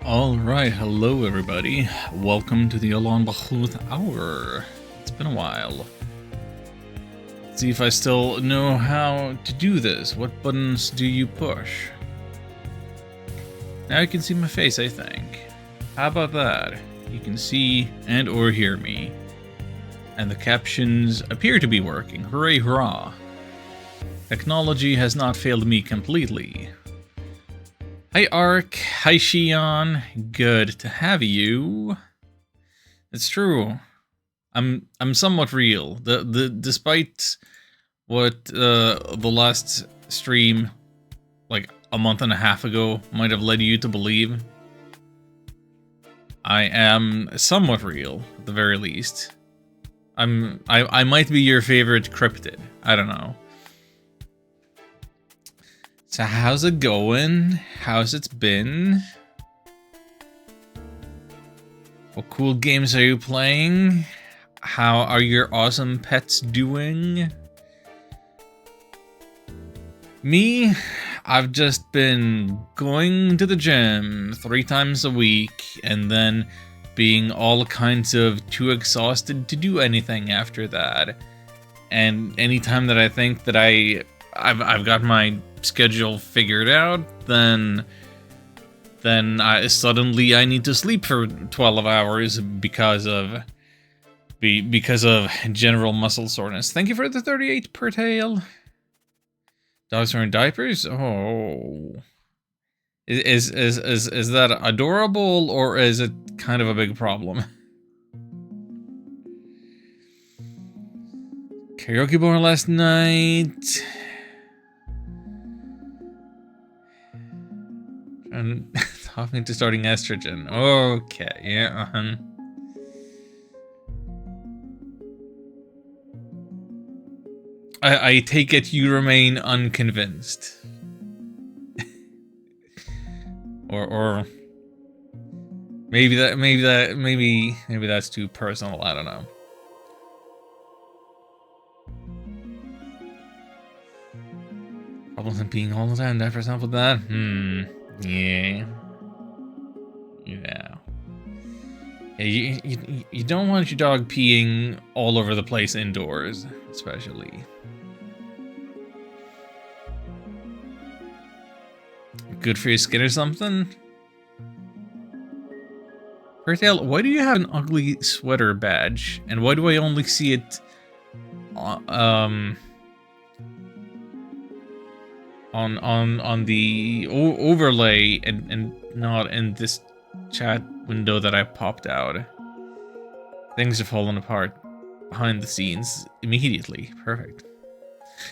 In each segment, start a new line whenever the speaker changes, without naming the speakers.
Alright, hello everybody. Welcome to the Alon Bakhluth Hour. It's been a while. Let's see if I still know how to do this. What buttons do you push? Now you can see my face, I think. How about that? You can see and or hear me. And the captions appear to be working. Hooray, hurrah. Technology has not failed me completely. Hi Ark, hi Shion, good to have you. It's true. I'm somewhat real. Despite what the last stream like a month and a half ago might have led you to believe, I am somewhat real at the very least. I might be your favorite cryptid. I don't know. So how's it going? How's it been? What cool games are you playing? How are your awesome pets doing? Me, I've just been going to the gym 3 times a week and then being all kinds of too exhausted to do anything after that. And anytime that I think that I've got my schedule figured out, then suddenly I need to sleep for 12 hours because of general muscle soreness. Thank you for the 38 per tail. Dogs wearing diapers? Oh. Is that adorable or is it kind of a big problem? Karaoke bar last night. And talking to starting estrogen. Okay, yeah. I take it you remain unconvinced. or maybe that's too personal. I don't know. Problems in peeing all the time. Die for example that. Yeah. Yeah. You don't want your dog peeing all over the place indoors, especially. Good for your skin or something? Pertail, why do you have an ugly sweater badge? And why do I only see it on the overlay and not in this chat window that I popped out? Things have fallen apart behind the scenes immediately. Perfect.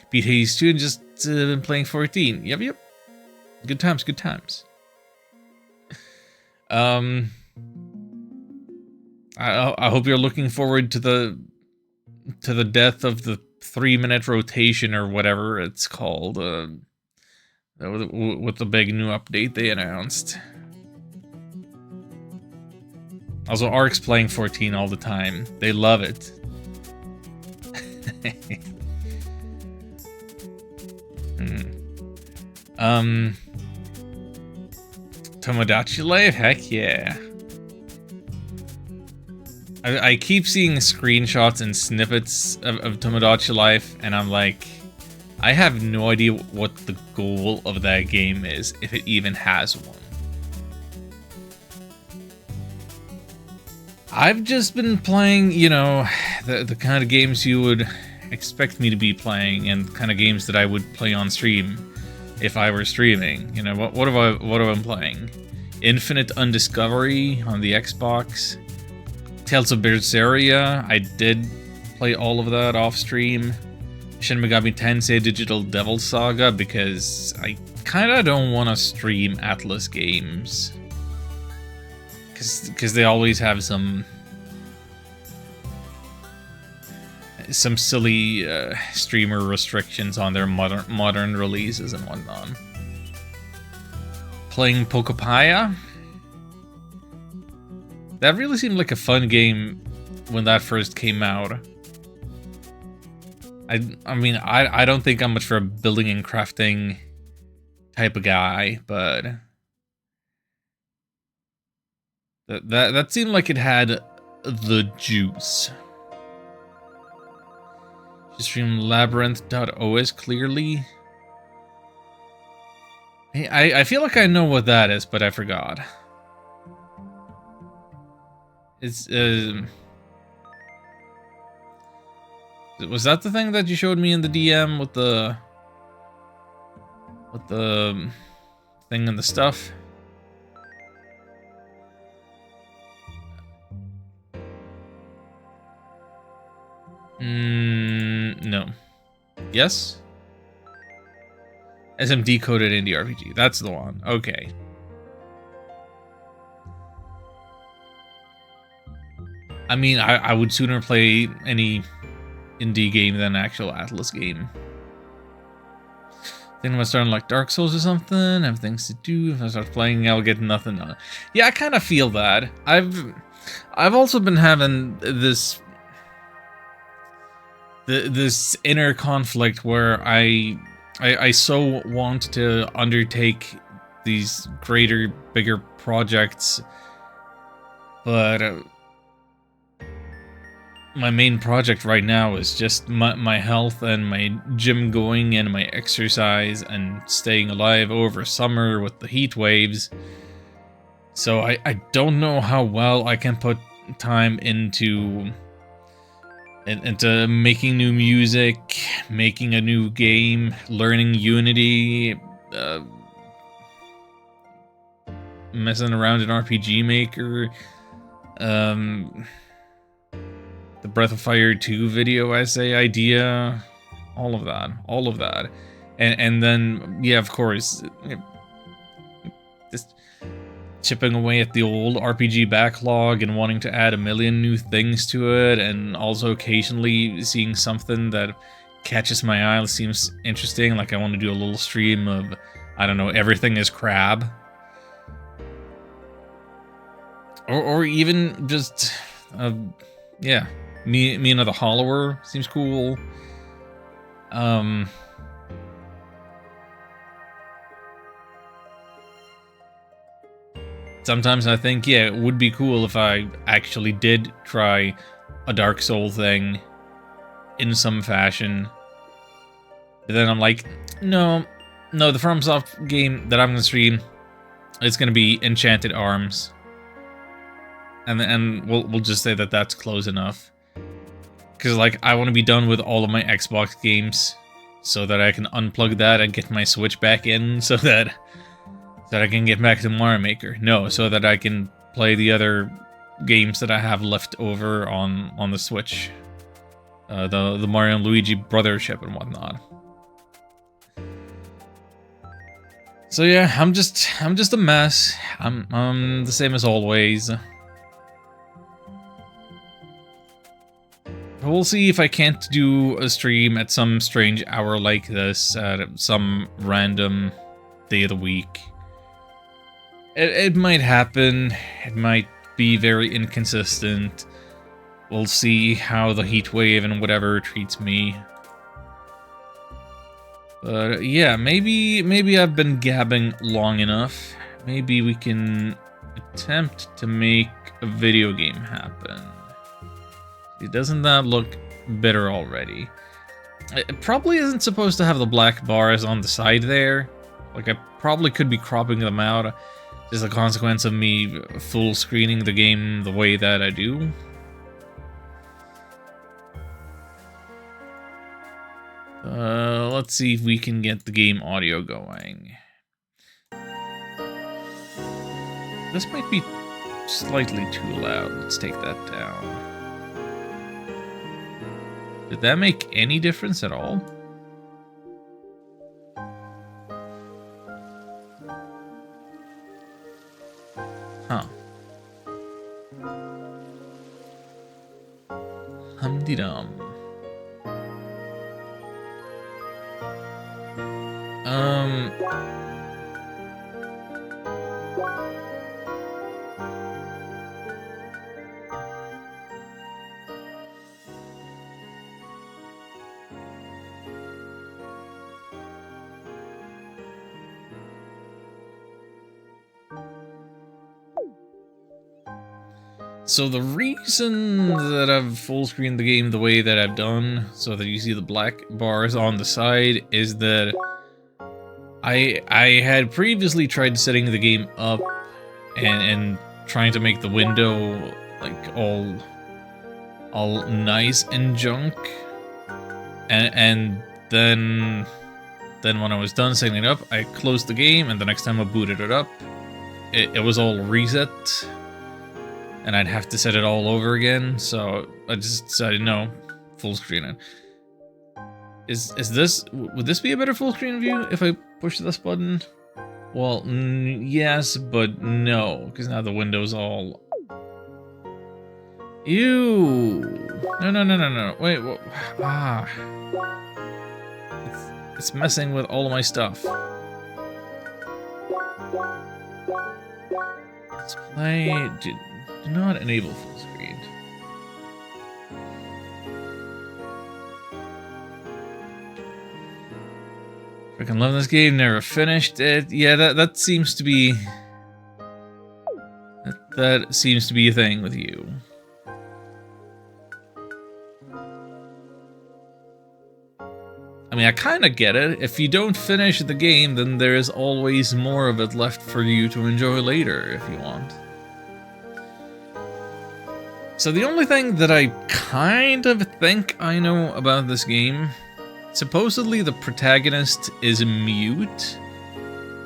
Beat Hades 2 and just been playing 14. Yep. Good times, good times. I hope you're looking forward to the death of the 3-minute rotation or whatever it's called. With the big new update they announced. Also, Ark's playing 14 all the time. They love it. Tomodachi Life? Heck yeah. I keep seeing screenshots and snippets of Tomodachi Life, and I'm like, I have no idea what the goal of that game is, if it even has one. I've just been playing, you know, the kind of games you would expect me to be playing, and kind of games that I would play on stream if I were streaming. You know, what have I been playing? Infinite Undiscovery on the Xbox. Tales of Berseria, I did play all of that off stream. Shin Megami Tensei Digital Devil Saga, because I kinda don't want to stream Atlas games. Because they always have some silly streamer restrictions on their modern releases and whatnot. Playing Pokepaya? That really seemed like a fun game when that first came out. I mean, I don't think I'm much for a building and crafting type of guy, but That seemed like it had the juice. Just stream labyrinth.os clearly. I feel like I know what that is, but I forgot. It's was that the thing that you showed me in the DM with the thing and the stuff? No. Yes? SMD coded indie RPG. That's the one. Okay. I mean, I would sooner play any indie game than an actual Atlas game. Think I'm starting like Dark Souls or something. Have things to do. If I start playing, I'll get nothing done. Yeah, I kind of feel that. I've also been having this inner conflict where I so want to undertake these greater, bigger projects, but my main project right now is just my health and my gym going and my exercise and staying alive over summer with the heat waves. So I don't know how well I can put time into making new music, making a new game, learning Unity, messing around in RPG Maker, the Breath of Fire 2 video essay idea, all of that. And then, yeah, of course, just chipping away at the old RPG backlog and wanting to add a million new things to it, and also occasionally seeing something that catches my eye and seems interesting, like I want to do a little stream of, I don't know, everything is crab. Or even just, yeah, me another Hollower seems cool. Sometimes I think, yeah, it would be cool if I actually did try a Dark Soul thing in some fashion. But then I'm like, no, the FromSoft game that I'm gonna stream, it's gonna be Enchanted Arms. And we'll just say that that's close enough. Because, like, I want to be done with all of my Xbox games so that I can unplug that and get my Switch back in so that I can get back to Mario Maker. No, so that I can play the other games that I have left over on the Switch. The Mario and Luigi Brothership and whatnot. So yeah, I'm just a mess. I'm the same as always. We'll see if I can't do a stream at some strange hour like this at some random day of the week. It might happen. It might be very inconsistent. We'll see how the heat wave and whatever treats me. But yeah, maybe I've been gabbing long enough. Maybe we can attempt to make a video game happen. Doesn't that look better already? It probably isn't supposed to have the black bars on the side there. Like, I probably could be cropping them out. Just a consequence of me full screening the game the way that I do. Let's see if we can get the game audio going. This might be slightly too loud. Let's take that down. Did that make any difference at all? Huh. Hum-de-dum. So the reason that I've full screened the game the way that I've done, so that you see the black bars on the side, is that I had previously tried setting the game up and trying to make the window like all nice and junk, and then when I was done setting it up, I closed the game, and the next time I booted it up, it was all reset. And I'd have to set it all over again, so I just decided no, full screen it. Would this be a better full screen view if I push this button? Well, yes, but no, because now the window's all... Ew! No, wait, what? It's messing with all of my stuff. Let's play... Do not enable full screen. Freaking love this game, never finished it. Yeah, that seems to be... That seems to be a thing with you. I mean, I kind of get it. If you don't finish the game, then there is always more of it left for you to enjoy later, if you want. So the only thing that I kind of think I know about this game, supposedly the protagonist is mute,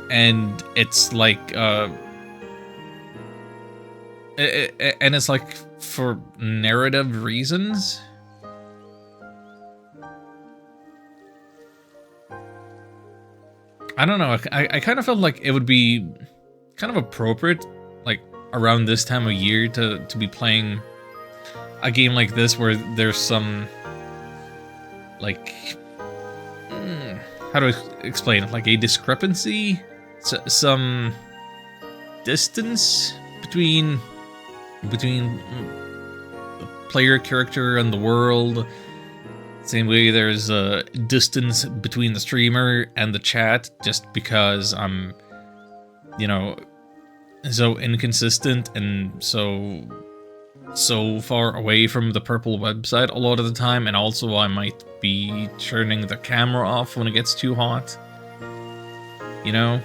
and it's like, and it's like for narrative reasons. I don't know, I kind of felt like it would be kind of appropriate, like, around this time of year to be playing a game like this where there's some, like, how do I explain it? Like a discrepancy? Some distance between the player character and the world. Same way there's a distance between the streamer and the chat, just because I'm, you know, so inconsistent and so far away from the purple website a lot of the time, and also I might be turning the camera off when it gets too hot. You know?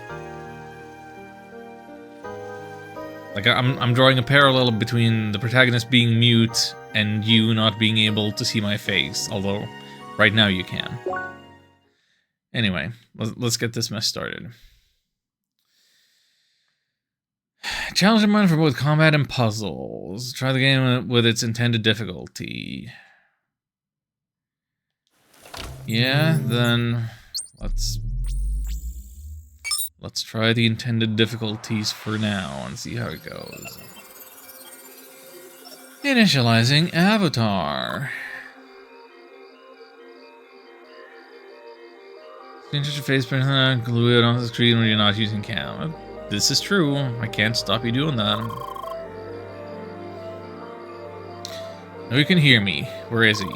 Like, I'm drawing a parallel between the protagonist being mute and you not being able to see my face, although right now you can. Anyway, let's get this mess started. Challenging mode for both combat and puzzles. Try the game with its intended difficulty. Yeah, then let's try the intended difficulties for now and see how it goes. Initializing avatar. Change your face print, glue it on the screen when you're not using cam. This is true. I can't stop you doing that. No, you can hear me. Where is he?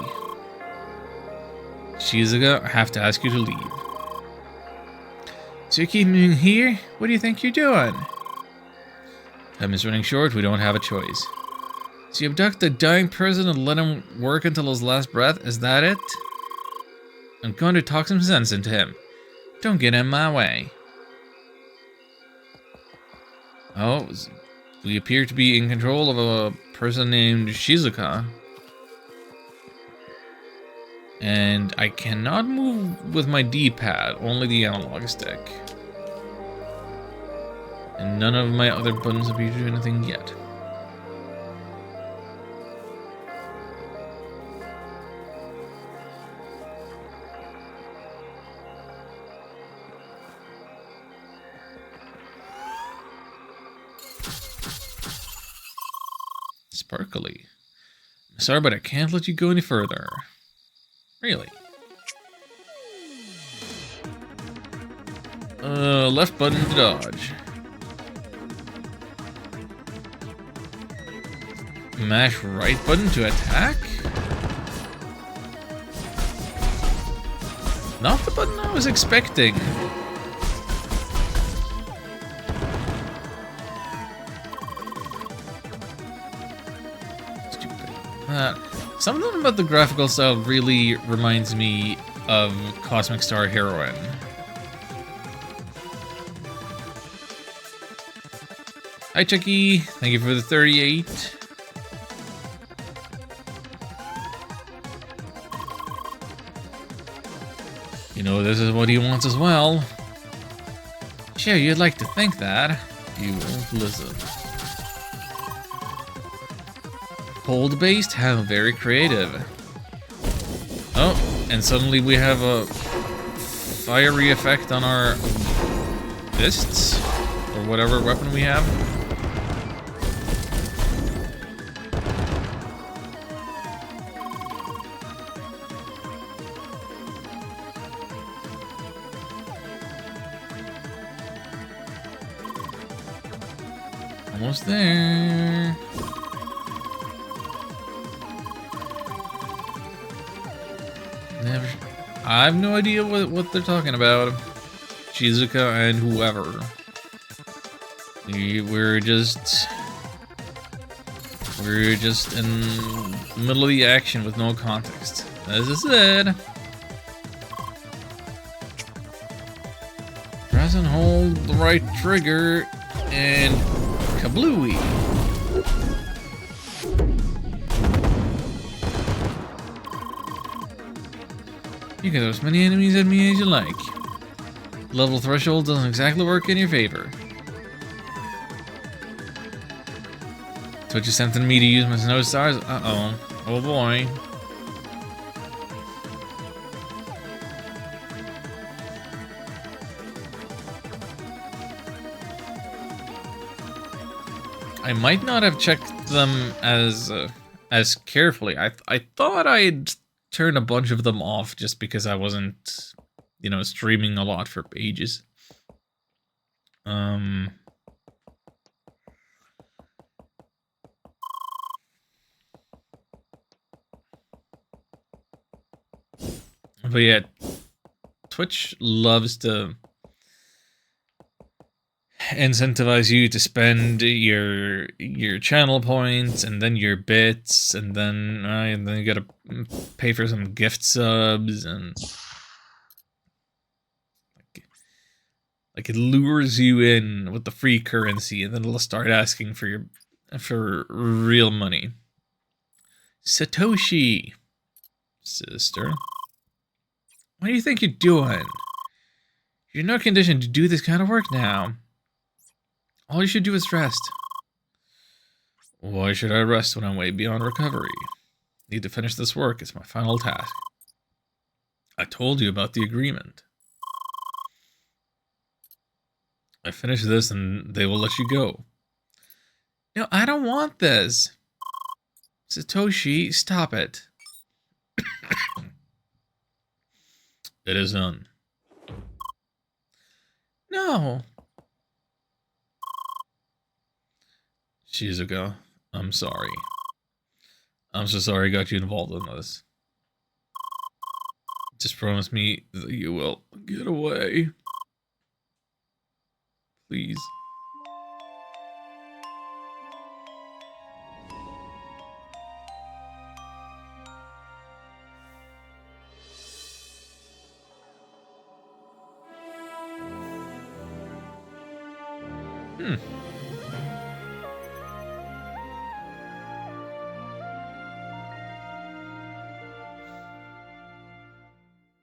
Shizuka, I have to ask you to leave. So you're keeping me here? What do you think you're doing? Time is running short. We don't have a choice. So you abduct a dying person and let him work until his last breath? Is that it? I'm going to talk some sense into him. Don't get in my way. Oh, we appear to be in control of a person named Shizuka. And I cannot move with my D-pad, only the analog stick. And none of my other buttons appear to do anything yet. Sparkly. Sorry, but I can't let you go any further. Really? Left button to dodge. Mash right button to attack? Not the button I was expecting. Something about the graphical style really reminds me of Cosmic Star Heroine. Hi, Chucky. Thank you for the 38. You know, this is what he wants as well. Sure, you'd like to think that. You won't listen. Cold-based? How very creative. Oh, and suddenly we have a fiery effect on our fists? Or whatever weapon we have. Almost there. Never. I have no idea what they're talking about. Shizuka and whoever. We're just in the middle of the action with no context. As I said. Press and hold the right trigger and kablooey. You can throw as many enemies at me as you like. Level threshold doesn't exactly work in your favor. Twitch is tempting me to use my snow stars. Uh-oh. Oh boy. I might not have checked them as carefully. I thought I'd turn a bunch of them off just because I wasn't, you know, streaming a lot for pages. But yeah, Twitch loves to incentivize you to spend your channel points and then your bits and then you gotta pay for some gift subs and like it lures you in with the free currency and then it'll start asking for real money. Satoshi, sister, what do you think you're doing? You're not conditioned to do this kind of work now. All you should do is rest. Why should I rest when I'm way beyond recovery? Need to finish this work. It's my final task. I told you about the agreement. I finish this and they will let you go. No, I don't want this. Satoshi, stop it. It is done. No. Shizuka, I'm sorry. I'm so sorry I got you involved in this. Just promise me that you will get away. Please.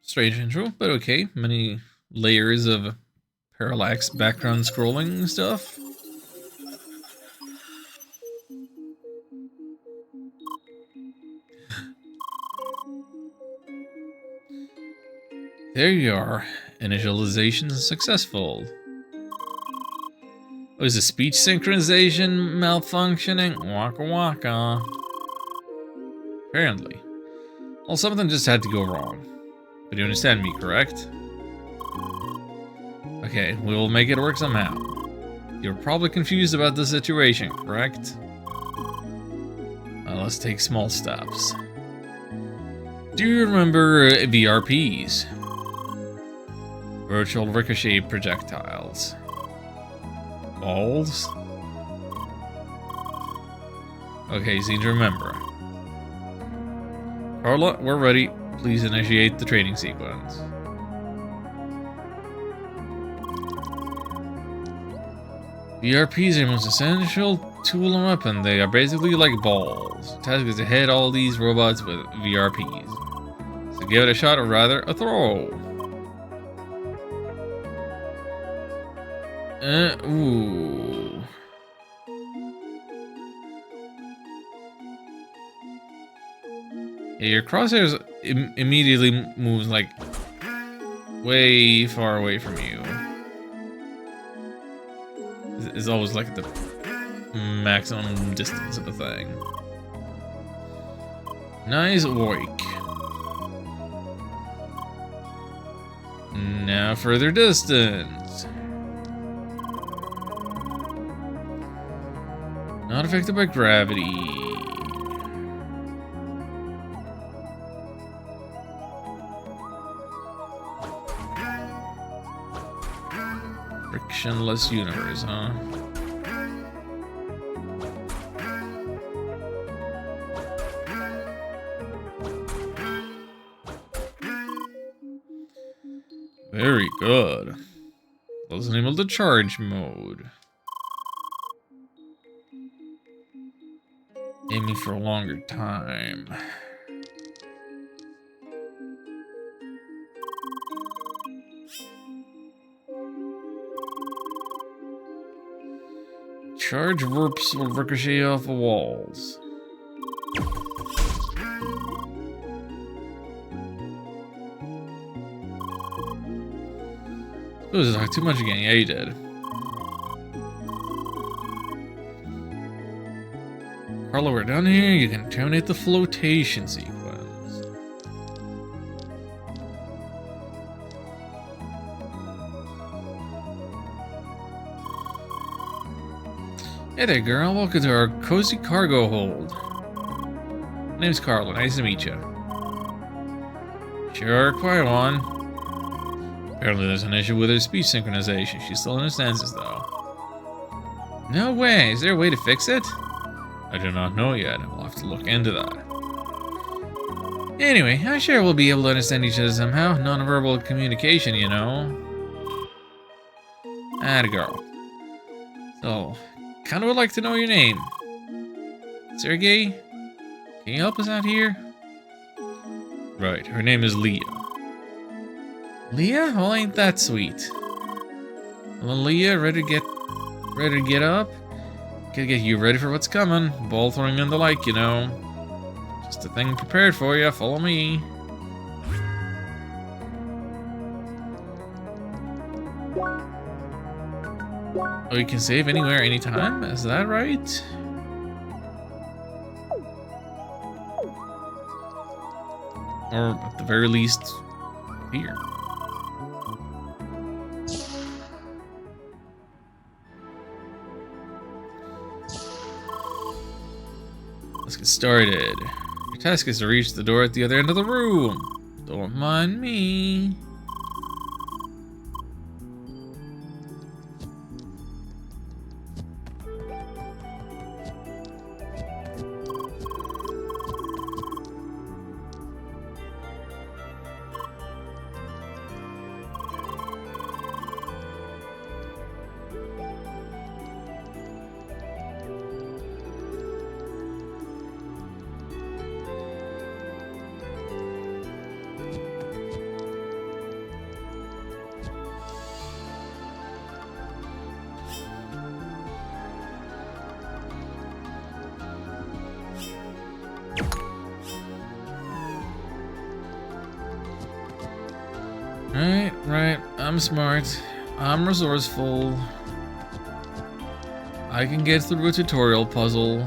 Strange intro, but okay. Many layers of parallax background scrolling stuff. There you are. Initialization successful. Oh, is the speech synchronization malfunctioning? Waka waka. Apparently. Well, something just had to go wrong. But you understand me, correct? Okay, we'll make it work somehow. You're probably confused about the situation, correct? Let's take small steps. Do you remember VRPs? Virtual ricochet projectiles. Balls? Okay, you seem to remember. Carla, we're ready. Please initiate the training sequence. VRPs are the most essential tool and weapon. They are basically like balls. The task is to hit all these robots with VRPs. So give it a shot, or rather, a throw. Ooh. Yeah, your crosshairs immediately moves like way far away from you. It's always like the maximum distance of a thing. Nice work. Now further distance. Not affected by gravity. Frictionless universe, huh? Very good. Let's enable the charge mode. Aiming for a longer time. Charge warps will ricochet off the walls. Suppose I talked too much again. Yeah, you did. Carla, we're down here. You can terminate the flotation sequence. Hey there, girl. Welcome to our cozy cargo hold. My name's Carla. Nice to meet you. Sure, quiet one. Apparently there's an issue with her speech synchronization. She still understands us, though. No way. Is there a way to fix it? I do not know yet. We'll have to look into that. Anyway, I'm sure we'll be able to understand each other somehow. Non-verbal communication, you know. Atta girl. So, kind of would like to know your name. Sergey? Can you help us out here? Right, her name is Leah. Leah? Well, ain't that sweet. Well, Leah, ready to get up? Gotta get you ready for what's coming. Ball throwing and the like, you know. Just a thing prepared for you. Follow me. Oh, you can save anywhere, anytime? Is that right? Or at the very least, here. Let's get started. Your task is to reach the door at the other end of the room. Don't mind me. Right. I'm smart. I'm resourceful. I can get through a tutorial puzzle.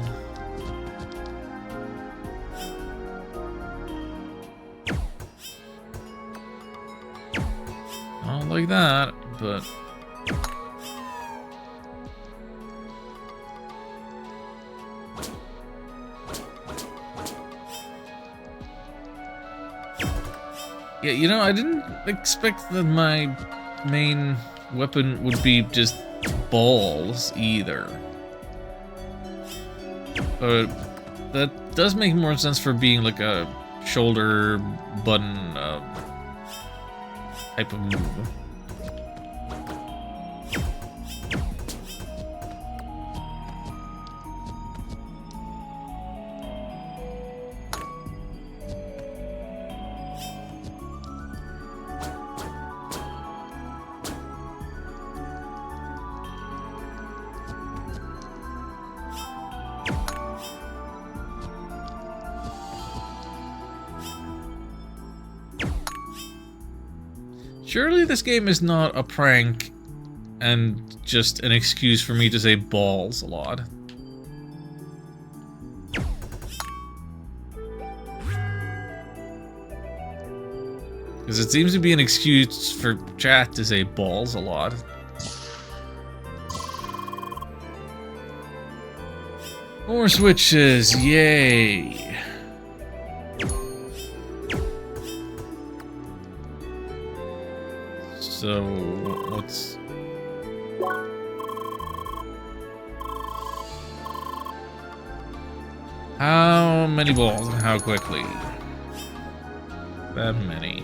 Not like that, but... Yeah, you know, I didn't expect that my main weapon would be just balls, either. But that does make more sense for being like a shoulder button type of move. Surely this game is not a prank and just an excuse for me to say balls a lot. Because it seems to be an excuse for chat to say balls a lot. More switches, yay! So, what's... How many balls and how quickly? That many.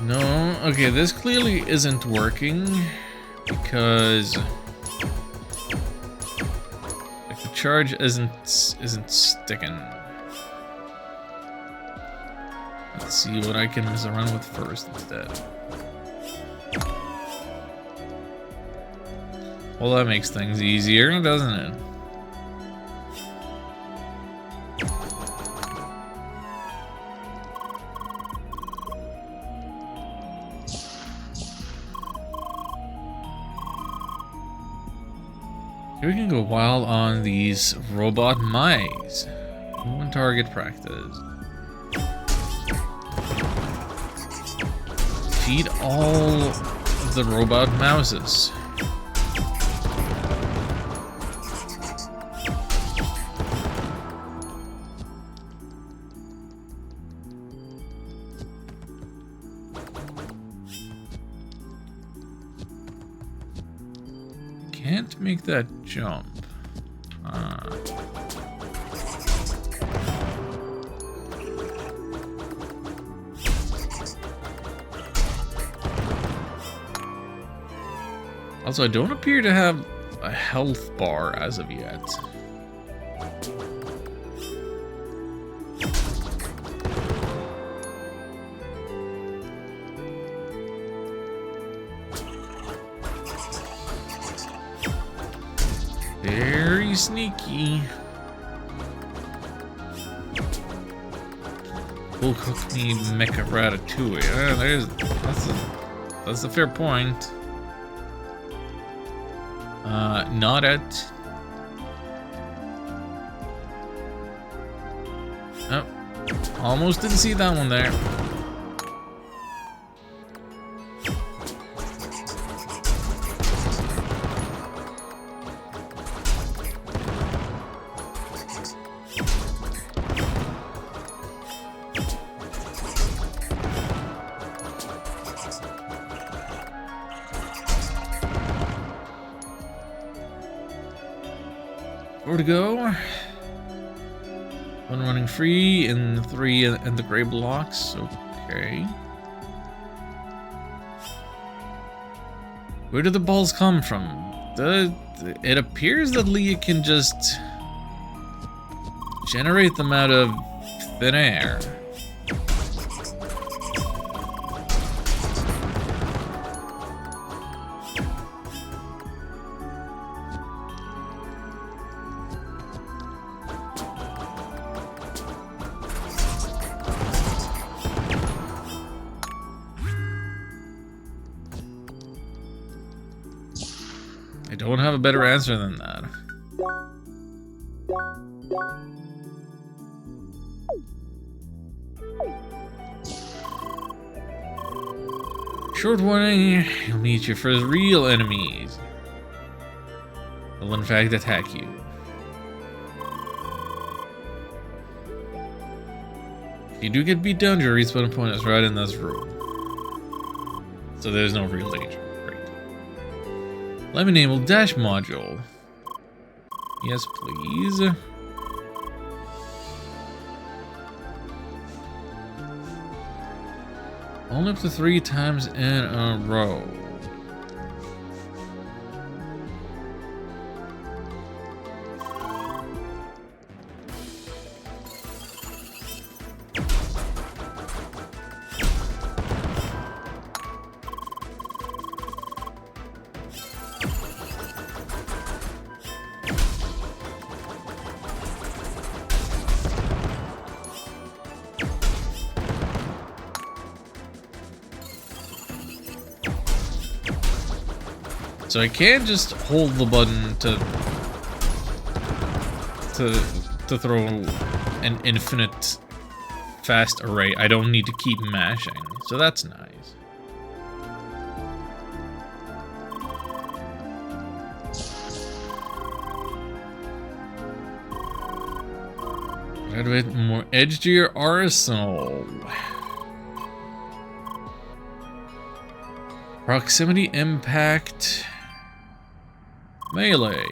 No, okay, this clearly isn't working because like the charge isn't sticking. Let's see what I can mess around with first instead. Well, that makes things easier, doesn't it? We can go wild on these robot mice. One target practice. Feed all of the robot mouses. Can't make that jump. Also, I don't appear to have a health bar as of yet. Very sneaky. Full cook me mecha ratatouille. That's a fair point. Not it. Oh, almost didn't see that one there. Where to go? One running free and 3 in the gray blocks. Okay. Where do the balls come from? It appears that Leah can just generate them out of thin air. I don't have a better answer than that. Short warning, you'll meet your first real enemies. will in fact attack you. If you do get beat down, your respawn point is right in this room. So there's no real danger. Great. Let me enable dash module. Yes, please. Only up to 3 times in a row. So I can't just hold the button to throw an infinite fast array. I don't need to keep mashing, so that's nice. Graduate more edge to your arsenal. Proximity impact. Melee.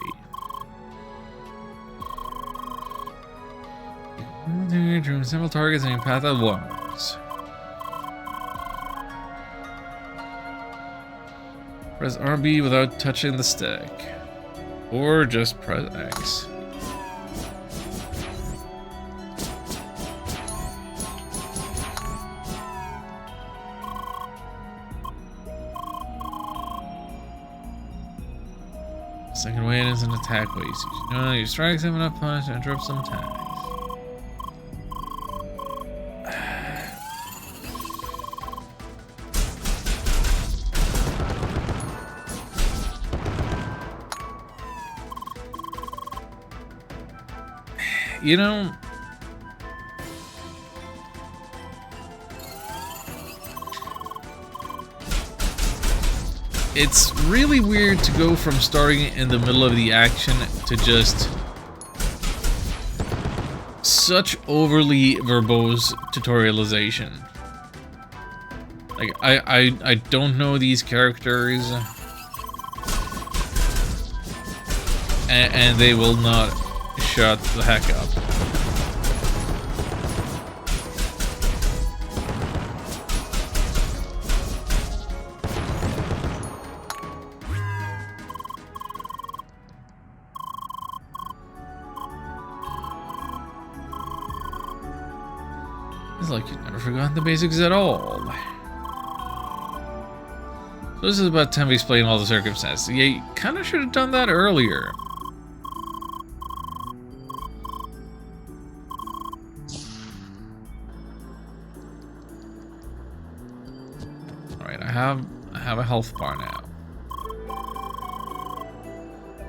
Several targets and path at once. Press RB without touching the stick. Or just press X. Second way is an attack way. Your strikes have enough punch to interrupt some attacks. You know, it's really weird to go from starting in the middle of the action to just such overly verbose tutorialization. Like, I don't know these characters, and they will not shut the heck up. It's like you've never forgotten the basics at all. So this is about time we explain all the circumstances. Yeah, you kind of should have done that earlier. Alright, I have a health bar now.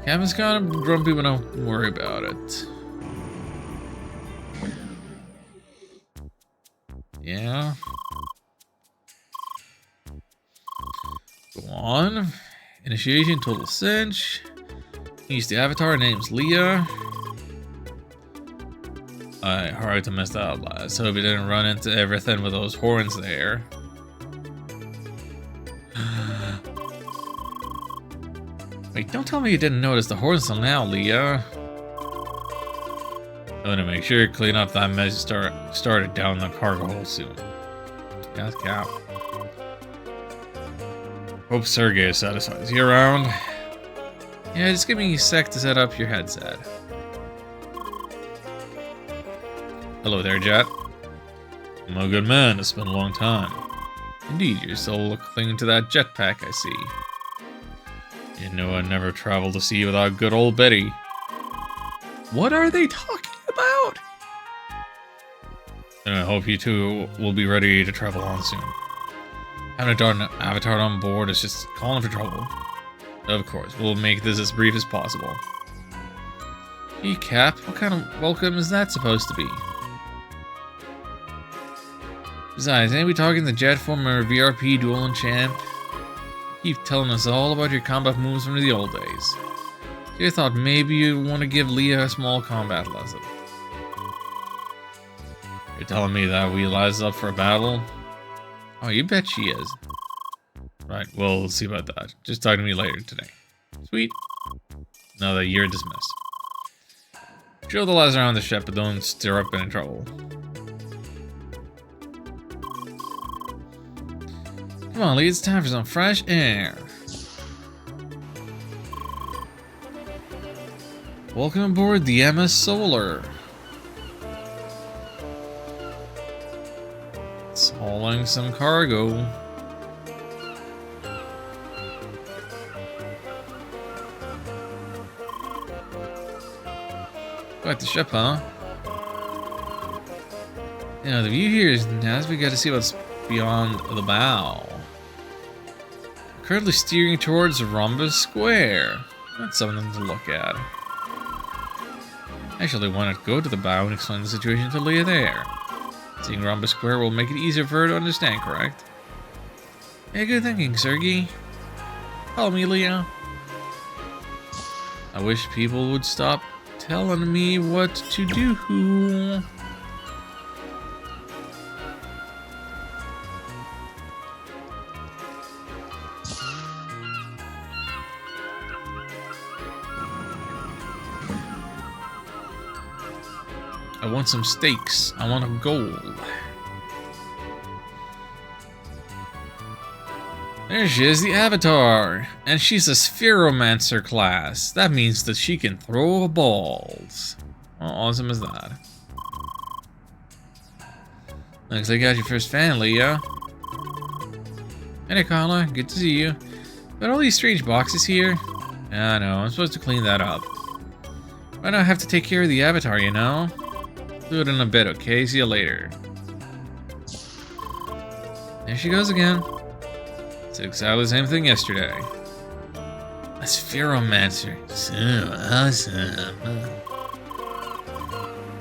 Cabin's kind of grumpy, but don't worry about it. Yeah. Go on. Initiation, total cinch. Use the avatar, name's Leah. Hard to mess that up last. Hope you didn't run into everything with those horns there. Wait, don't tell me you didn't notice the horns till now, Leah. I'm gonna make sure you clean up that mess started down the cargo hold soon. Yes, Cap. Hope Sergey is satisfied. Is he around? Yeah, just give me a sec to set up your headset. Hello there, Jet. I'm a good man. It's been a long time. Indeed, you're still clinging to that jetpack, I see. You know I'd never travel to sea without good old Betty. What are they talking about? And I hope you two will be ready to travel on soon. Having a darn avatar on board is just calling for trouble. Of course, we'll make this as brief as possible. Hey, Cap, what kind of welcome is that supposed to be? Besides, ain't we talking the Jet former VRP dueling champ? Keep telling us all about your combat moves from the old days. I thought maybe you want to give Leah a small combat lesson. You're telling me that Leah's up for a battle? Oh, you bet she is. Right, well, we'll see about that. Just talk to me later today. Sweet. No, that you're dismissed. Show the lads around the ship, but don't stir up any trouble. Come on, Lee, it's time for some fresh air. Welcome aboard the MS Solar. It's hauling some cargo. Quite the ship, huh? Yeah, the view here is nice. We got to see what's beyond the bow. Currently steering towards Rhombus Square. That's something to look at. Actually, why not go to the bow and explain the situation to Leah there? Seeing Rhombus Square will make it easier for her to understand, correct? Yeah, good thinking, Sergey. Follow me, Leah. I wish people would stop telling me what to do. I want some steaks. I want a gold. There she is, the Avatar. And she's a Spheromancer class. That means that she can throw balls. How awesome is that? Looks like you got your first fan, Leah. Hey, Carla. Good to see you. Got all these strange boxes here? I know. I'm supposed to clean that up. Why do I have to take care of the Avatar, you know? Do it in a bit, okay? See you later. There she goes again. It's exactly the same thing yesterday. A Spheromancer. So awesome.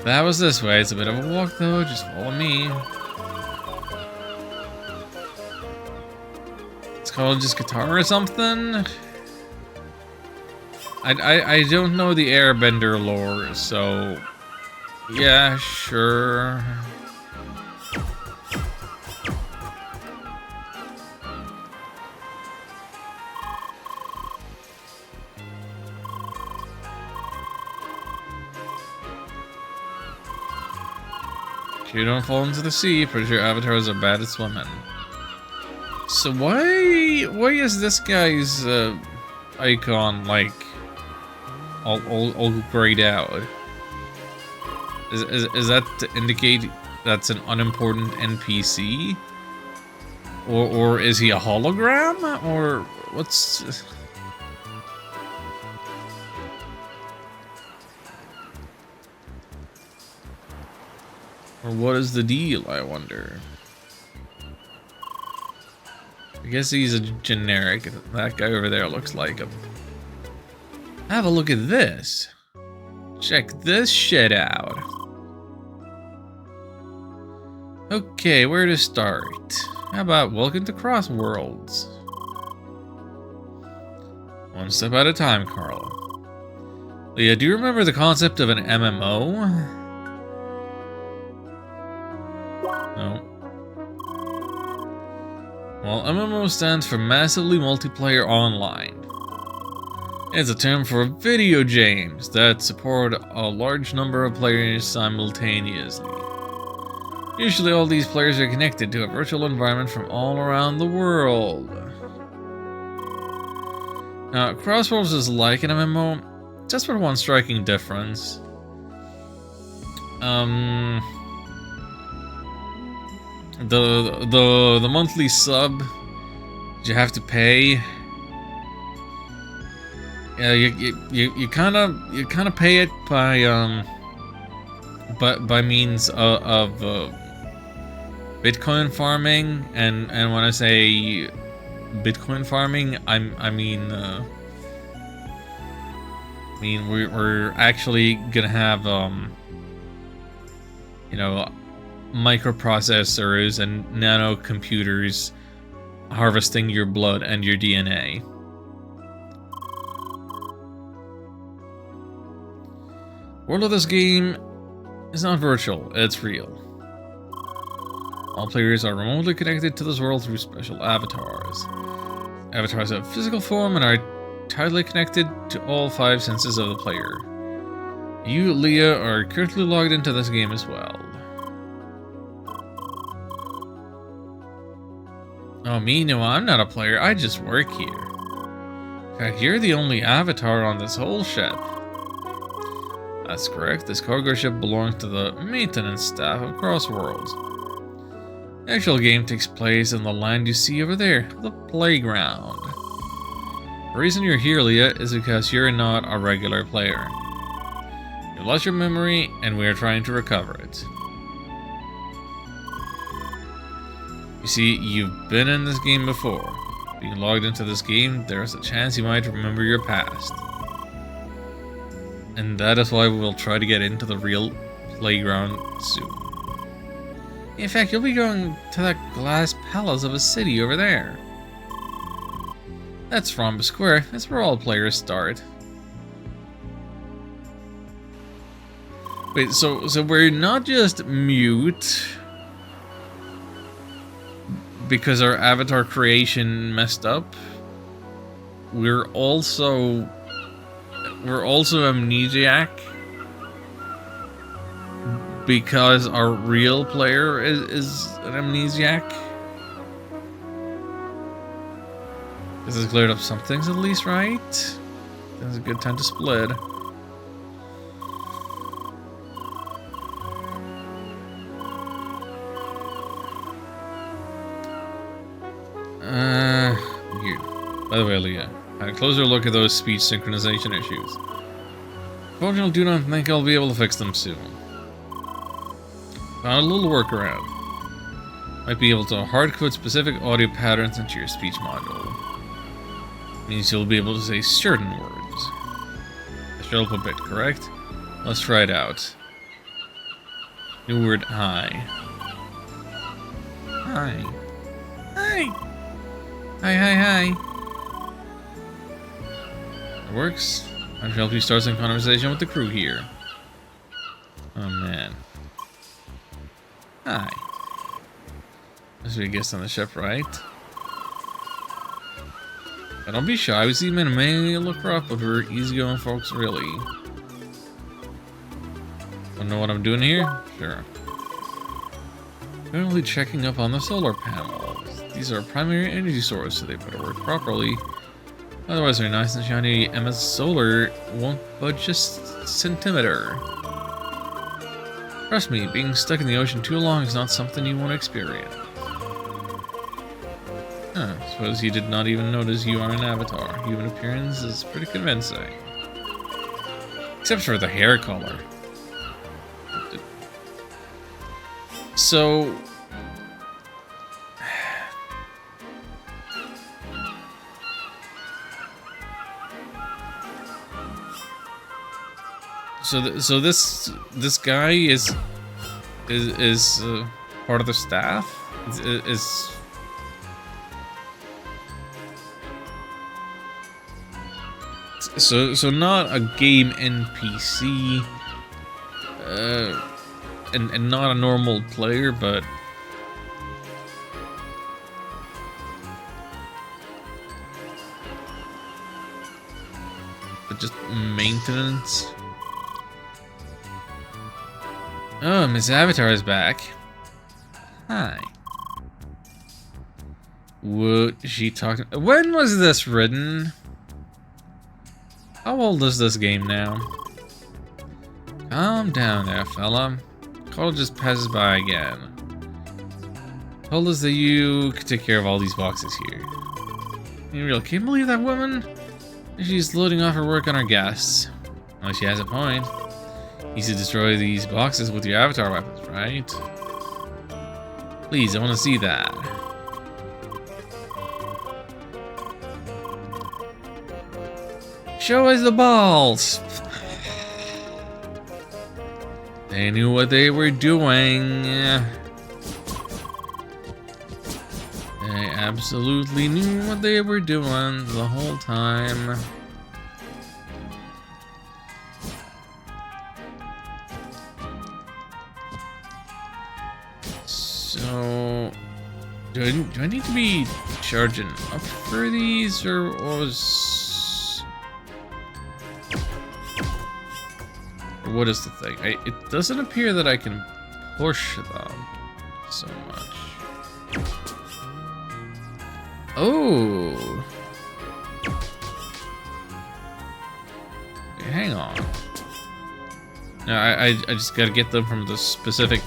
That was this way. It's a bit of a walk though. Just follow me. It's called just guitar or something. I don't know the Airbender lore, so yeah, sure. You don't fall into the sea. Pretty sure avatars are bad at swimming. So why is this guy's icon like all grayed out? Is that to indicate that's an unimportant NPC? Or is he a hologram? Or what's... Or what is the deal, I wonder? I guess he's a generic. That guy over there looks like him. Have a look at this. Check this shit out. Okay, where to start? How about welcome to Cross Worlds? One step at a time, Carla. Leah, do you remember the concept of an MMO? No. Well, MMO stands for Massively Multiplayer Online. It's a term for video games that support a large number of players simultaneously. Usually all these players are connected to a virtual environment from all around the world. Now, Crossworlds is like an MMO, just for one striking difference. The monthly sub you have to pay. Yeah, you kind of pay it by means of Bitcoin farming, and when I say Bitcoin farming, I mean we're actually gonna have you know, microprocessors and nano computers harvesting your blood and your DNA. World of this game is not virtual, it's real. All players are remotely connected to this world through special avatars. Avatars have physical form and are tightly connected to all 5 senses of the player. You, Leah, are currently logged into this game as well. Oh, me? No, I'm not a player. I just work here. In fact, you're the only avatar on this whole ship. That's correct. This cargo ship belongs to the maintenance staff of Crossworlds. The actual game takes place in the land you see over there, the playground. The reason you're here, Leah, is because you're not a regular player. You lost your memory, and we are trying to recover it. You see, you've been in this game before. Being logged into this game, there's a chance you might remember your past. And that is why we'll try to get into the real playground soon. In fact, you'll be going to that glass palace of a city over there. That's Rhombus Square. That's where all players start. Wait, so we're not just mute because our avatar creation messed up. We're also amnesiac because our real player is an amnesiac. This has cleared up some things at least, right? That's a good time to split. Weird. By the way, Leah, I had a closer look at those speech synchronization issues. Unfortunately, I do not think I'll be able to fix them soon. Found a little workaround. Might be able to hard-code specific audio patterns into your speech module. Means you'll be able to say certain words. A shuttle a bit, correct? Let's try it out. New word, hi. Hi. Hi. Hi. It works. I should help you start some conversation with the crew here. Oh man. Hi. This be a guest on the ship, right? But don't be shy, we see men may look rough, but we're easygoing folks, really. Don't know what I'm doing here? Sure. Currently checking up on the solar panels. These are a primary energy source, so they better work properly. Otherwise, they're nice and shiny. MS Solar won't budge just a centimeter. Trust me, being stuck in the ocean too long is not something you want to experience. Huh, suppose you did not even notice you are an avatar. Human appearance is pretty convincing. Except for the hair color. So this guy is part of the staff. Is so not a game NPC, and not a normal player, but just maintenance. Oh, Miss Avatar is back. Hi. What is she talking? When was this written? How old is this game now? Calm down there, fella. Call just passes by again. Told us that you could take care of all these boxes here. You really can't believe that woman? She's loading off her work on our guests. Well, she has a point. Easy to destroy these boxes with your avatar weapons, right? Please, I want to see that. Show us the balls! They knew what they were doing. They absolutely knew what they were doing the whole time. So, do I need to be charging up for these, or was... Or what is the thing? It doesn't appear that I can push them so much. Oh! Okay, hang on. No, I just gotta get them from the specific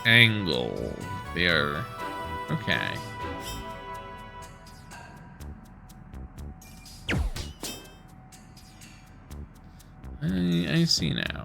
angle there. Okay. I see now.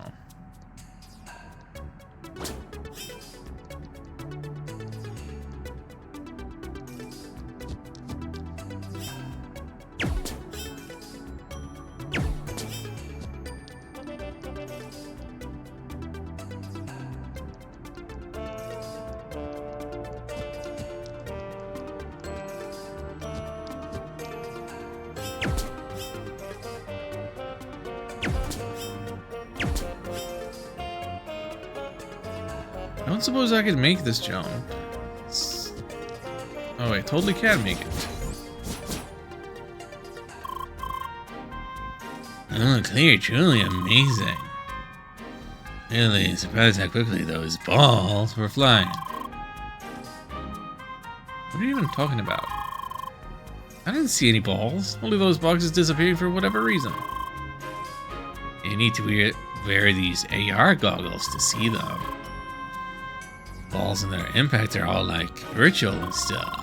I don't suppose I could make this jump. Oh, I totally can make it. Oh, clear, truly amazing. Really surprised how quickly those balls were flying. What are you even talking about? I didn't see any balls. Only those boxes disappeared for whatever reason. You need to wear these AR goggles to see them. Balls and their impact are all like virtual and stuff.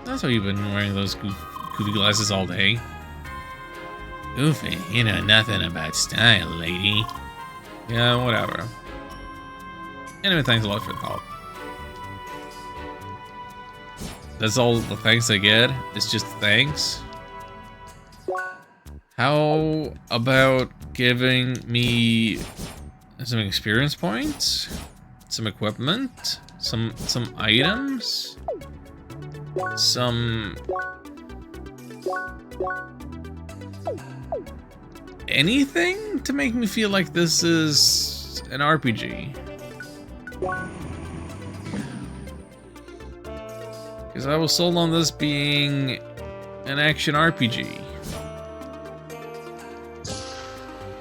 That's why you've been wearing those goofy glasses all day. Goofy, you know nothing about style, lady. Yeah, whatever. Anyway, thanks a lot for the help. That's all the thanks I get? It's just thanks? How about giving me some experience points? Some equipment? Some items? Some... anything to make me feel like this is an RPG. Because I was sold on this being an action RPG.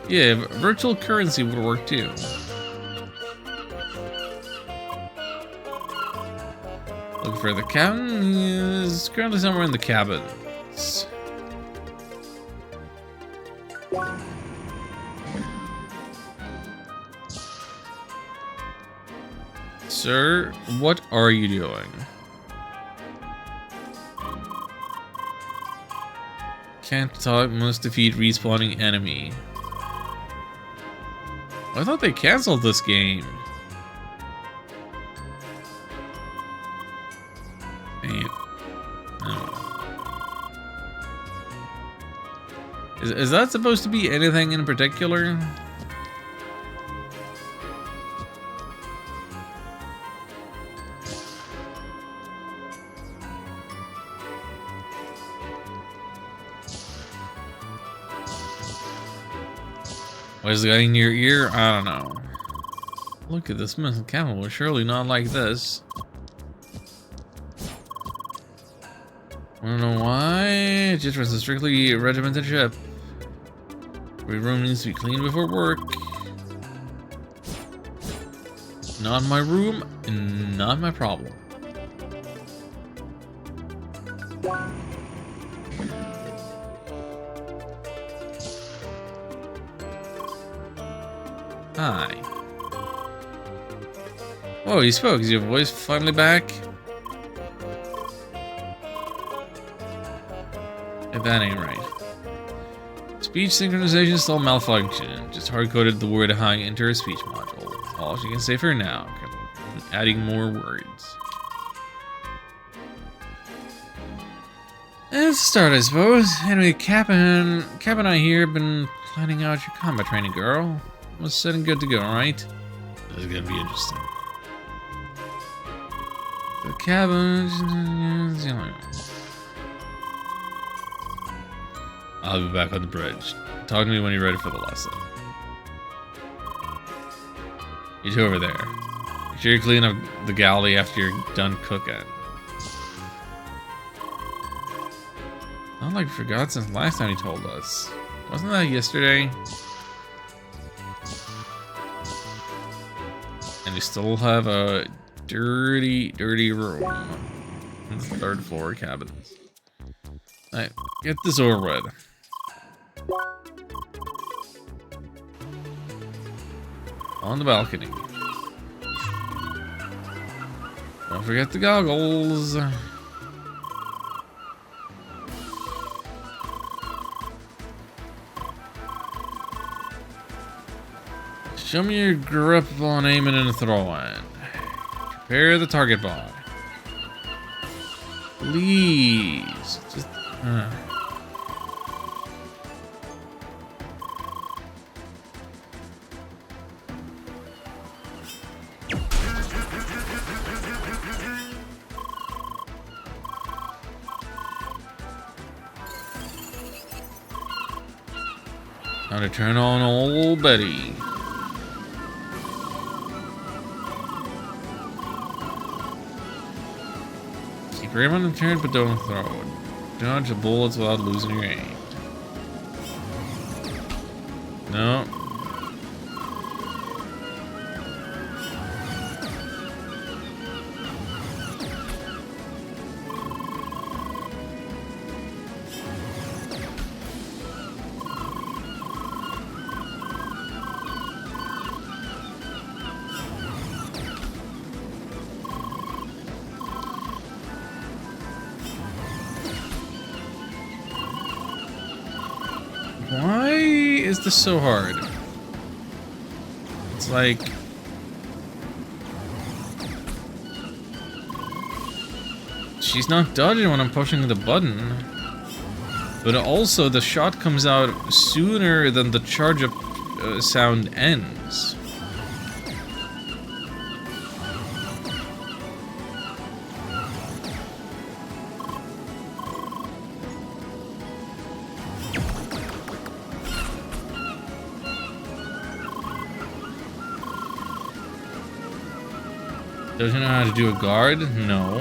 Yeah, virtual currency would work too. Looking for the cabin. He is currently somewhere in the cabins. Sir, what are you doing? Can't talk, must defeat respawning enemy. I thought they canceled this game. Dang it. Oh. Is that supposed to be anything in particular? What is the guy in your ear? I don't know. Look at this missing camel. We're surely not like this. Wanna know why? Just runs a strictly regimented ship. Every room needs to be cleaned before work. Not my room, and not my problem. Hi. Oh, you spoke. Is your voice finally back? If that ain't right. Speech synchronization still malfunctioned. Just hard-coded the word hi into her speech module. That's all she can say for now. Adding more words. Let's start, I suppose. Anyway, Cap and I here have been planning out your combat training, girl. All set and good to go, right? This is gonna be interesting. The cabin. I'll be back on the bridge. Talk to me when you're ready for the lesson. You two over there. Make sure you clean up the galley after you're done cooking. Not like we forgot since last time he told us. Wasn't that yesterday? And we still have a dirty, dirty room on the 3rd floor cabins. Alright, get this over with. On the balcony. Don't forget the goggles. Show me your grip on aiming and throwing. Prepare the target bar. Please. Just. Now to turn on old Betty. Keep your aim on the turn, but don't throw. Dodge the bullets without losing your aim. No. Why is this so hard? It's like... she's not dodging when I'm pushing the button. But also the shot comes out sooner than the charge up sound ends. Doesn't know how to do a guard? No.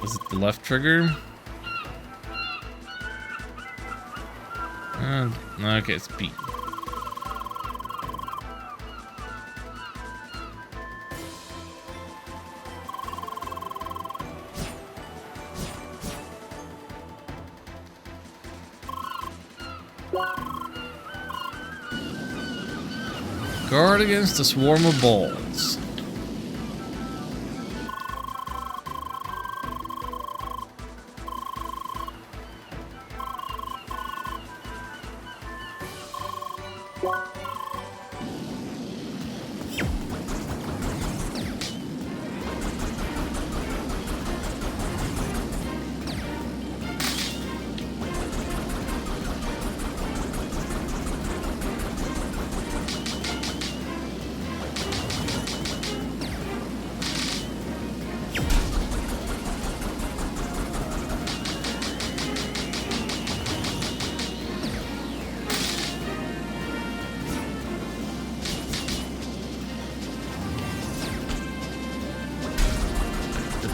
Was it the left trigger? Okay, it's B. Guard against a swarm of balls.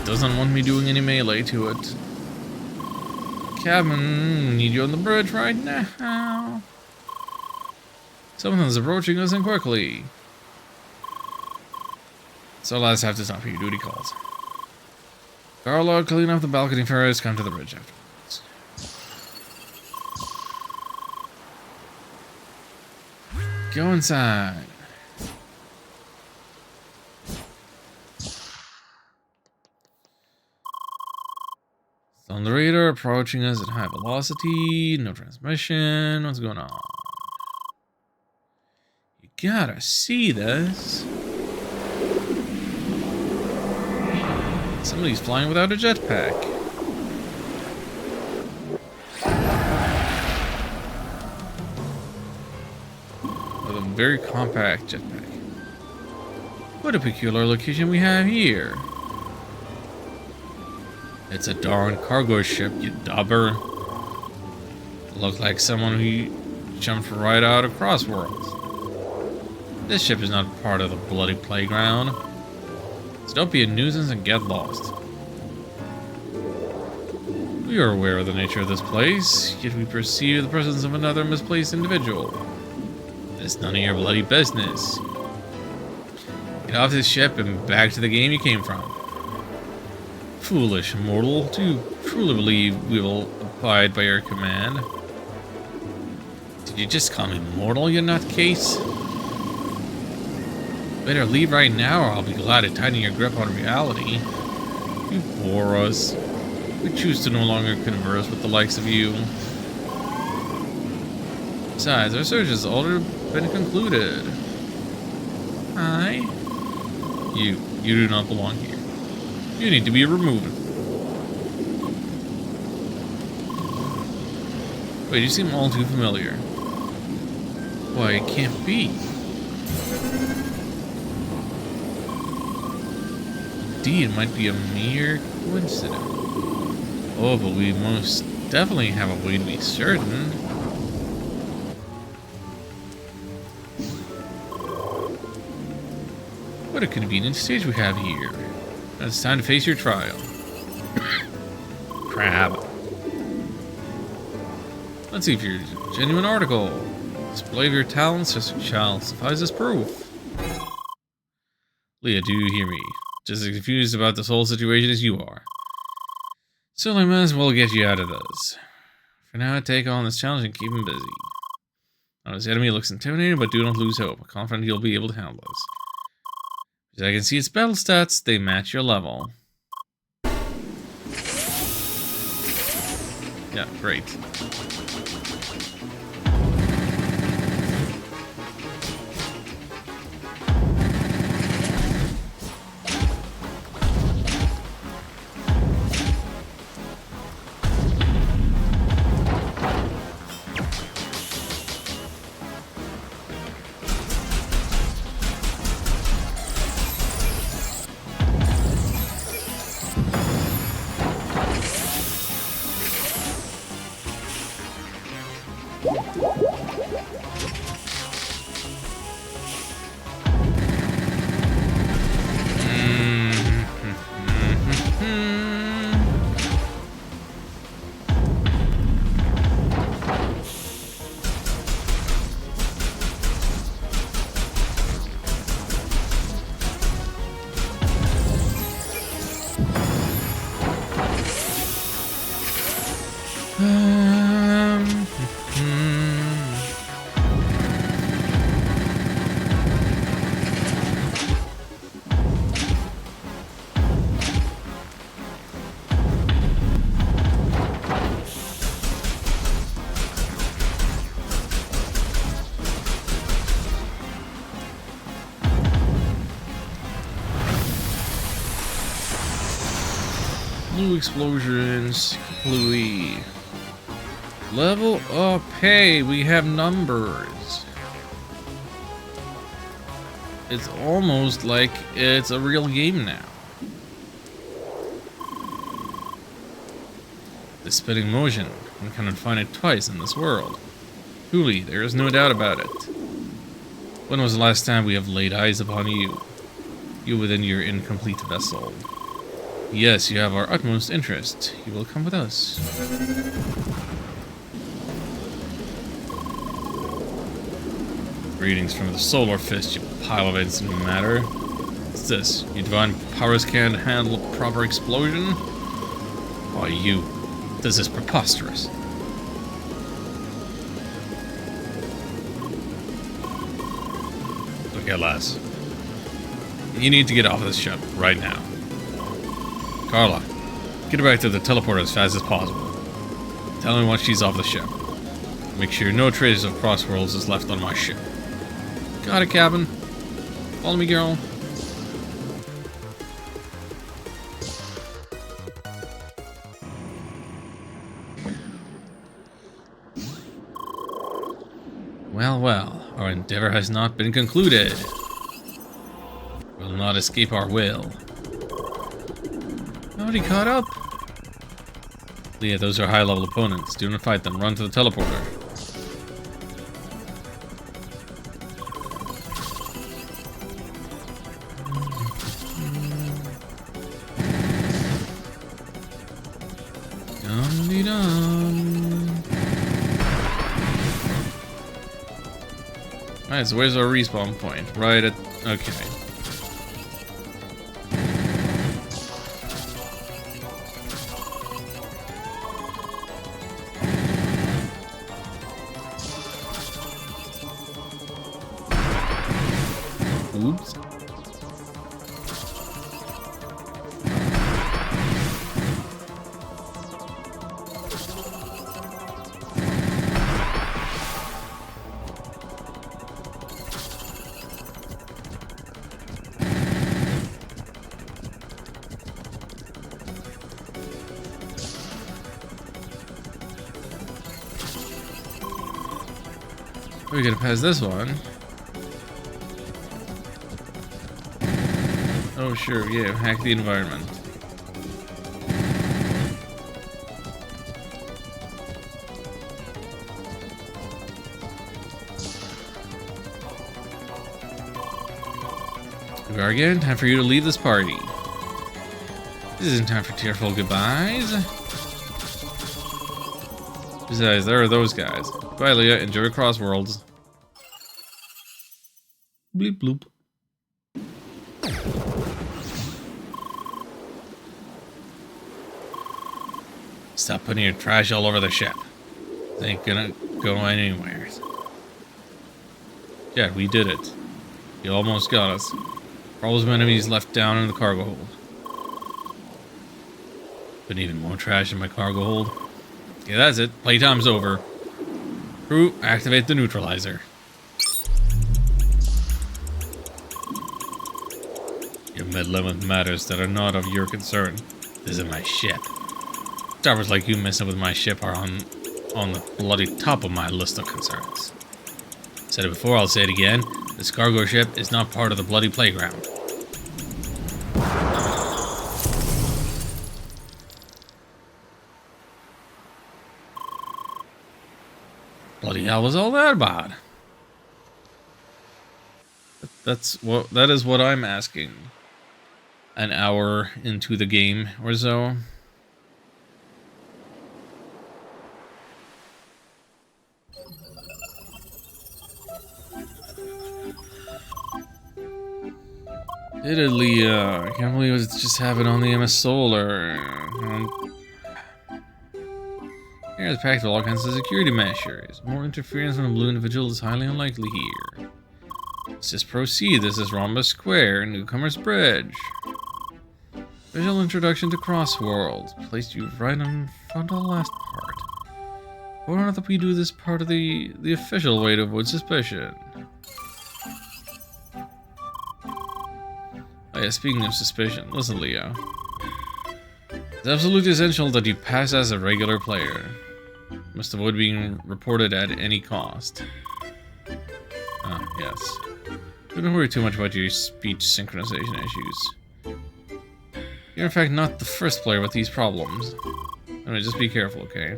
Doesn't want me doing any melee to it. Cabin, need you on the bridge right now. Something's approaching us and quickly. So let's have to stop here. Duty calls. Garlord, clean up the balcony first. Come to the bridge afterwards. Go inside. On the radar, approaching us at high velocity, no transmission. What's going on? You gotta see this. Somebody's flying without a jetpack. With a very compact jetpack. What a peculiar location we have here. It's a darn cargo ship, you dauber. Looked like someone who jumped right out of CrossWorld. This ship is not part of the bloody playground. So don't be a nuisance and get lost. We are aware of the nature of this place, yet we perceive the presence of another misplaced individual. It's none of your bloody business. Get off this ship and back to the game you came from. Foolish mortal, do you truly believe we will abide by your command? Did you just call me mortal, you nutcase? Better leave right now, or I'll be glad to tighten your grip on reality. You bore us. We choose to no longer converse with the likes of you. Besides, our search has already been concluded. Hi? You do not belong here. You need to be removed. Wait, you seem all too familiar. Why, it can't be. Indeed, it might be a mere coincidence. Oh, but we most definitely have a way to be certain. What a convenient stage we have here. Now it's time to face your trial. Crab. Let's see if you're a genuine article. Display of your talents shall suffice as proof. Leah, do you hear me? Just as confused about this whole situation as you are. So I might as well get you out of this. For now, take on this challenge and keep him busy. Now, this enemy looks intimidating, but do not lose hope. I'm confident you'll be able to handle this. As I can see its battle stats, they match your level. Yeah, great. Blue explosions, Bluey. Level up, hey, we have numbers. It's almost like it's a real game now. The spinning motion, one cannot find it twice in this world. Truly, there is no doubt about it. When was the last time we have laid eyes upon you? You within your incomplete vessel. Yes, you have our utmost interest. You will come with us. Greetings from the Solar Fist, you pile of instant matter. What's this? Your divine powers can't handle a proper explosion? Why, you... This is preposterous. Okay, lass. You need to get off this ship right now. Carla, get her back to the teleporter as fast as possible. Tell me once she's off the ship. Make sure no traces of CrossWorlds is left on my ship. Got it, cabin. Follow me, girl. Well, well, our endeavor has not been concluded. We'll not escape our will. Already caught up? Yeah, those are high-level opponents. Do not fight them. Run to the teleporter. Dum-dee-dum. Alright, so where's our respawn point? Right at... Okay. Oops. We gotta pass this one. Oh, sure, yeah, hack the environment. Here we are again. Time for you to leave this party. This isn't time for tearful goodbyes. Besides, there are those guys. Bye, Leah. Enjoy Crossworlds. Bleep bloop. Stop putting your trash all over the ship. It ain't gonna go anywhere. Yeah, we did it. You almost got us. All those enemies left down in the cargo hold. Put even more trash in my cargo hold. Yeah, that's it. Playtime's over. Crew, activate the neutralizer. You're meddling with matters that are not of your concern. This is my ship. Starboards like you messing with my ship are on the bloody top of my list of concerns. Said it before, I'll say it again. This cargo ship is not part of the bloody playground. Bloody hell was all that about? That is what I'm asking. An hour into the game or so. Italy, I can't believe it's just happened on the MS Solar. It's packed with all kinds of security measures. More interference from a blue individual is highly unlikely here. Let's just proceed. This is Rhombus Square, Newcomer's Bridge. Visual introduction to CrossWorld. Placed you right in front of the last part. Why don't we do this part of the official way to avoid suspicion? Oh yeah, speaking of suspicion, listen, Leo. It's absolutely essential that you pass as a regular player. Must avoid being reported at any cost. Ah, yes. Don't worry too much about your speech synchronization issues. You're in fact not the first player with these problems. I mean, just be careful, okay?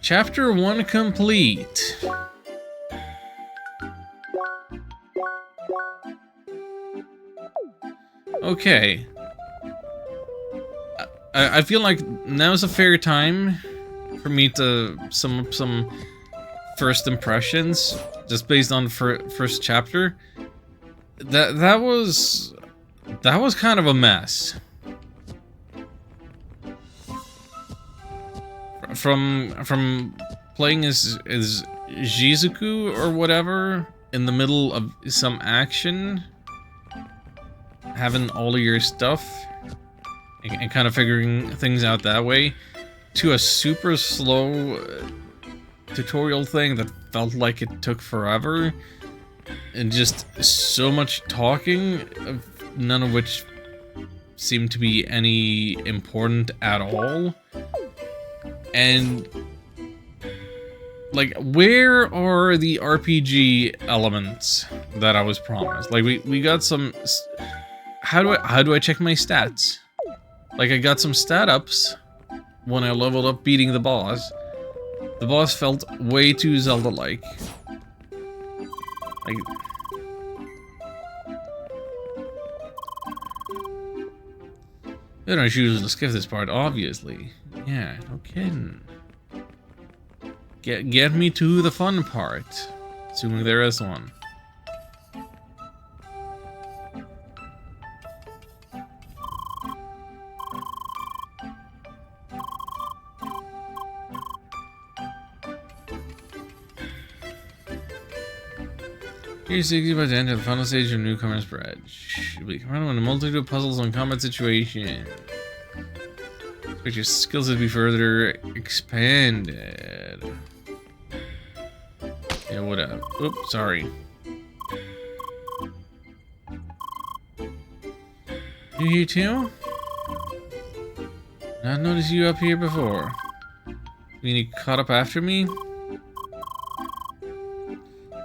Chapter 1 complete. Okay. I feel like now's a fair time for me to sum up some first impressions, just based on first chapter. That was kind of a mess. From playing as Shizuku or whatever in the middle of some action, having all of your stuff and kind of figuring things out that way, to a super slow tutorial thing that felt like it took forever, and just so much talking, none of which seemed to be any important at all. And like, where are the RPG elements that I was promised? Like, we got some. How do I check my stats? Like, I got some stat ups when I leveled up beating the boss. The boss felt way too Zelda-like. Like... You don't choose to skip this part, obviously. Yeah, no kidding. Get me to the fun part. Assuming there is one. Here's 60 by the end of the final stage of Newcomer's Bridge. You'll be confronted with a multitude of puzzles and combat situations. Expect your skills to be further expanded. Yeah, whatever. Oops, sorry. You here too? Not noticed you up here before. You mean you caught up after me?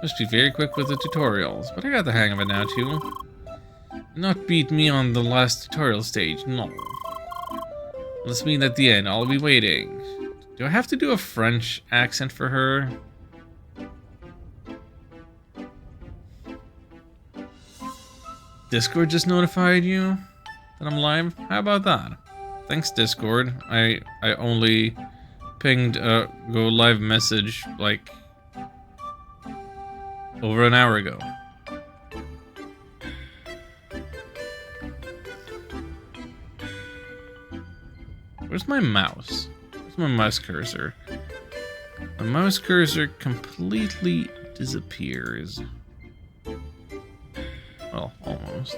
Must be very quick with the tutorials, but I got the hang of it now too. Not beat me on the last tutorial stage, no. Let's meet at the end, I'll be waiting. Do I have to do a French accent for her? Discord just notified you that I'm live? How about that? Thanks, Discord. I only pinged a go live message like over an hour ago. Where's my mouse? Where's my mouse cursor? My mouse cursor completely disappears. Well, almost.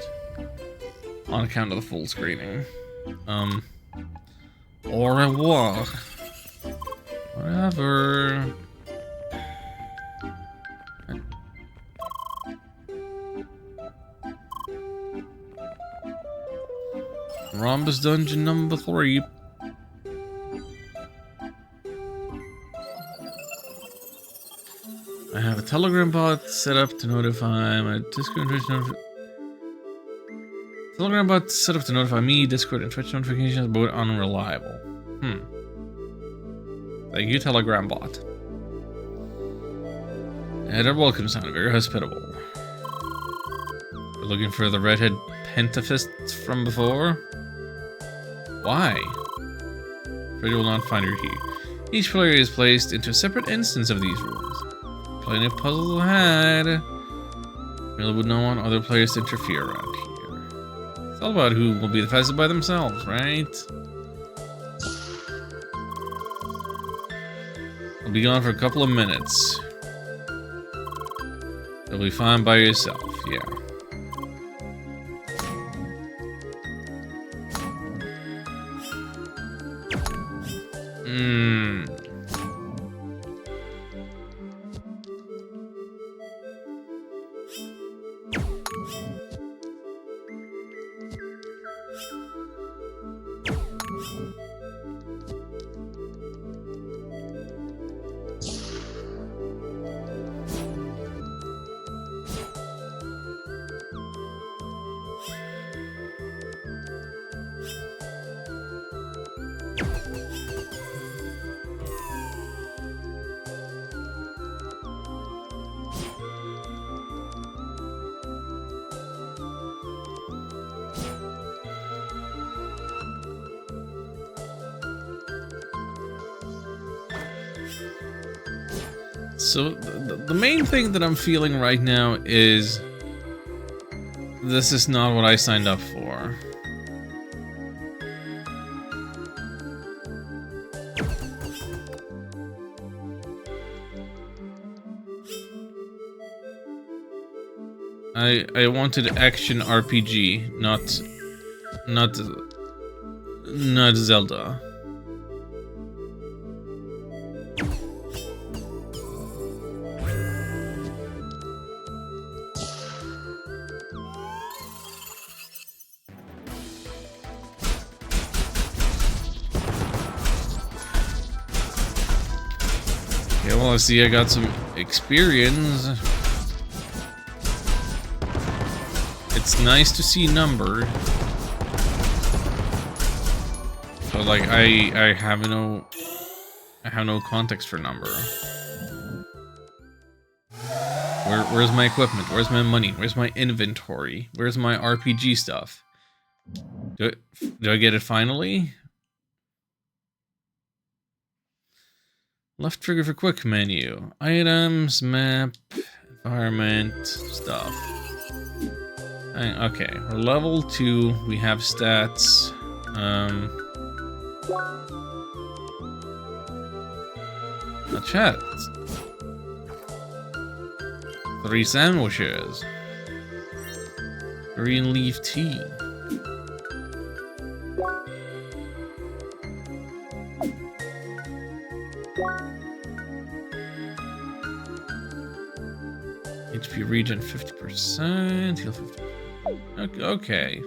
On account of the full screening. Au revoir. Whatever. Rhombus Dungeon number 3. I have a Telegram bot set up to notify my Discord and Twitch Telegram bot set up to notify me, Discord and Twitch notifications, both unreliable. Thank you, Telegram bot. And our welcome sounded very hospitable. We're looking for the redhead pentafist from before? Why? Freddy will not find her here. Each player is placed into a separate instance of these rooms. Plenty of puzzles ahead. Really would not want other players to interfere around here. It's all about who will be the fastest by themselves, right? I'll be gone for a couple of minutes. You'll be fine by yourself, yeah. So, the main thing that I'm feeling right now is this is not what I signed up for. I wanted action RPG, not Zelda. Yeah, well, I see I got some experience. It's nice to see numbered. but like I have no context for number. Where's my equipment? Where's my money? Where's my inventory? Where's my RPG stuff? Do I get it finally? Left trigger for quick menu. Items, map, environment, stuff. Okay, we're level 2. We have stats. A chat. 3 sandwiches. Green leaf tea. HP regen 50%. Heal 50%. Okay.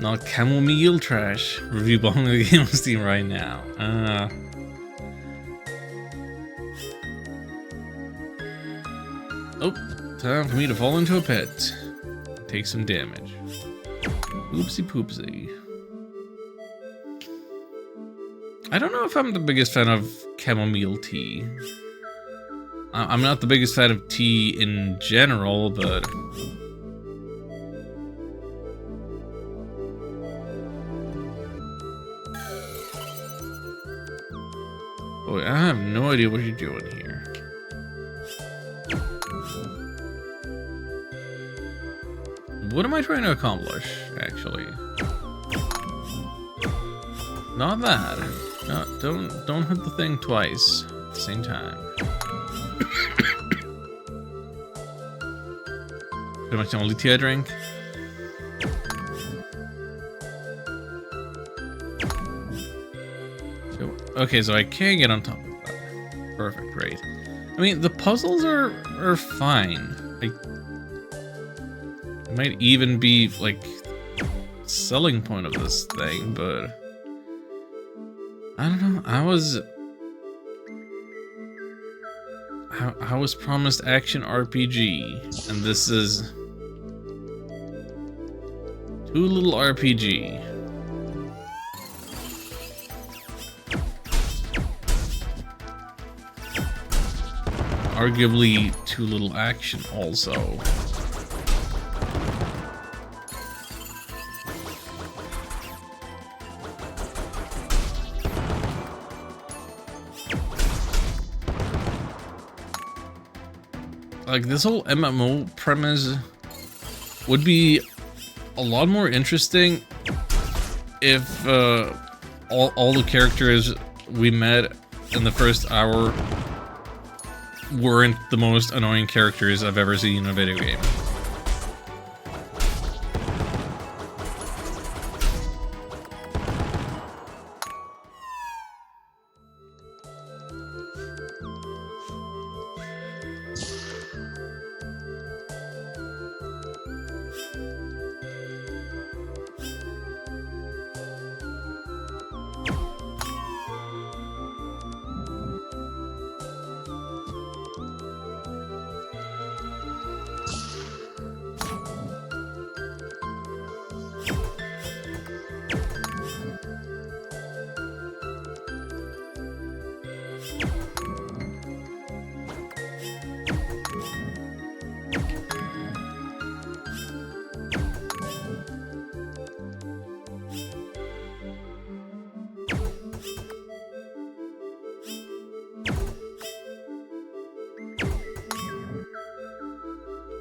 Not chamomile trash. Review bong the game on Steam right now. Oh, time for me to fall into a pit. Take some damage. Oopsie poopsie. I don't know if I'm the biggest fan of chamomile tea. I'm not the biggest fan of tea in general, but... Boy, I have no idea what you're doing here. What am I trying to accomplish, actually? Not that. No, don't hit the thing twice at the same time. Pretty much the only tea I drink. Okay, so I can get on top of that. Perfect, great. I mean, the puzzles are fine. It might even be like selling point of this thing, but I don't know. I was promised action RPG, and this is too little RPG. Arguably too little action also. Like, this whole MMO premise would be a lot more interesting if all the characters we met in the first hour weren't the most annoying characters I've ever seen in a video game.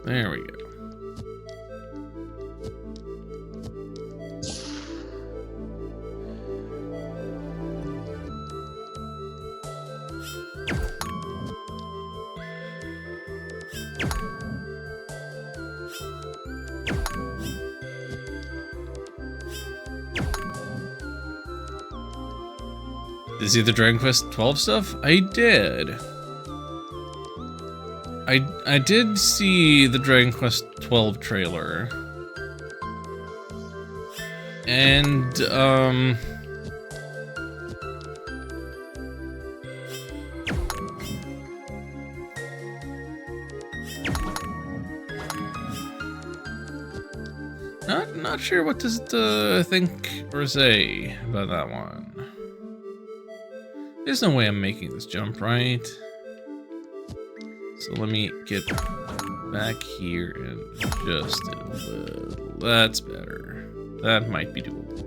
There we go. Did you see the Dragon Quest 12 stuff? I did. I did see the Dragon Quest 12 trailer. And, not sure what to think or say about that one. There's no way I'm making this jump, right? So let me get back here and adjust it a little. That's better. That might be doable.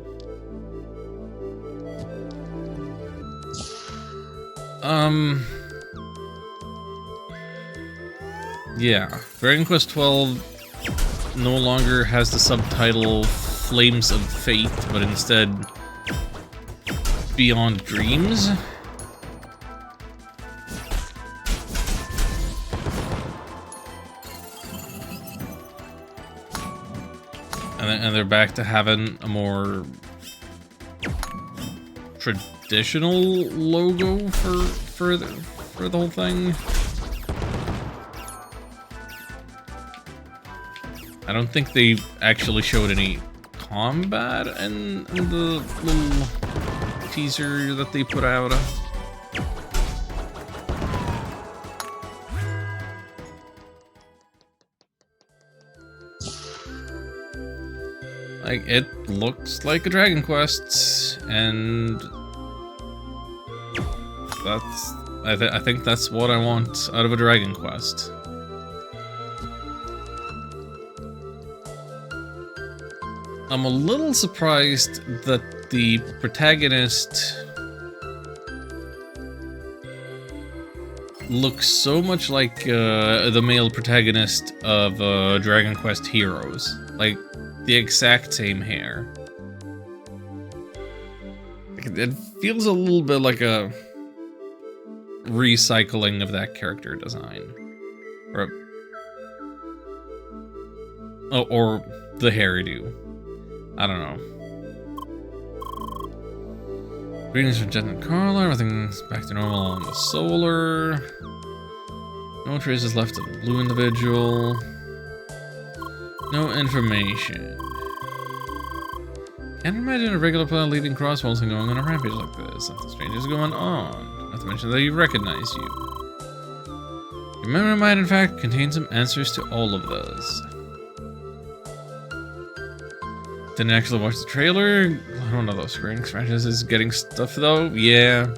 Yeah. Dragon Quest 12 no longer has the subtitle Flames of Fate, but instead Beyond Dreams. And they're back to having a more traditional logo for the whole thing. I don't think they actually showed any combat in the little teaser that they put out. Like, it looks like a Dragon Quest, and that's I think that's what I want out of a Dragon Quest. I'm a little surprised that the protagonist looks so much like the male protagonist of Dragon Quest Heroes. Like, the exact same hair. It feels a little bit like a recycling of that character design. Or the hairdo. I don't know. Greetings from Jet and Carla. Everything's back to normal on the solar. No traces left of the blue individual. No information. Can't imagine a regular player leading Crosswells and going on a rampage like this. Something strange is going on. Not to mention that he recognized you. Your memory might, in fact, contain some answers to all of those. Didn't actually watch the trailer. I don't know those Square franchises is getting stuff though. Yeah.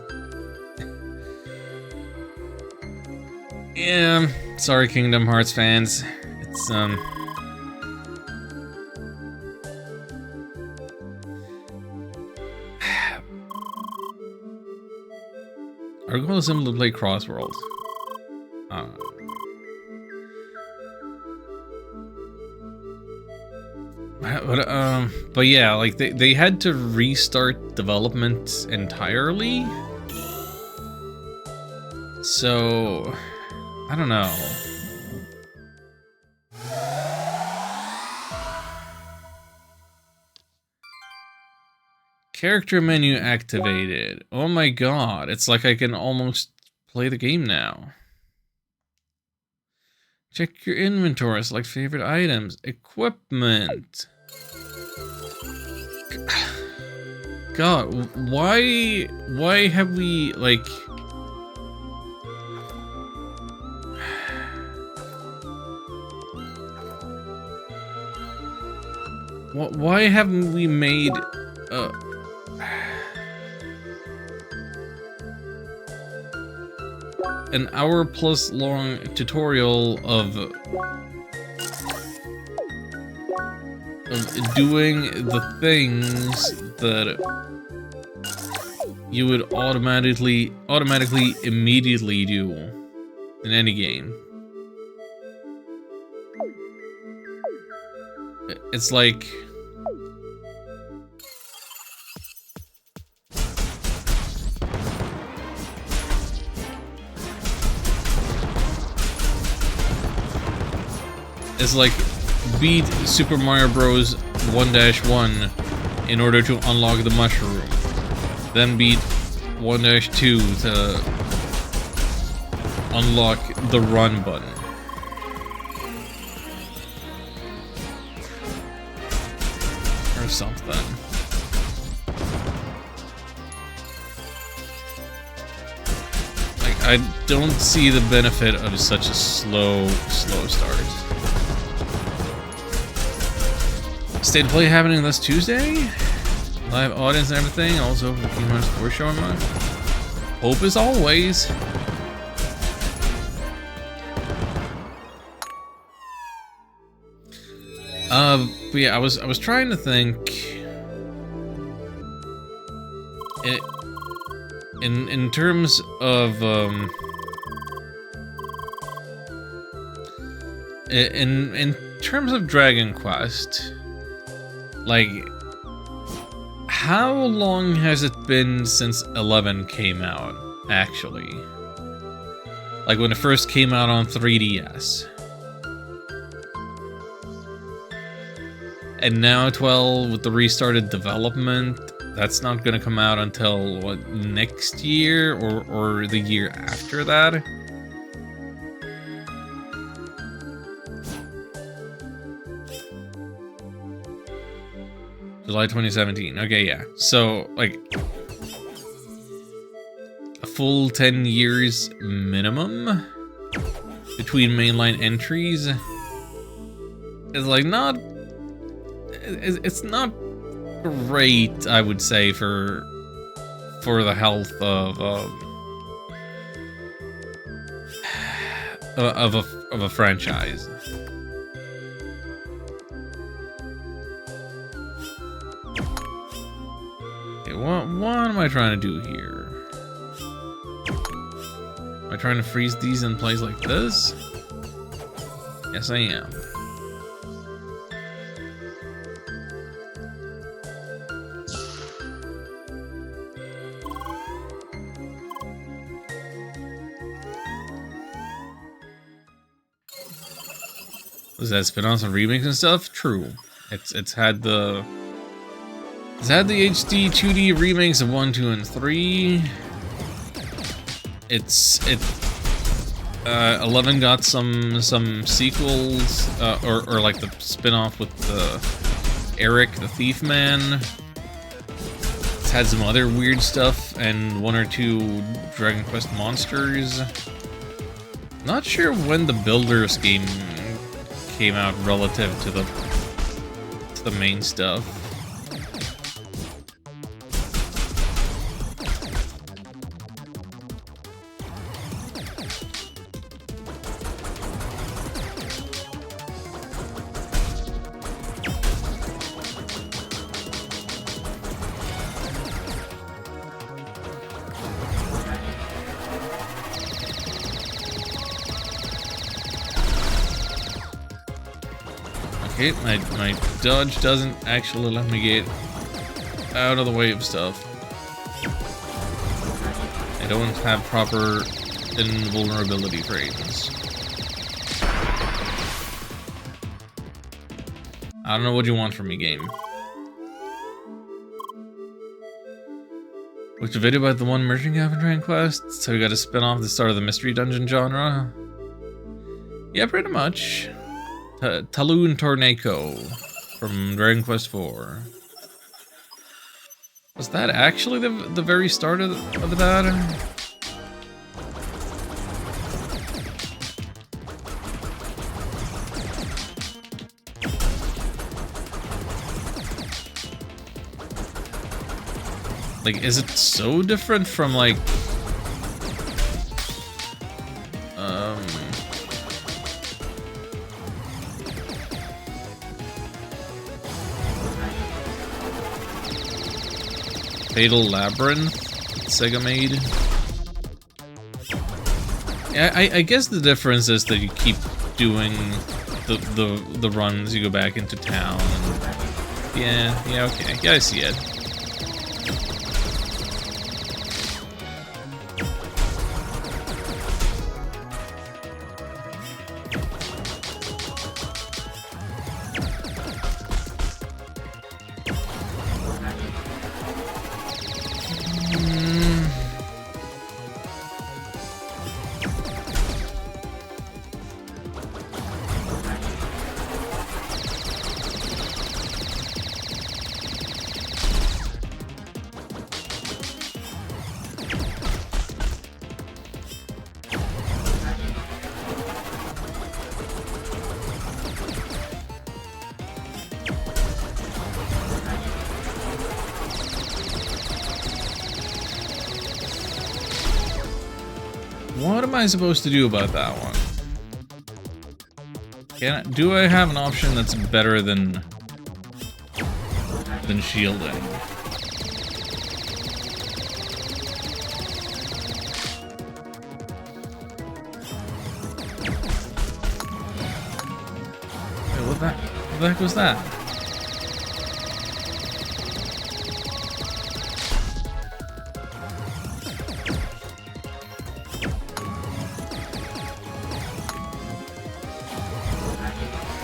Yeah. Sorry, Kingdom Hearts fans. It's Our goal is simply to play Crossworld. But yeah, like they had to restart development entirely. So I don't know. Character menu activated. Oh my god, it's like I can almost play the game now. Check your inventory, select favorite items, equipment. God, why have we, like... Why haven't we made an hour-plus long tutorial of doing the things that you would automatically immediately do in any game? It's like... It's like beat Super Mario Bros. 1-1 in order to unlock the mushroom. Then beat 1-2 to unlock the run button. Or something. Like, I don't see the benefit of such a slow start. State of Play happening this Tuesday? Live audience and everything, also for the Kingdom Hearts 4 show. Hope as always. But yeah, I was trying to think in terms of in terms of Dragon Quest, like, how long has it been since 11 came out, actually? Like, when it first came out on 3DS. And now 12, with the restarted development, that's not gonna come out until, what, next year? Or the year after that? July 2017. Okay, yeah. So, like, a full 10 years minimum between mainline entries is, like, not... It's not great, I would say, for the health of a franchise. Okay, what am I trying to do here? Am I trying to freeze these in place like this? Yes, I am. Was that spin-offs and remakes and stuff? True. It's had the HD 2D remakes of 1, 2, and 3. 11 got some sequels, or like the spin-off with Eric the Thief Man. It's had some other weird stuff and 1 or 2 Dragon Quest monsters. Not sure when the Builders game came out relative to the main stuff. Okay, my dodge doesn't actually let me get out of the way of stuff. I don't have proper invulnerability frames. I don't know what you want from me, game. Watched a video about the one merchant cap in Dragon Quest, so we got to spin off the start of the mystery dungeon genre. Yeah, pretty much. Taloon Torneko from Dragon Quest 4. Was that actually the very start of that? Like, is it so different from, like... Fatal Labyrinth that Sega made? Yeah, I guess the difference is that you keep doing the runs. You go back into town. And yeah, okay. Yeah, I see it. What am I supposed to do about that one? Do I have an option that's better than shielding? Wait, what the heck was that?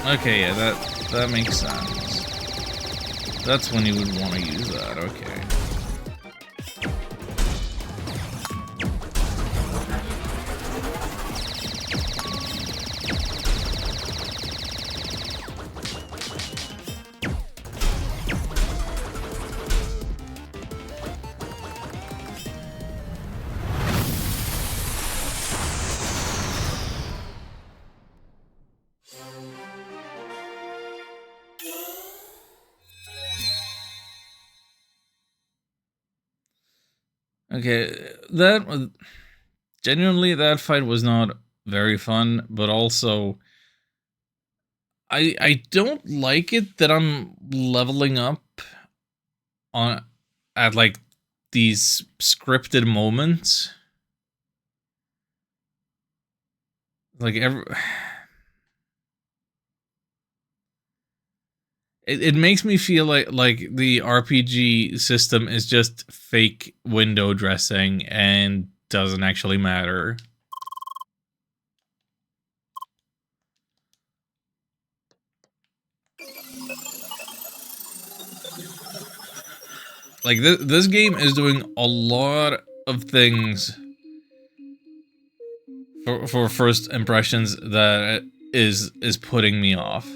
Okay, yeah, that makes sense. That's when you would want to use that, okay. Okay, genuinely, that fight was not very fun, but also I don't like it that I'm leveling up at like these scripted moments. Like it makes me feel like the RPG system is just fake window dressing and doesn't actually matter. Like this game is doing a lot of things for first impressions that is putting me off.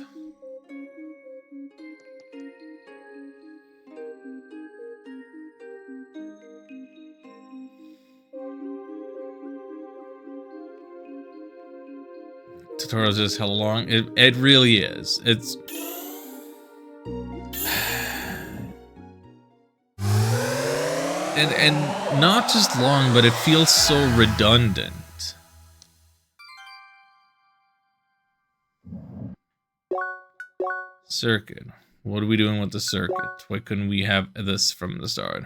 Tutorial's just hella long. It really is. It's and not just long, but it feels so redundant. Circuit. What are we doing with the circuit? Why couldn't we have this from the start?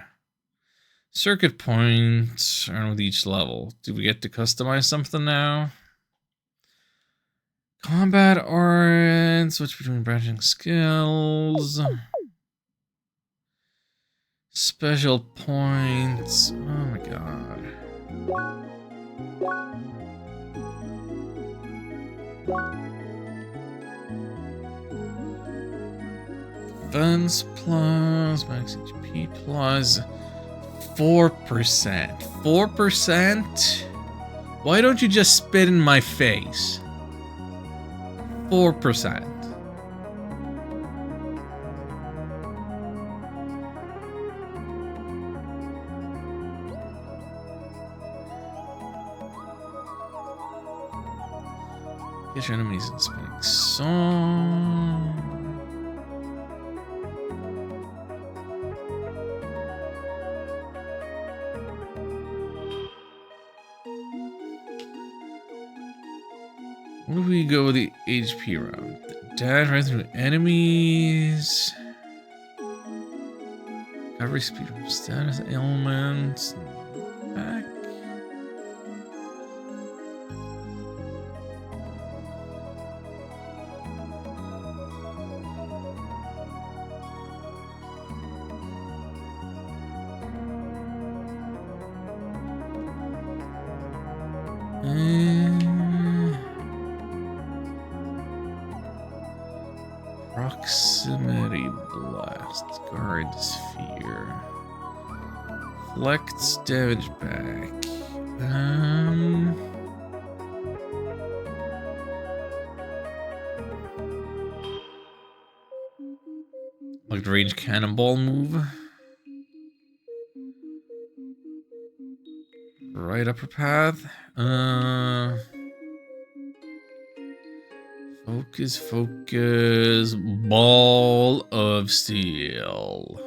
Circuit points earn with each level. Do we get to customize something now? Combat art, switch between branching skills. Special points. Oh my god. Defense plus, max HP plus 4%. 4%? Why don't you just spit in my face? 4%. Get your enemies in spinning song. What do we go with the HP route? Dash right through enemies. Recovery speed from status ailments. Back. Proximity blast, guard sphere, flex damage back. Like the range cannonball move. Right upper path. Focus, focus. Ball of steel.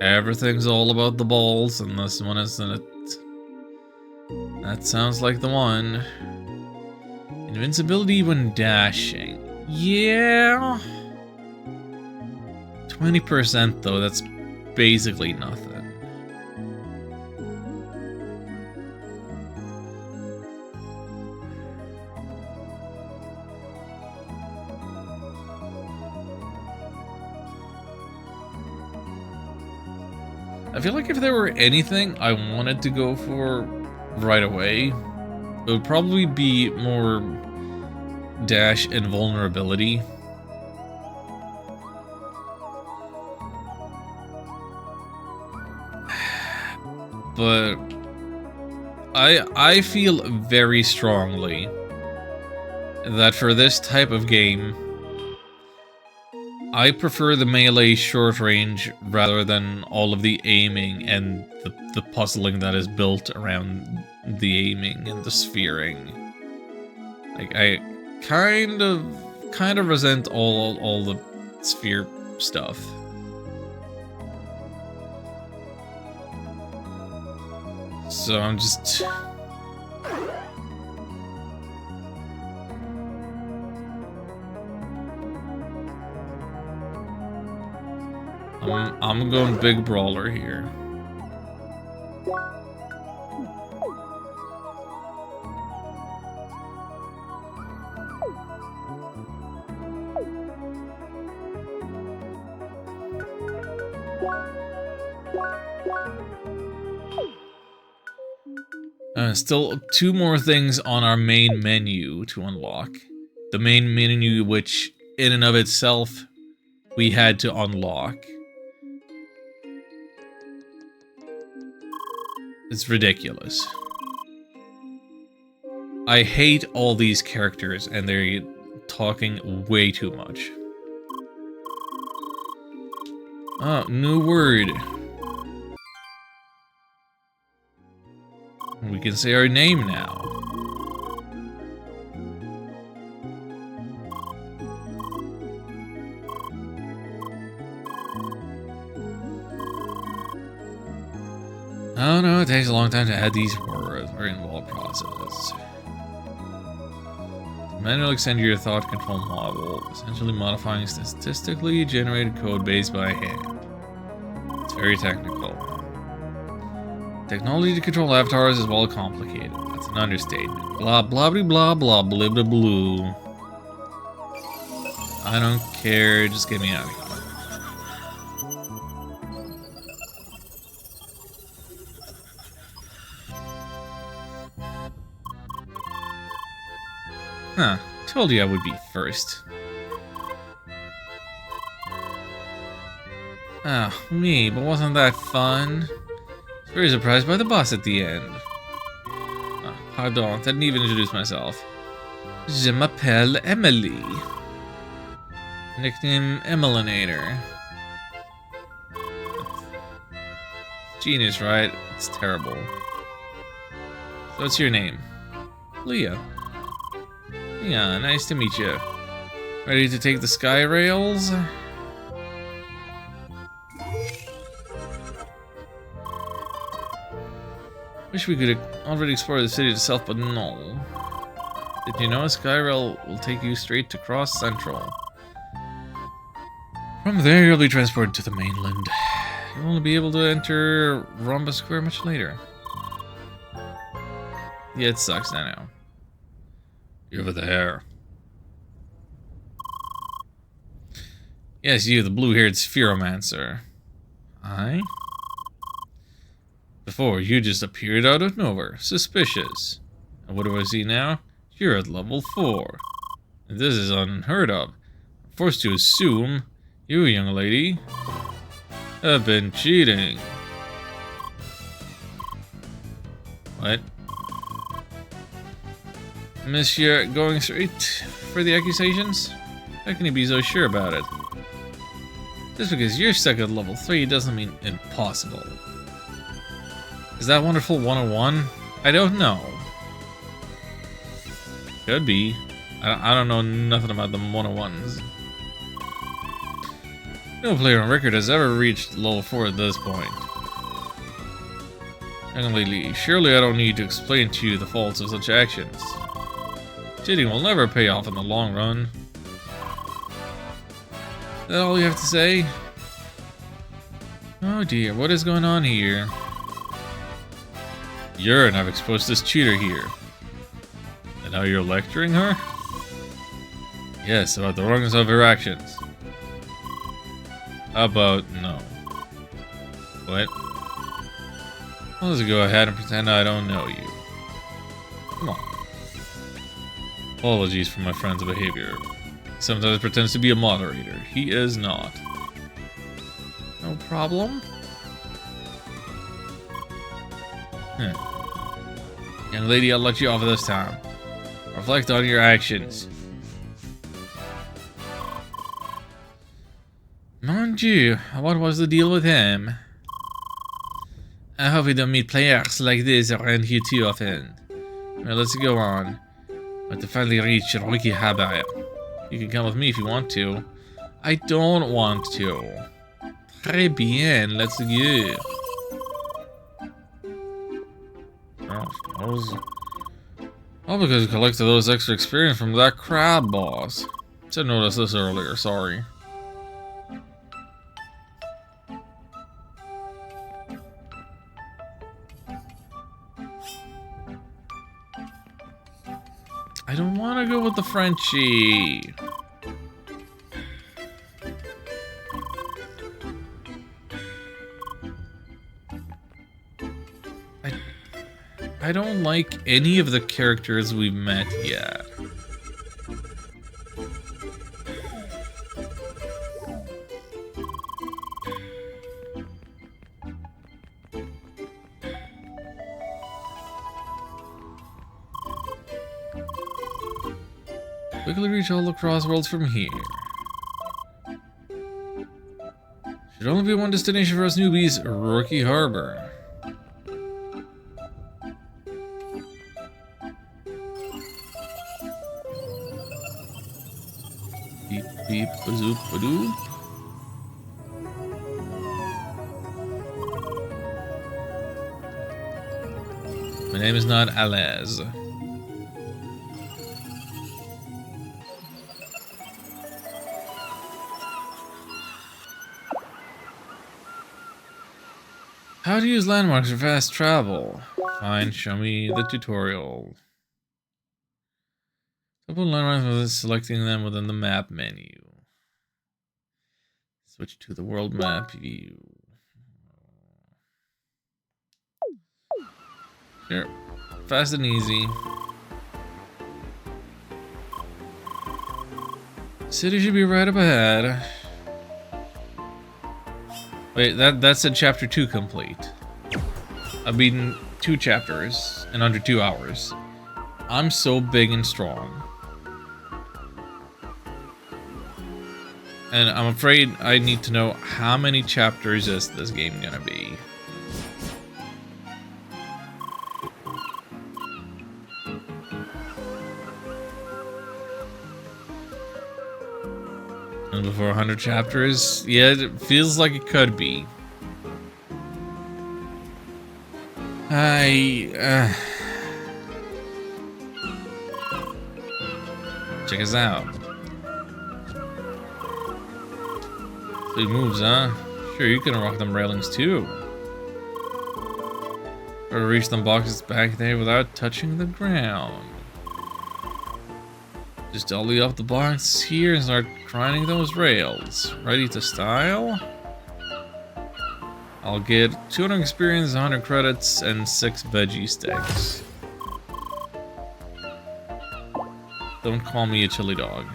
Everything's all about the balls, and this one isn't it. That sounds like the one. Invincibility when dashing. Yeah. 20% though, that's basically nothing. I feel like if there were anything I wanted to go for right away, it would probably be more dash and vulnerability. But I feel very strongly that for this type of game, I prefer the melee short range rather than all of the aiming and the puzzling that is built around the aiming and the sphering. Like, I kind of resent all the sphere stuff. So I'm just... I'm going big brawler here. Still 2 more things on our main menu to unlock. The main menu, which in and of itself we had to unlock. It's ridiculous. I hate all these characters and they're talking way too much. Oh, new word. We can say our name now. Oh no, it takes a long time to add these words. Very involved process. Manually extend your thought control model, essentially modifying statistically generated code base by hand. It's very technical. Technology to control avatars is well complicated. That's an understatement. Blah blah blah blah blah blah blah blue. I don't care, just get me out of here. Huh, told you I would be first. Ah, me, but wasn't that fun? Very surprised by the boss at the end. Oh, pardon, didn't even introduce myself. Je m'appelle Emily. Nickname Emelinator. Genius, right? It's terrible. So what's your name? Leah. Yeah, nice to meet you. Ready to take the sky rails? Wish we could already explore the city itself, but no. Did you know a Skyrail will take you straight to Cross Central? From there, you'll be transported to the mainland. You'll only be able to enter Rhombus Square much later. Yeah, it sucks, I know. You're over there. Yes, you, the blue-haired Spheromancer. Aye? Before, you just appeared out of nowhere. Suspicious. And what do I see now? You're at level 4. This is unheard of. I'm forced to assume you, young lady, have been cheating. What? Monsieur, going straight for the accusations? How can you be so sure about it? Just because you're stuck at level 3 doesn't mean impossible. Is that wonderful 101? I don't know. Could be. I don't know nothing about the 101s. No player on record has ever reached level 4 at this point. Young lady, surely I don't need to explain to you the faults of such actions. Cheating will never pay off in the long run. Is that all you have to say? Oh dear, what is going on here? And I've exposed this cheater here. And now you're lecturing her? Yes, about the wrongness of her actions. How about no? What? Well, let's go ahead and pretend I don't know you. Come on. Apologies for my friend's behavior. Sometimes pretends to be a moderator. He is not. No problem. Young lady, I'll let you off this time. Reflect on your actions. Mon Dieu, what was the deal with him? I hope we don't meet players like this around here too often. Well, let's go on. But to finally reach Ricky Haber. You can come with me if you want to. I don't want to. Très bien, let's go. Oh, because you collected those extra experience from that crab boss. Should notice this earlier, sorry. I don't want to go with the Frenchie. I don't like any of the characters we've met yet. Quickly reach all the crossworlds from here. Should only be one destination for us newbies, Rookie Harbor. Beep beep bazoop badoop. My name is not Alez. How to use landmarks for fast travel. Fine, show me the tutorial. Open landmarks with selecting them within the map menu. Switch to the world map view. Sure. Fast and easy. City should be right up ahead. Wait, that said chapter 2 complete. I've beaten 2 chapters in under 2 hours. I'm so big and strong. And I'm afraid I need to know how many chapters is this game gonna be. And before 100 chapters? Yeah, it feels like it could be. Check us out. Big moves, huh? Sure, you can rock them railings too. Or reach them boxes back there without touching the ground. Just dolly up the box here and start grinding those rails. Ready to style? I'll get 200 experience, 100 credits, and 6 veggie sticks. Don't call me a chili dog.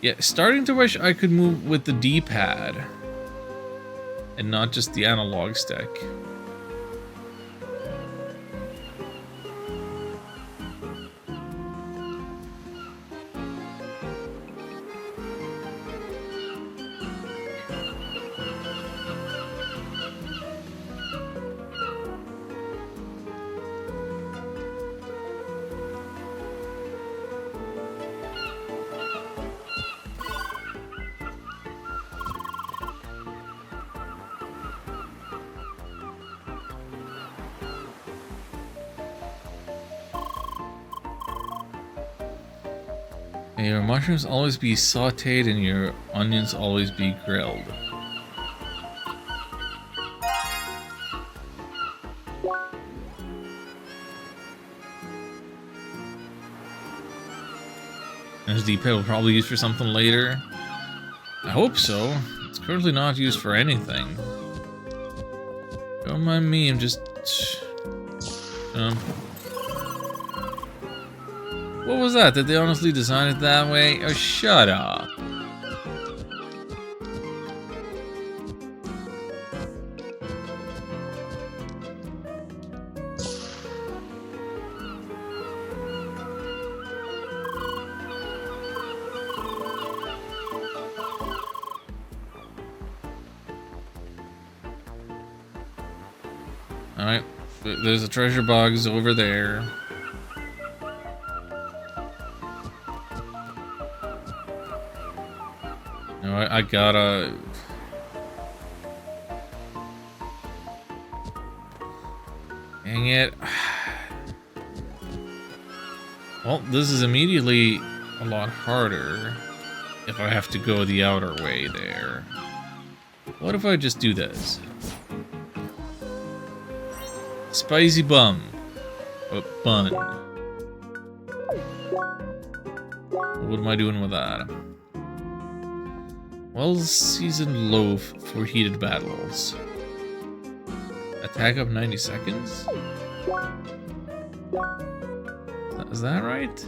Yeah, starting to wish I could move with the D-pad and not just the analog stick. May your mushrooms always be sauteed and your onions always be grilled. This D-pad will probably use for something later. I hope so. It's currently not used for anything. Don't mind me, I'm just... What was that? Did they honestly design it that way? Oh, shut up. Alright, there's a treasure box over there. No, I gotta... Dang it. Well, this is immediately a lot harder if I have to go the outer way there. What if I just do this? Spicy bun. Bun. What am I doing with that? Well-seasoned loaf for heated battles. Attack up 90 seconds? Is that right?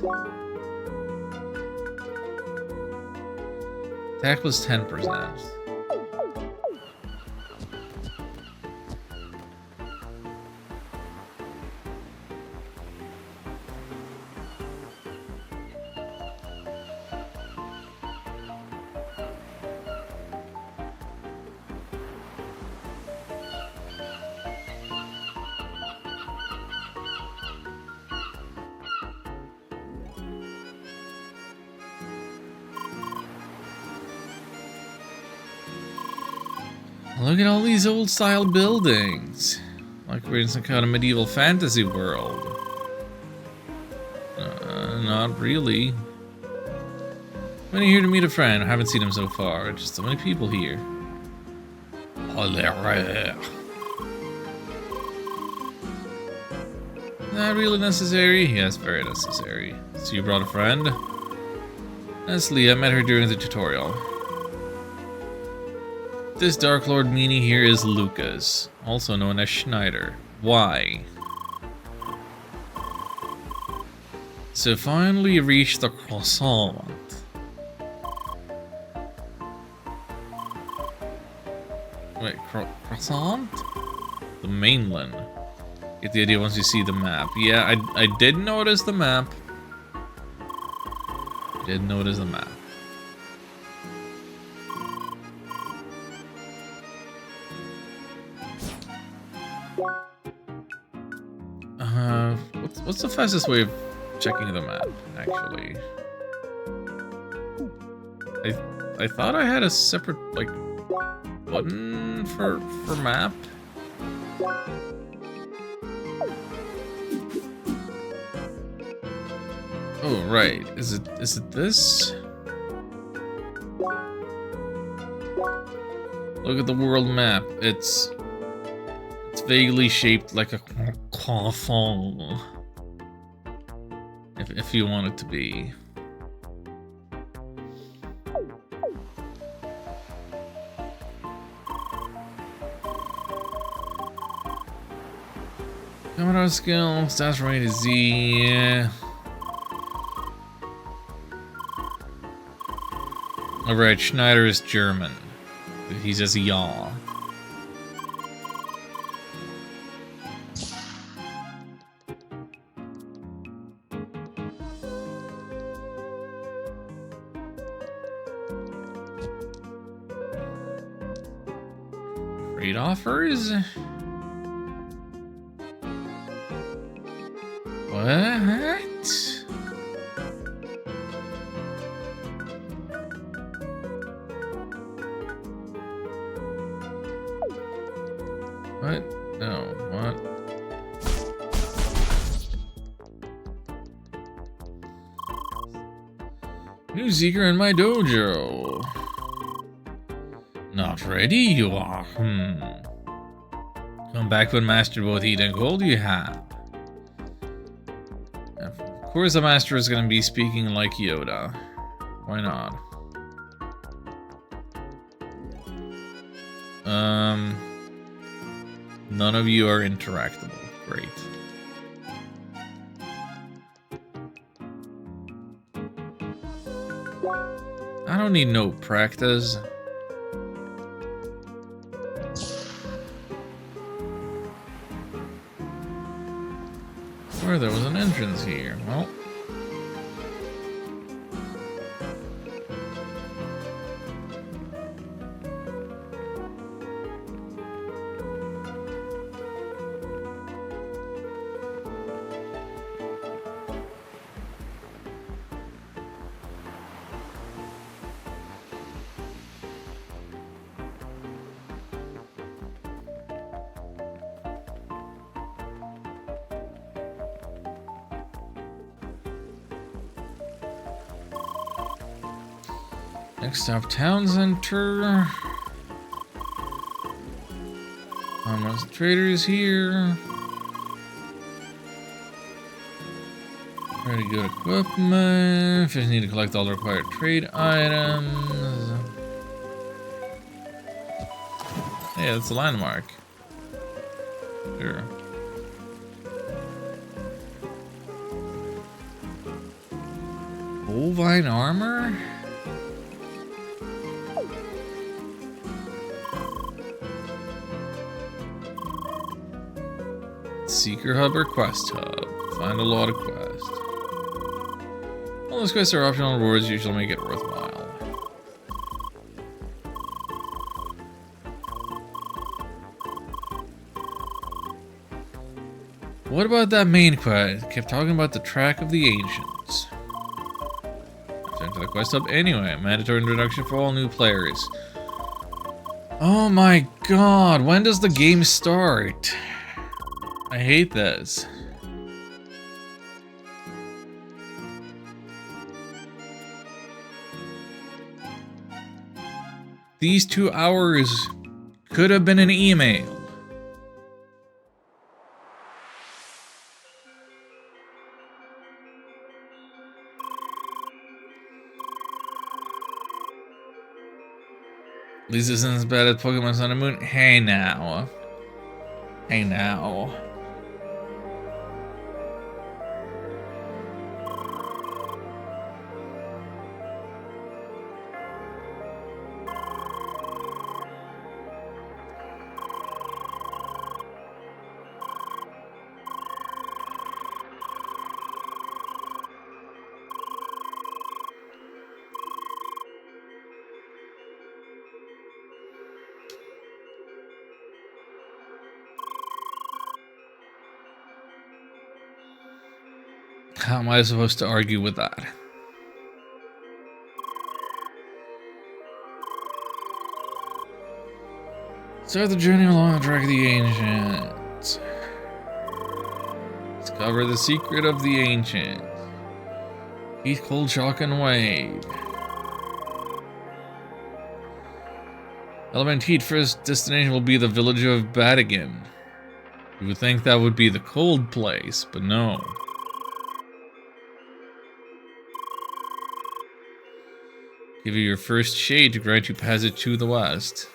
Attack was 10%. Look at all these old style buildings. Like we're in some kind of medieval fantasy world. Not really. When are you here to meet a friend? I haven't seen him so far. Just so many people here. Oh, there. Not really necessary? Yes, very necessary. So you brought a friend? That's Leah. I met her during the tutorial. This Dark Lord meanie here is Lucas, also known as Schneider. Why? So finally reached the croissant. Wait, croissant? The mainland. Get the idea once you see the map. Yeah, I did notice the map. Did notice the map. What's the fastest way of checking the map, actually? I thought I had a separate, like, button for map. Oh, right. Is it this? Look at the world map. It's vaguely shaped like a croissant. If you want it to be. Commodore skill, stats from A to Z. Yeah. Alright, Schneider is German. He says yaw. Trade offers? What? What? No, what? New seeker in my dojo. Not ready, you are. Come back when mastered both heat and cold you have. Of course the master is going to be speaking like Yoda. Why not? None of you are interactable. Great. I don't need no practice. Where there was an entrance here. Well. Next stop, town center. Almost traders here. Very good equipment. Just need to collect all the required trade items. Yeah, that's a landmark. Sure. Bovine armor? Seeker Hub or Quest Hub? Find a lot of quests. All those quests are optional rewards, usually make it worthwhile. What about that main quest? Kept talking about the track of the ancients. Time for the Quest Hub anyway. Mandatory introduction for all new players. Oh my god, when does the game start? I hate this. These 2 hours could have been an email. At least this isn't as bad as Pokemon Sun and Moon. Hey now. Hey now. How am I supposed to argue with that? Start the journey along the track of the ancients. Discover the secret of the ancients. Heat, cold, shock, and wave. Element heat. First destination will be the village of Badigan. You would think that would be the cold place, but no. Give you your first shade to grant you passage to the west.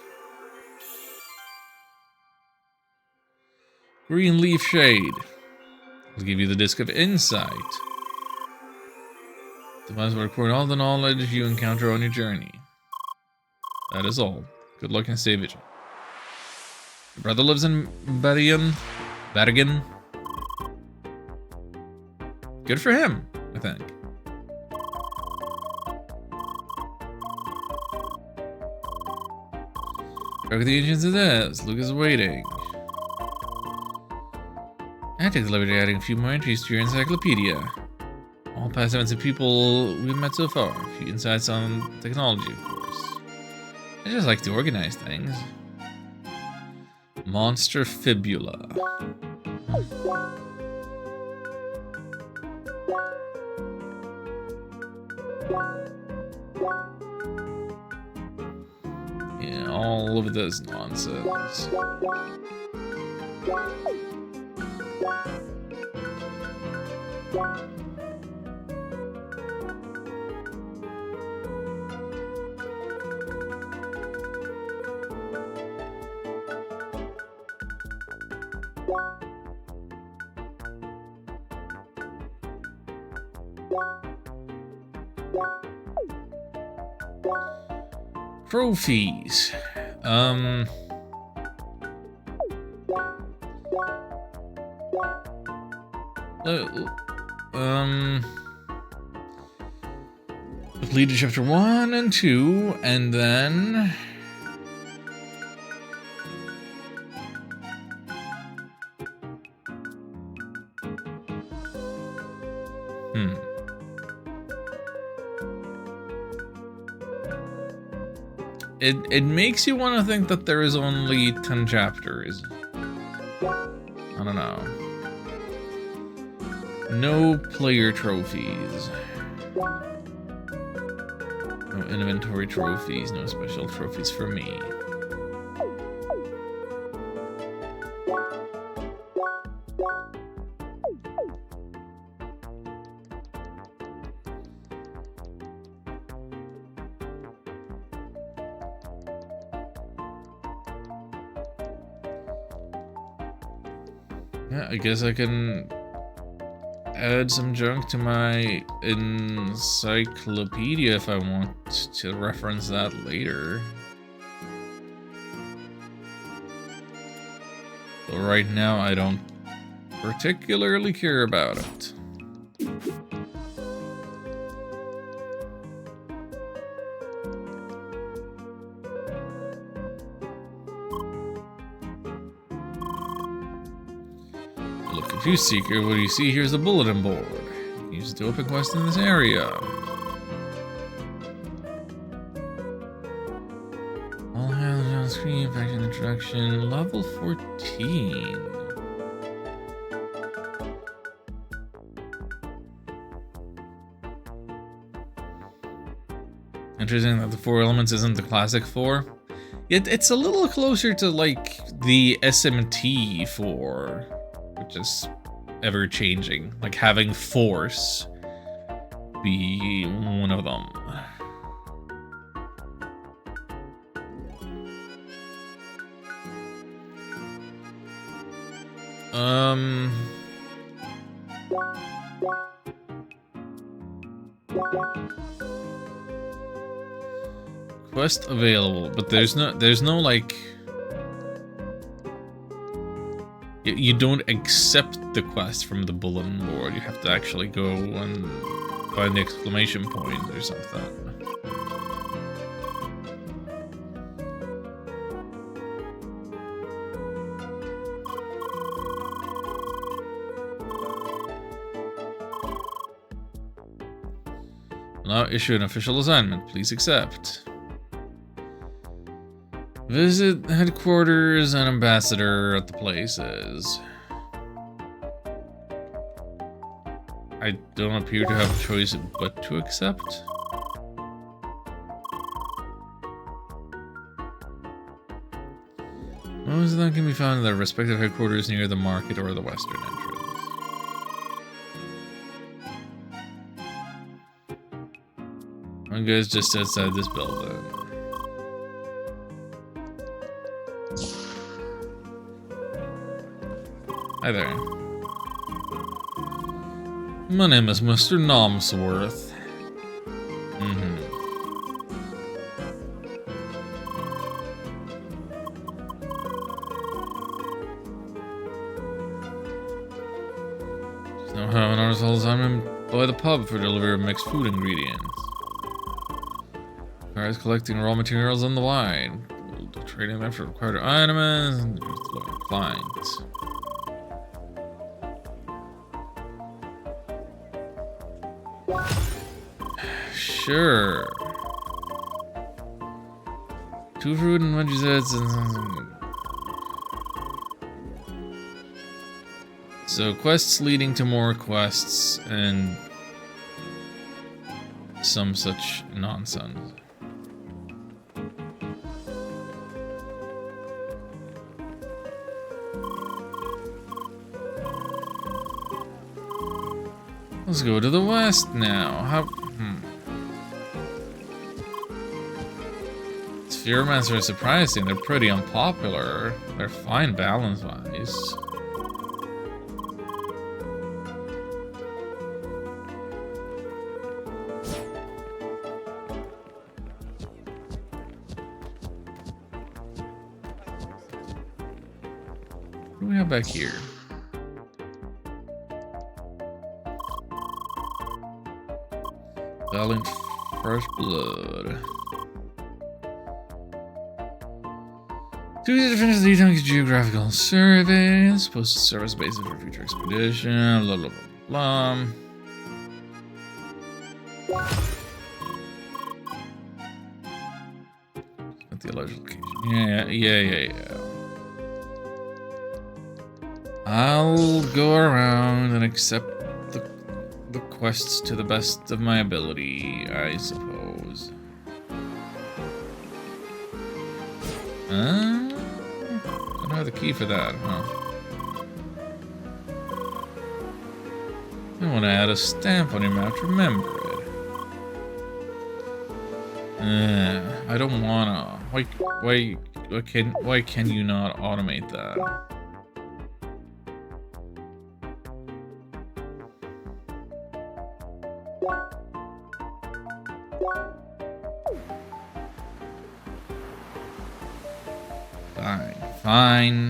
Green leaf shade. I'll give you the disc of insight. The device will record all the knowledge you encounter on your journey. That is all. Good luck and stay vigilant. Your brother lives in Badian. Good for him, I think. Back with the ancients of this. Luke is waiting. I take the liberty of adding a few more entries to your encyclopedia. All past events and people we've met so far. A few insights on technology, of course. I just like to organize things. Monster fibula. Yeah, all of this nonsense. Trophies. Completed chapter 1 and 2, and then It makes you want to think that there is only 10 chapters. I don't know. No player trophies. No inventory trophies, no special trophies for me. Yeah, I guess I can add some junk to my encyclopedia if I want to reference that later. But right now, I don't particularly care about it. Confused Seeker, what do you see? Here's a bulletin board. Use it to open quests in this area. All hands on screen, back in introduction, level 14. Interesting that the 4 elements isn't the classic 4. It's a little closer to like the SMT 4. Which is ever changing, like having force be one of them. Quest available, but there's no like. You don't accept the quest from the bulletin board. You have to actually go and find the exclamation point or something. Now issue an official assignment. Please accept. Visit headquarters and ambassador at the places. I don't appear to have a choice but to accept. Most of them can be found in their respective headquarters near the market or the western entrance. One guy's just outside this building. Hi there. My name is Mr. Nomsworth. Just know how an artist all the time by the pub for delivery of mixed food ingredients. Guys collecting raw materials on the line. Trading them for required items and delivering clients. Sure. 2 fruit and veggie sets and so quests leading to more quests and some such nonsense. Let's go to the west now. Spheromans are surprising. They're pretty unpopular. They're fine balance-wise. What do we have back here? Valiant Fresh Blood. To finish the detailed geographical survey, supposed to serve as a basis for future expedition, blah blah blah blah. At the alleged location. Yeah. I'll go around and accept the quests to the best of my ability, I suppose. I don't have the key for that, huh? I want to add a stamp on your map to remember it. I don't wanna. Why can you not automate that? Fine.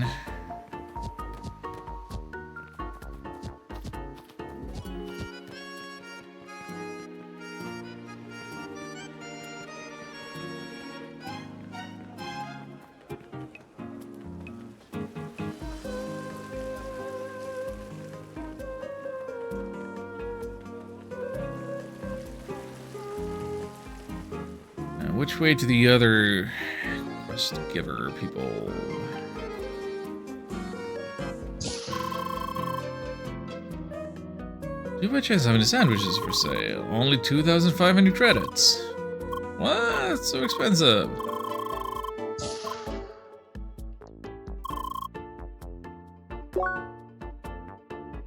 Now, which way to the other quest giver people? Do you by chance have any sandwiches for sale? Only 2,500 credits. What? That's so expensive.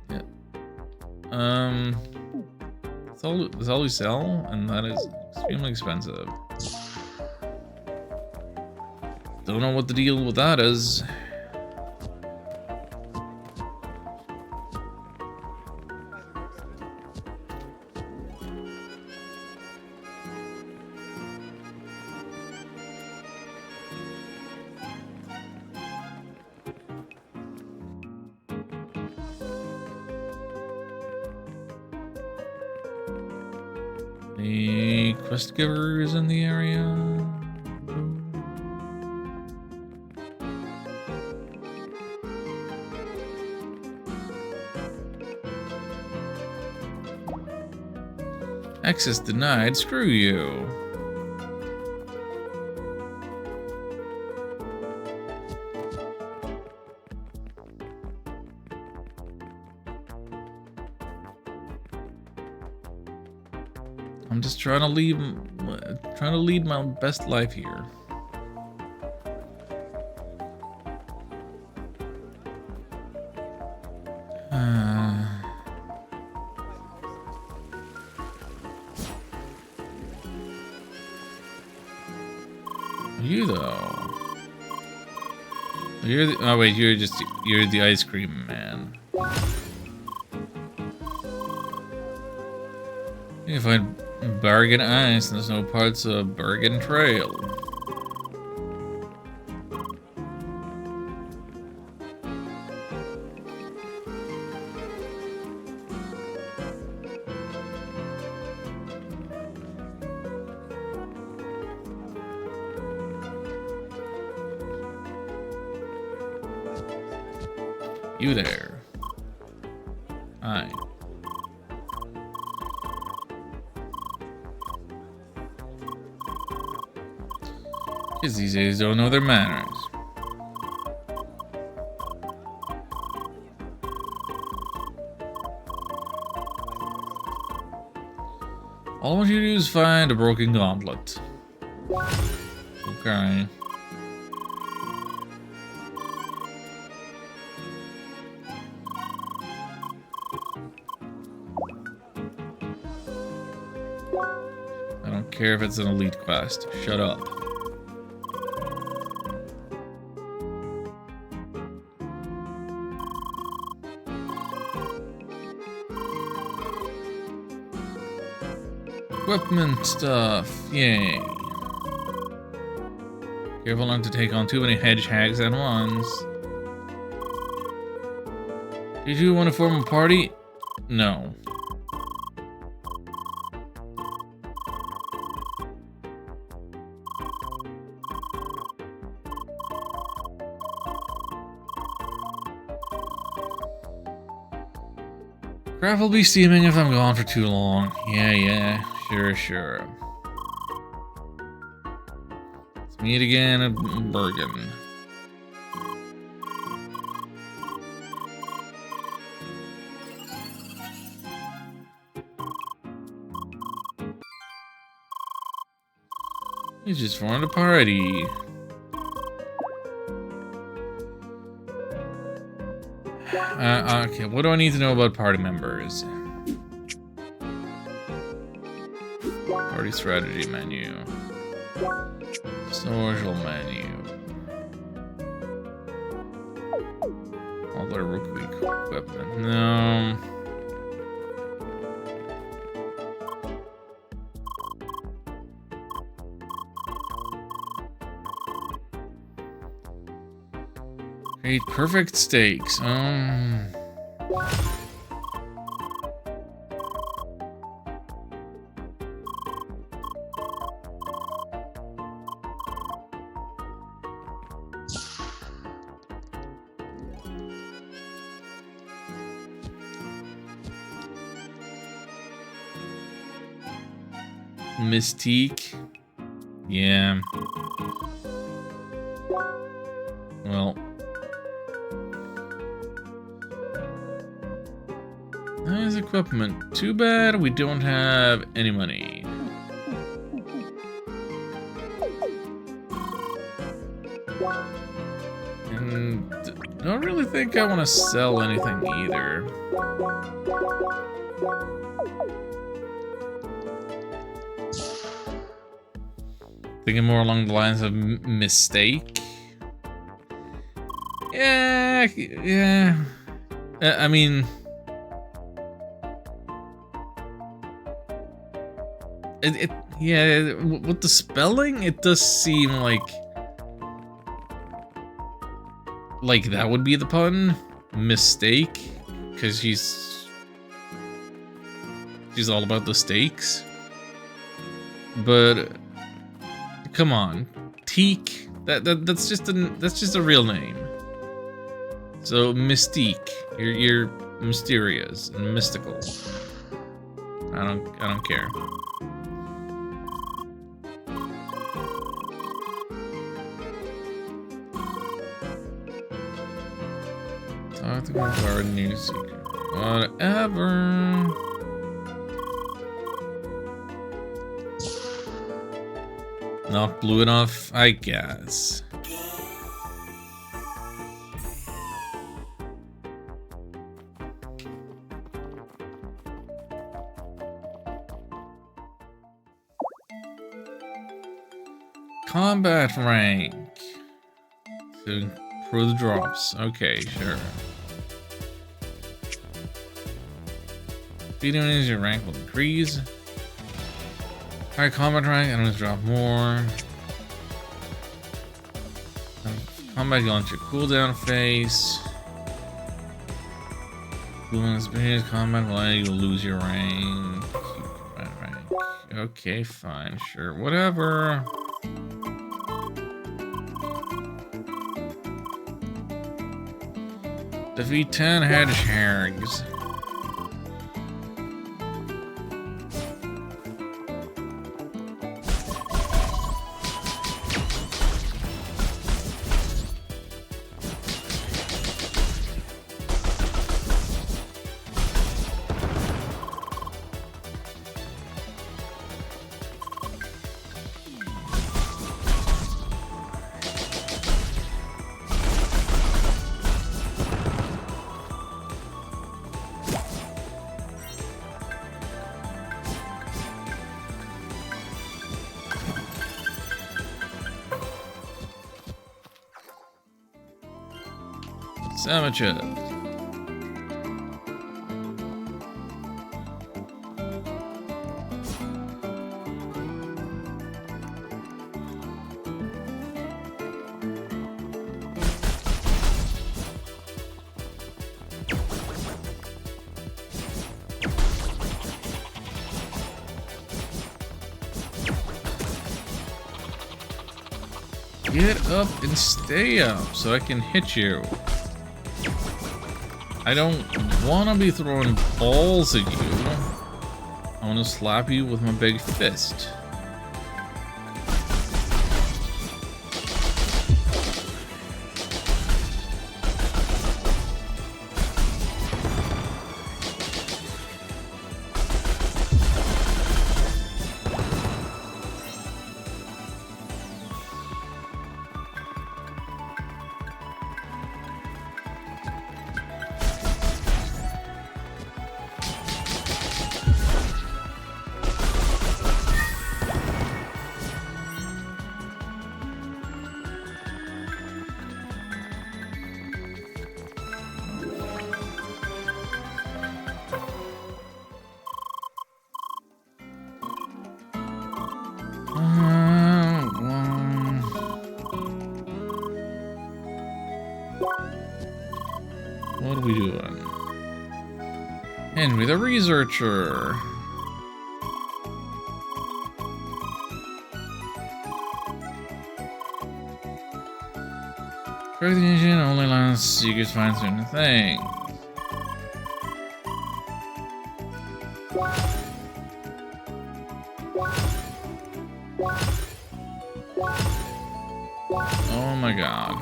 Yeah. That's all we sell, and that is extremely expensive. Don't know what the deal with that is. Any quest givers in the area? Access denied. Screw you. I'm just trying to lead my best life here. You though. You're the, oh wait, you're the ice cream man. You can find Bergen Ice in the snow parts of Bergen Trail. You there. Hi. Kids these days don't know their manners. All I want you to do is find a broken gauntlet. Okay. I don't care if it's an elite quest. Shut up. Equipment stuff. Yay. Careful not to take on too many hedgehogs at once. Did you want to form a party? No. Crap will be steaming if I'm gone for too long. Yeah, sure. Let's meet again at Bergen. You just formed a party. Okay, what do I need to know about party members? Party strategy menu. Social menu. All their rookie equipment. No. Create perfect steaks. Mystique. Yeah. Well. Nice equipment. Too bad we don't have any money. And don't really think I want to sell anything either. Thinking more along the lines of mistake. Yeah. I mean, yeah. With the spelling, it does seem like that would be the pun. Mistake, because she's all about the stakes. But come on, Teak. That's just a real name. So Mystique, you're mysterious and mystical. I don't care. Talk to our new secret. Whatever. Not blue enough, I guess. combat rank. To improve the drops. Okay, sure. Speed enemies, your rank will increase. High combat rank, enemies drop more. Combat, you launch your cooldown phase. Cooldown speed, combat, well, you will lose your rank. Okay, fine, sure, whatever. Defeat 10 hedgehogs. Sandwiches. Get up and stay up so I can hit you. I don't want to be throwing balls at you. I want to slap you with my big fist. What are we doing? Henry the Researcher. Correct the engine only allows seekers find certain things. Oh my god.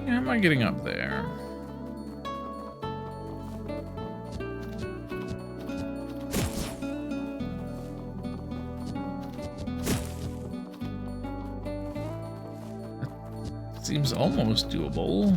How am I getting up there? That seems almost doable.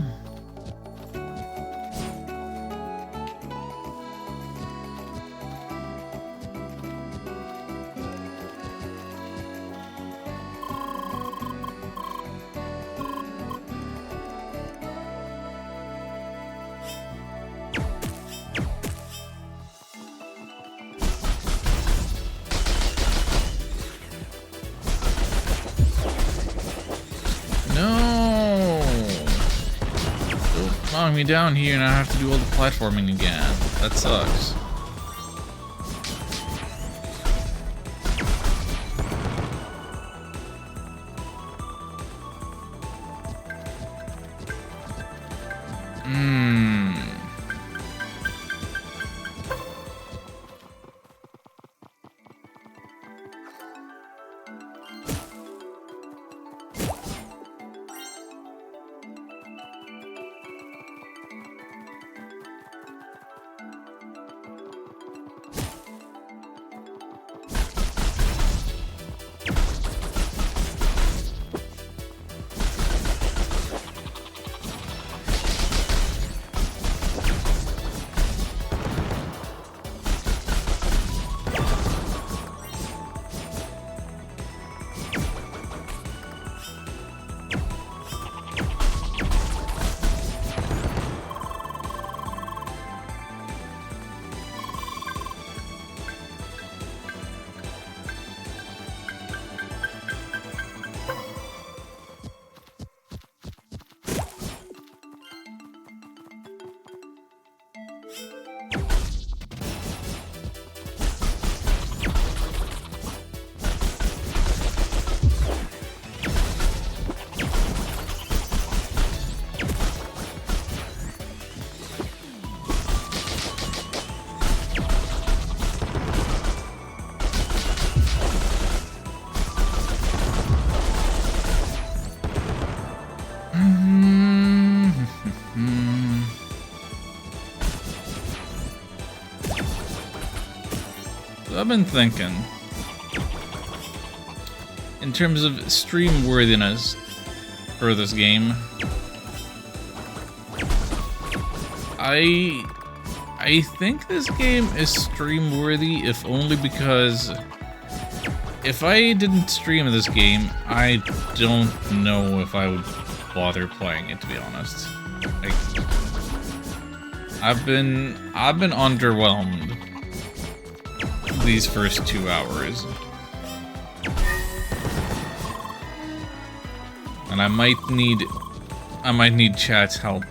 No! Don't knock me down here and I have to do all the platforming again. That sucks. I've been thinking, in terms of stream worthiness for this game, I think this game is stream worthy, if only because if I didn't stream this game, I don't know if I would bother playing it, to be honest. Like, I've been underwhelmed these first 2 hours. And I might need chat's help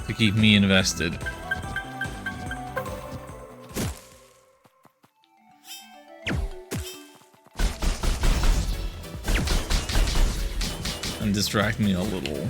to keep me invested. And distract me a little.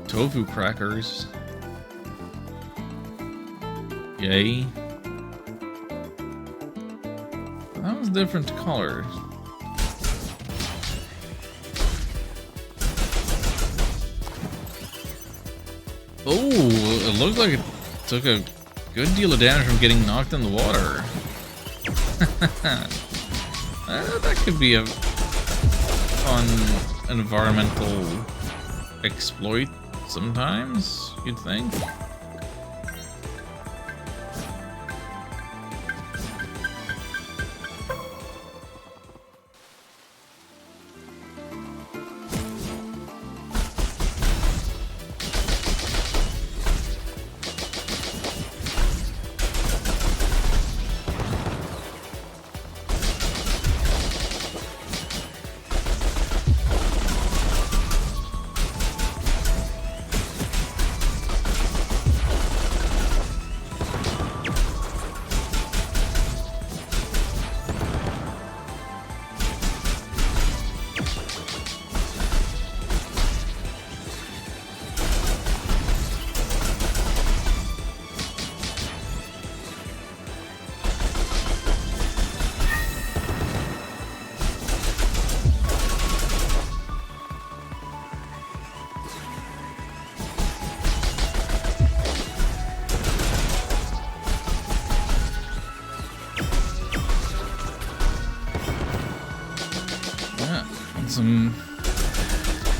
Tofu crackers. Yay. That was different colors. Oh, it looked like it took a good deal of damage from getting knocked in the water. That could be a fun environmental exploit sometimes, you'd think.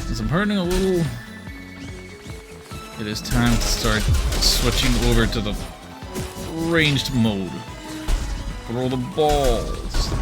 As I'm hurting a little, it is time to start switching over to the ranged mode. Throw the balls.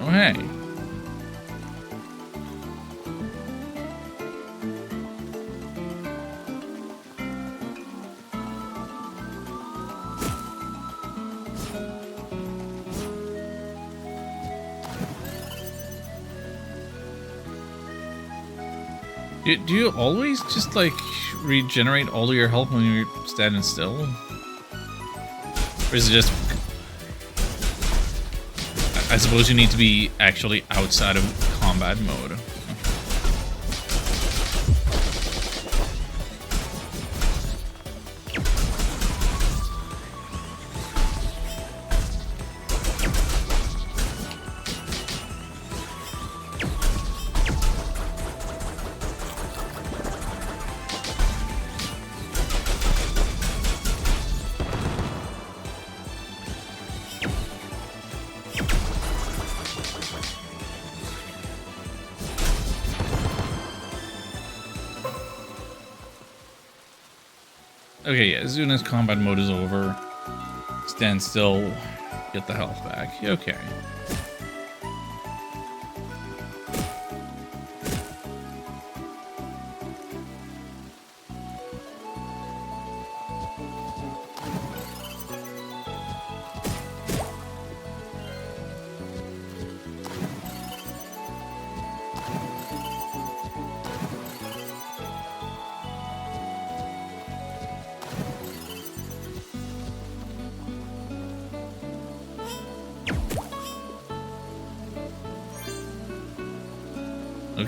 Oh, hey. Do you always just, like, regenerate all of your health when you're standing still? Or is it just... I suppose you need to be actually outside of combat mode. Okay, yeah, as soon as combat mode is over, stand still, get the health back. Okay.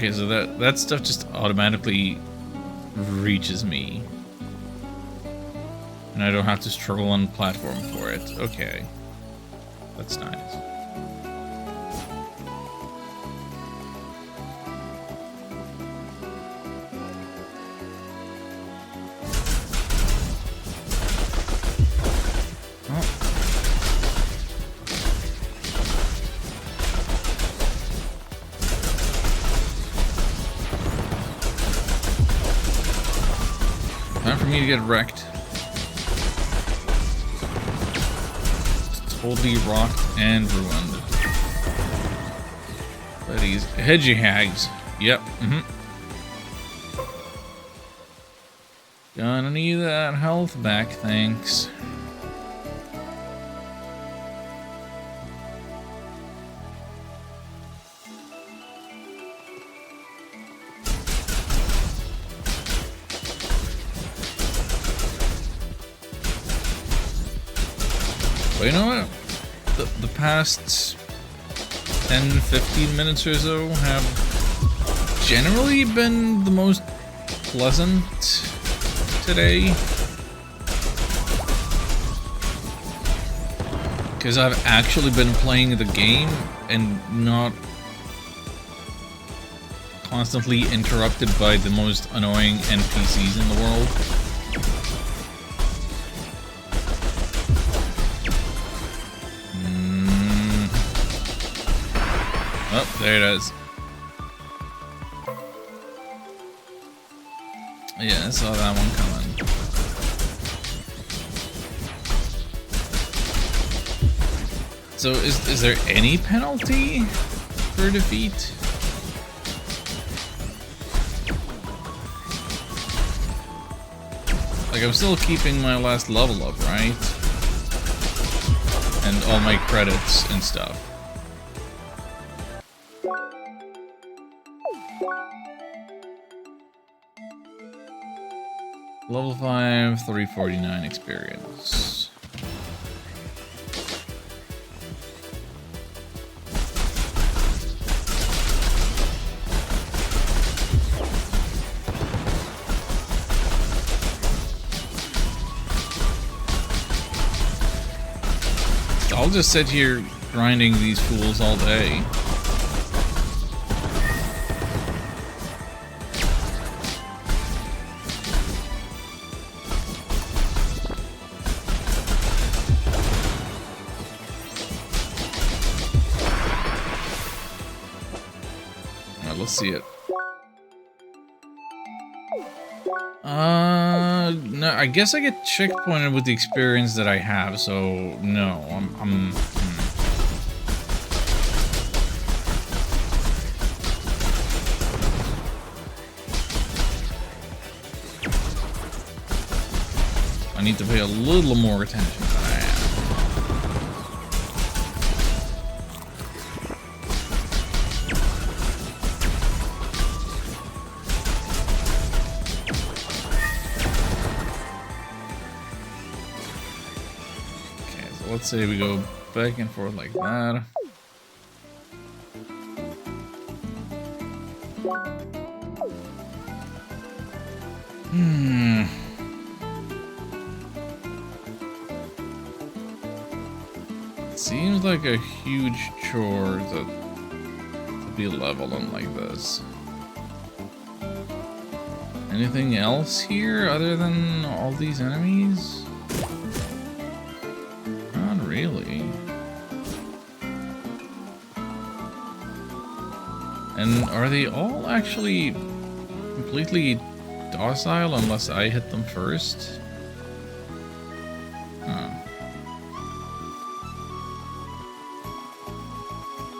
Okay, so that stuff just automatically reaches me. And I don't have to struggle on platform for it. Okay. That's nice. Time for me to get wrecked. Totally rocked and ruined. By these hedgy hags. Yep. Gonna need that health back, thanks. But you know what? The past 10-15 minutes or so have generally been the most pleasant today. Because I've actually been playing the game and not constantly interrupted by the most annoying NPCs in the world. Oh, there it is. Yeah, I saw that one coming. So is there any penalty for defeat? Like, I'm still keeping my last level up, right? And all my credits and stuff. Level 5, 349 experience. I'll just sit here grinding these fools all day. Let's see it. No, I guess I get checkpointed with the experience that I have, so no, I need to pay a little more attention than I am. Let's say we go back and forth like that. Seems like a huge chore to be leveling like this. Anything else here other than all these enemies? Really? And are they all actually completely docile unless I hit them first? Huh.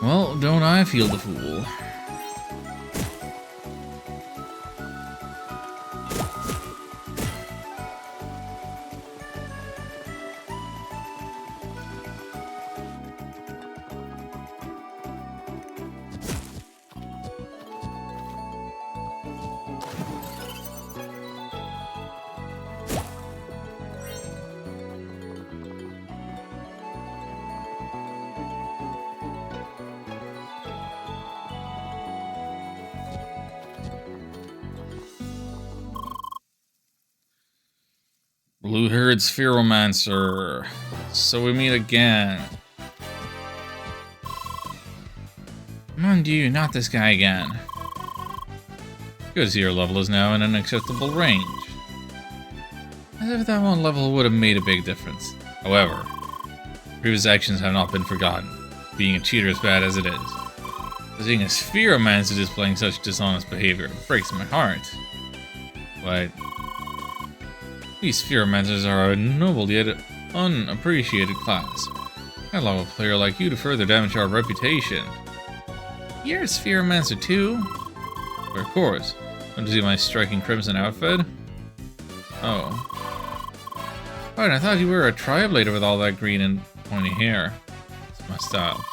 Well, don't I feel the fool? Blue-haired Spheromancer. So we meet again. Mind you, not this guy again. Good to see your level is now in an acceptable range. As if that one level would have made a big difference. However, previous actions have not been forgotten, being a cheater as bad as it is. Seeing a Spheromancer displaying such dishonest behavior breaks my heart. But these Spheromancers are a noble yet unappreciated class. I'd allow a player like you to further damage our reputation. You're a Spheromancer too? But of course. Want to see my striking crimson outfit? Oh. Right, I thought you were a Tri-Blader with all that green and pointy hair. It's my style.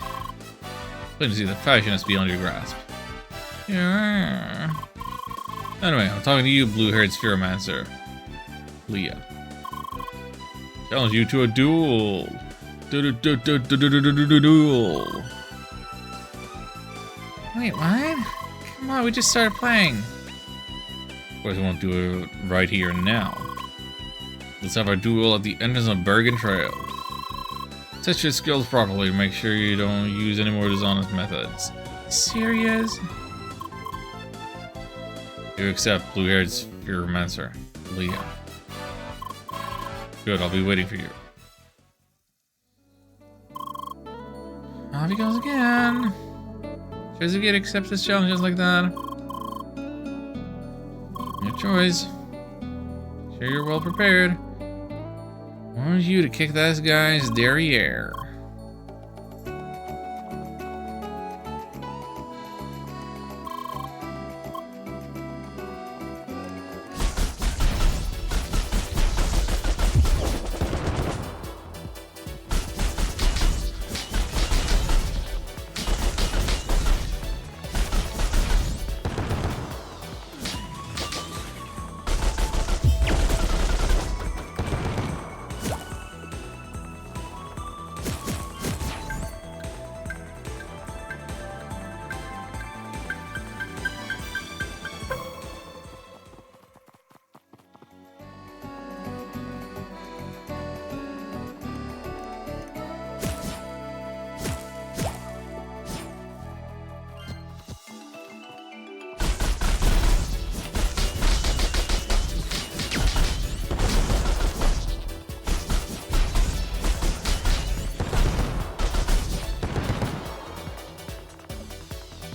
Plain to see the fashion is beyond your grasp. Yeah. Anyway, I'm talking to you, blue-haired Spheromancer. Leah. Challenge you to a duel. Duel. Wait, what? Come on, we just started playing. Of course, we won't do it right here and now. Let's have our duel at the entrance of Bergen Trail. Test your skills properly to make sure you don't use any more dishonest methods. Serious? You accept, blue-haired Spheromancer. Leah. Good, I'll be waiting for you. Off he goes again. Tries to get accept this challenge just like that. Your choice. Sure you're well prepared. I want you to kick this guy's derriere.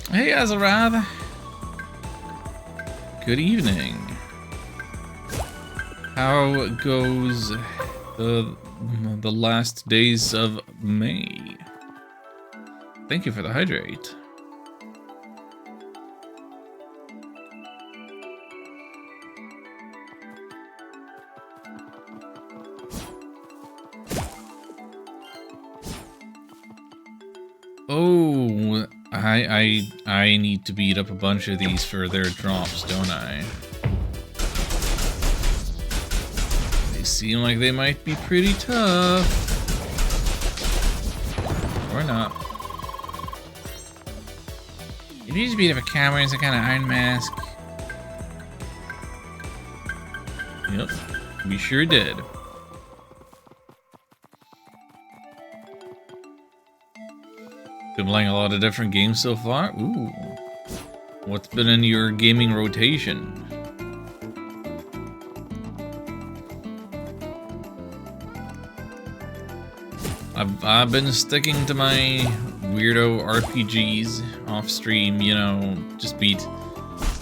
Hey, Azarath. Good evening. How goes the last days of May? Thank you for the hydrate. Oh, I need to beat up a bunch of these for their drops, don't I? They seem like they might be pretty tough. Or not. You need to beat up a cowboy in some kind of iron mask. Yep, we sure did. Been playing a lot of different games so far. Ooh. What's been in your gaming rotation? I've been sticking to my weirdo RPGs off stream, you know, just beat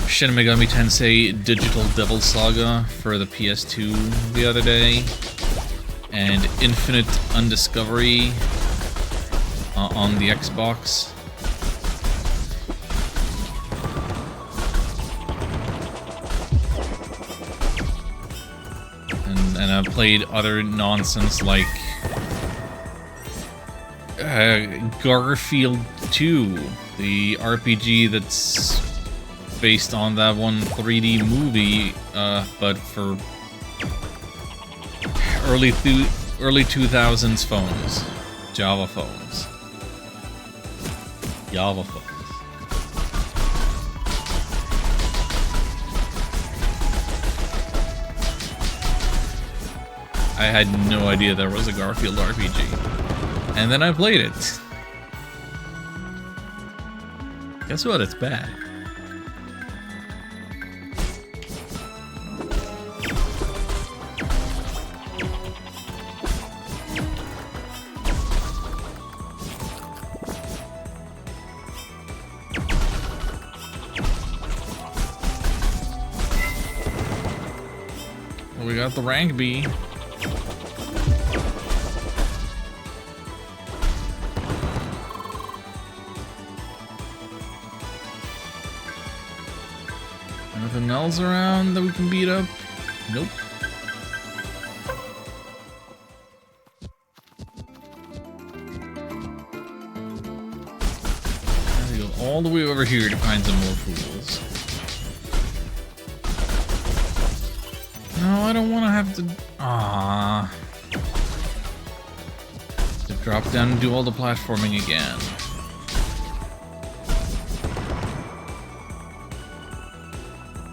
Shin Megami Tensei Digital Devil Saga for the PS2 the other day, and Infinite Undiscovery on the Xbox. And I've played other nonsense like Garfield 2, the RPG that's based on that one 3D movie, but for early 2000s phones, Java phones. Java phones. I had no idea there was a Garfield RPG. And then I played it. Guess what? It's bad. We got the rank B. Anything else around that we can beat up? Nope. I have to go all the way over here to find some more fools. No, I don't want to have to... To drop down and do all the platforming again.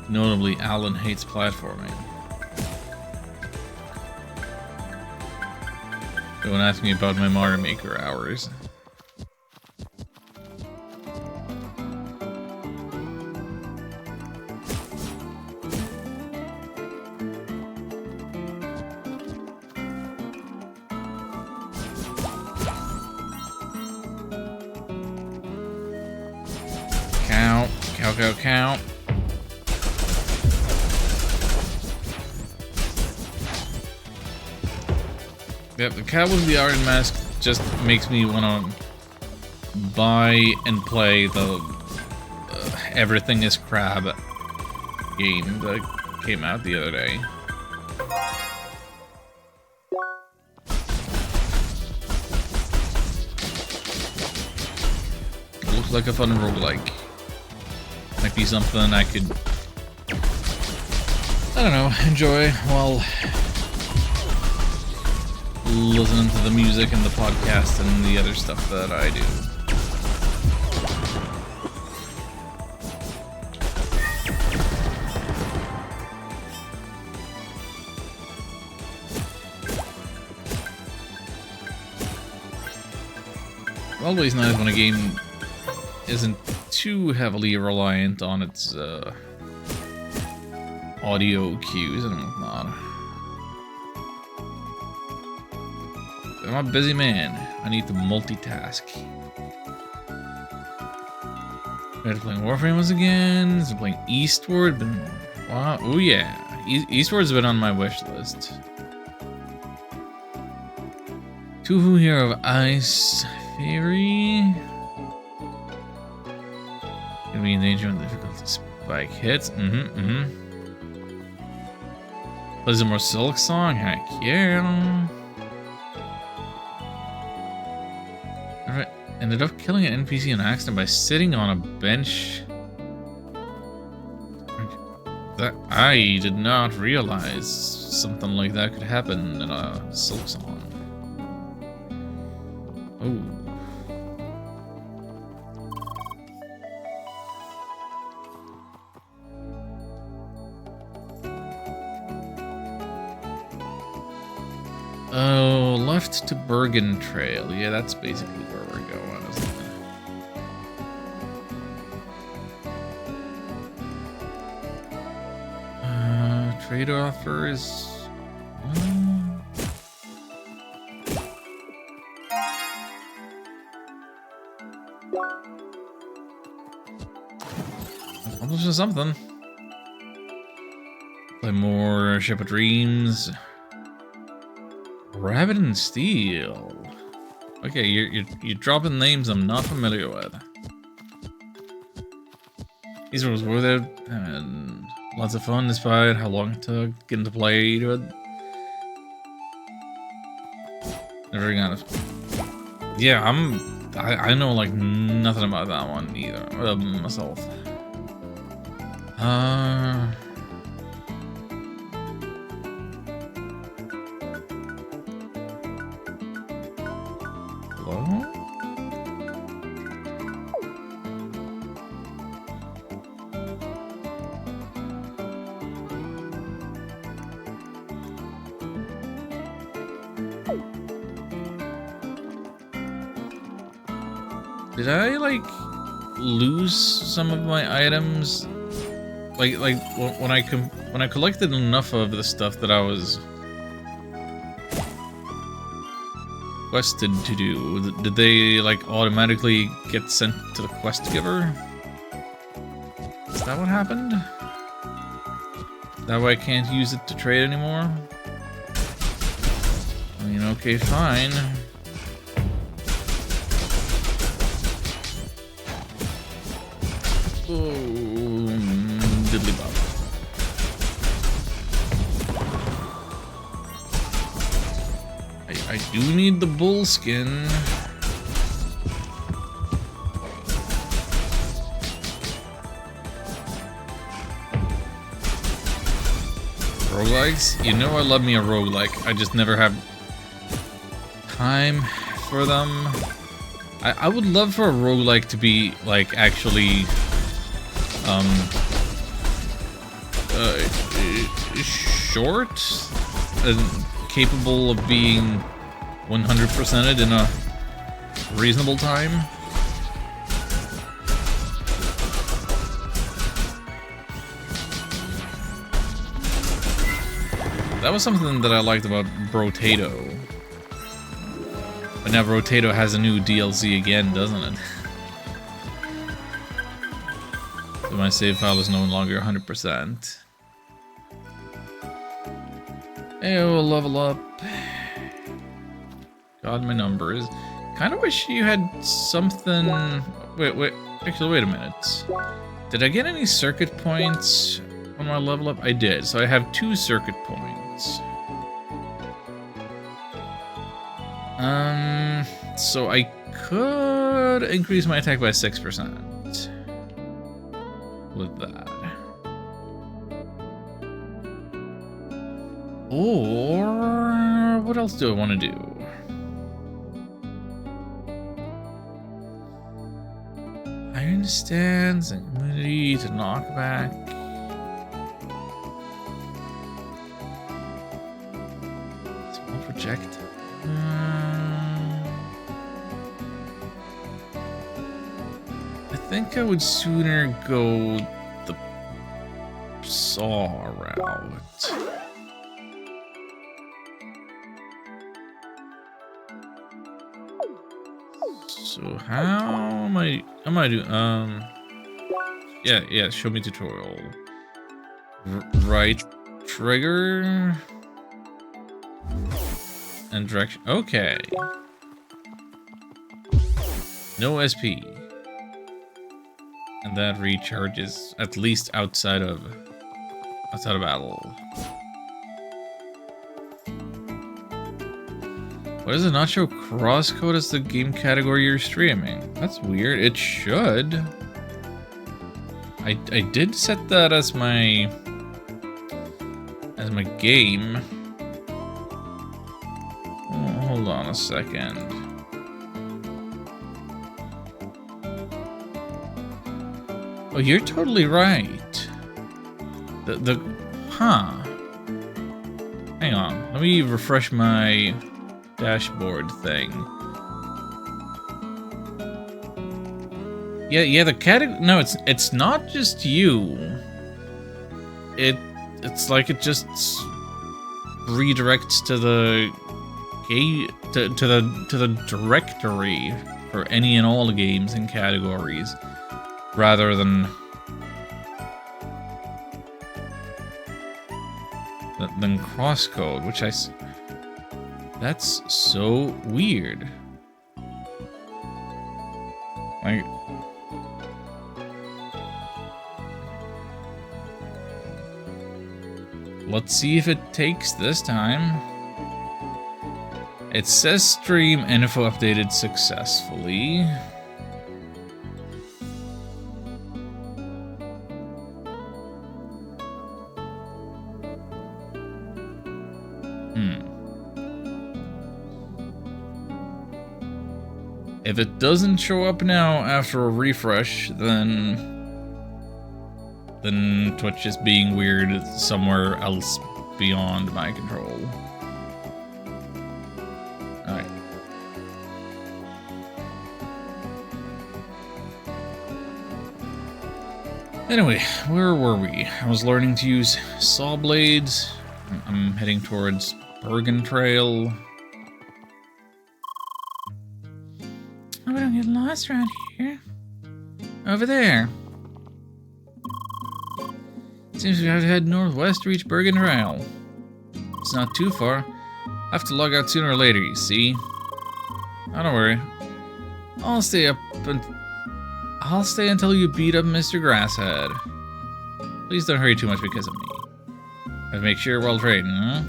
Notably, Alan hates platforming. Don't ask me about my Mario Maker hours. Count. Yep, the cat with the iron mask just makes me want to buy and play the Everything is Crab game that came out the other day. It looks like a fun roguelike. Might be something I could, I don't know, enjoy while listening to the music and the podcast and the other stuff that I do. It's always nice when a game isn't too heavily reliant on its audio cues and whatnot. I'm a busy man. I need to multitask. Started playing Warframe once again. Started playing Eastward. Wow. Oh yeah. Eastward's been on my wish list. Tuhu Hero of Ice Fairy. Gonna be in danger when difficulty spike hits. Plays a more Silk song? Heck yeah. Alright, ended up killing an NPC on accident by sitting on a bench. That I did not realize something like that could happen in a Silk song. Oh. Oh, left to Bergen Trail. Yeah, that's basically where we're going, isn't it? Trade offers. Accomplishing something. Play more Ship of Dreams. Rabbit and Steel. Okay, you're dropping names I'm not familiar with. These was worth it, and lots of fun despite how long it took getting to play it. Never got it. Yeah, I know like nothing about that one either myself. Did I, like, lose some of my items? Like when I collected enough of the stuff that I was quested to do, did they, like, automatically get sent to the quest giver? Is that what happened? That way I can't use it to trade anymore? I mean, okay, fine. Diddly bop. I do need the bull skin. Roguelikes? You know I love me a roguelike. I just never have time for them. I would love for a roguelike to be, like, actually short and capable of being 100%ed in a reasonable time. That was something that I liked about Brotato. But now Brotato has a new DLC again, doesn't it? So my save file is no longer 100%. Hey, we'll level up. God, my numbers. Kind of wish you had something... Wait. Actually, wait a minute. Did I get any circuit points on my level up? I did. So I have 2 circuit points. So I could increase my attack by 6% with that. Or what else do I want to do? Iron stance and immunity to knockback. Small project. I think I would sooner go the saw route. So how am I doing? Yeah, show me tutorial. Right trigger and direction. Okay. No SP. And that recharges at least outside of battle. Why does it not show CrossCode as the game category you're streaming? That's weird. It should. I did set that as my game. Oh, hold on a second. Oh, you're totally right. Huh. Hang on. Let me refresh my dashboard thing. Yeah, the category. No, it's not just you. It's like it just redirects to the to the directory for any and all games and categories, rather than CrossCode, which that's so weird. Like, let's see if it takes this time. It says stream info updated successfully. If it doesn't show up now after a refresh, then Twitch is being weird somewhere else beyond my control. Anyway, where were we? I was learning to use saw blades. I'm heading towards Bergen Trail. Oh, we don't get lost around here. Over there. Seems we have to head northwest to reach Bergen Trail. It's not too far. I have to log out sooner or later, you see. Oh, don't worry. I'll stay until you beat up Mr. Grasshead. Please don't hurry too much because of me. I make sure you're well trained, huh?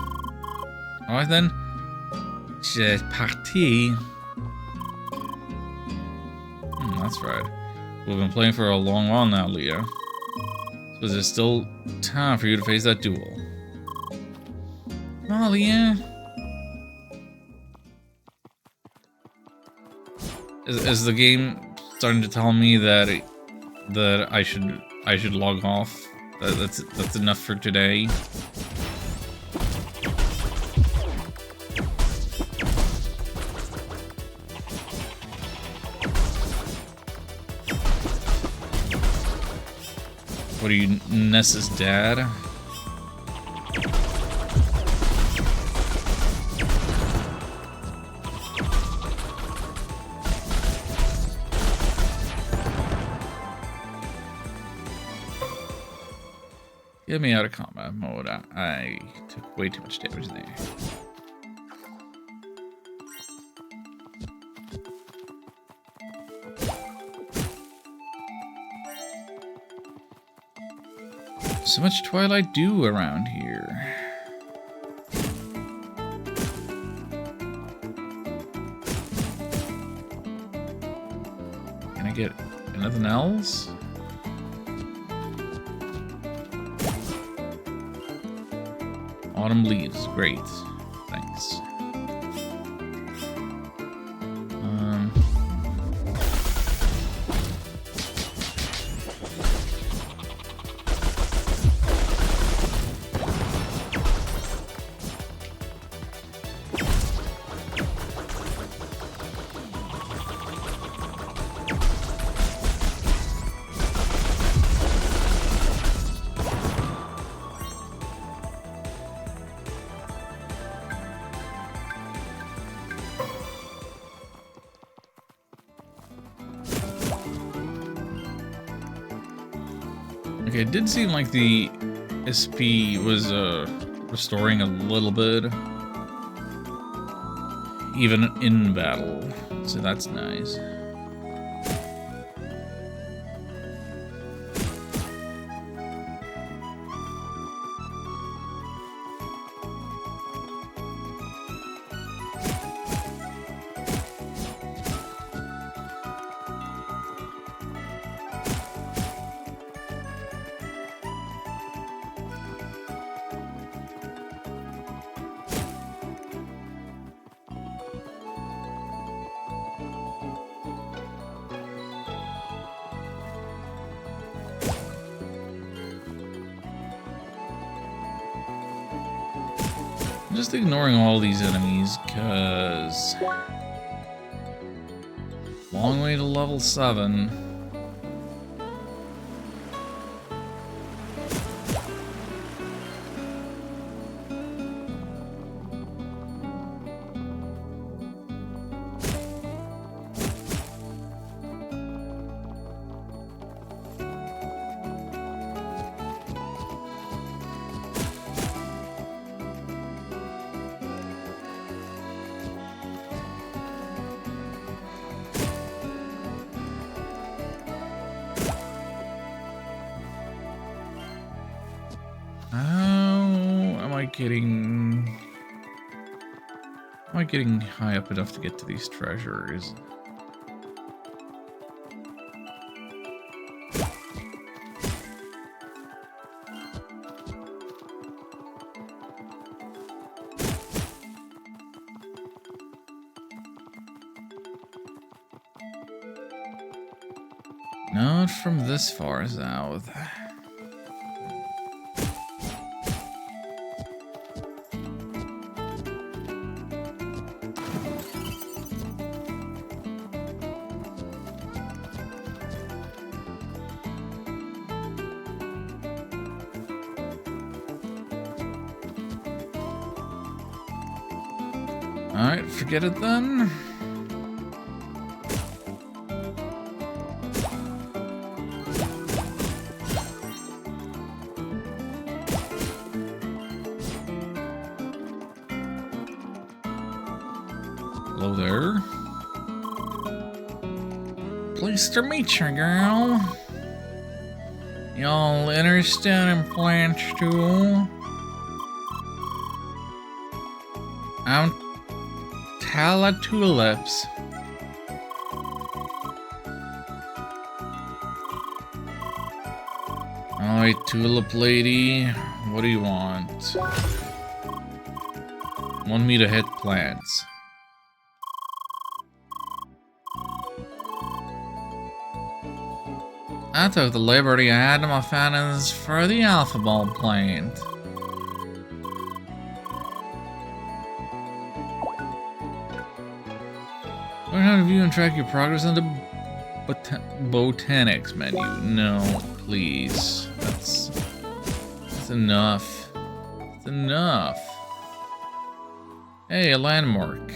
Alright then. C'est parti. That's right. We've been playing for a long while now, Leah. So is it still time for you to face that duel? Come on, Leah. Is the game starting to tell me that I should log off? That's enough for today. What are you, Ness's dad? Get me out of combat mode. I took way too much damage there. So much Twilight Dew around here. Can I get anything else? Autumn leaves, great. Thanks. Okay, it did seem like the SP was restoring a little bit, even in battle, so that's nice. I'm just ignoring all these enemies, cause long way to level 7. Am I getting high up enough to get to these treasures? Not from this far south. Alright, forget it then. Hello there. Pleased to meet you, girl. Y'all interested in plants too? I'm Tala Tulips. Alright, tulip lady, what do you want? Want me to hit plants? I took the liberty of adding my findings for the alpha ball plant. Learn how to view and track your progress on the botanics menu. No, please. That's enough. That's enough. Hey, a landmark.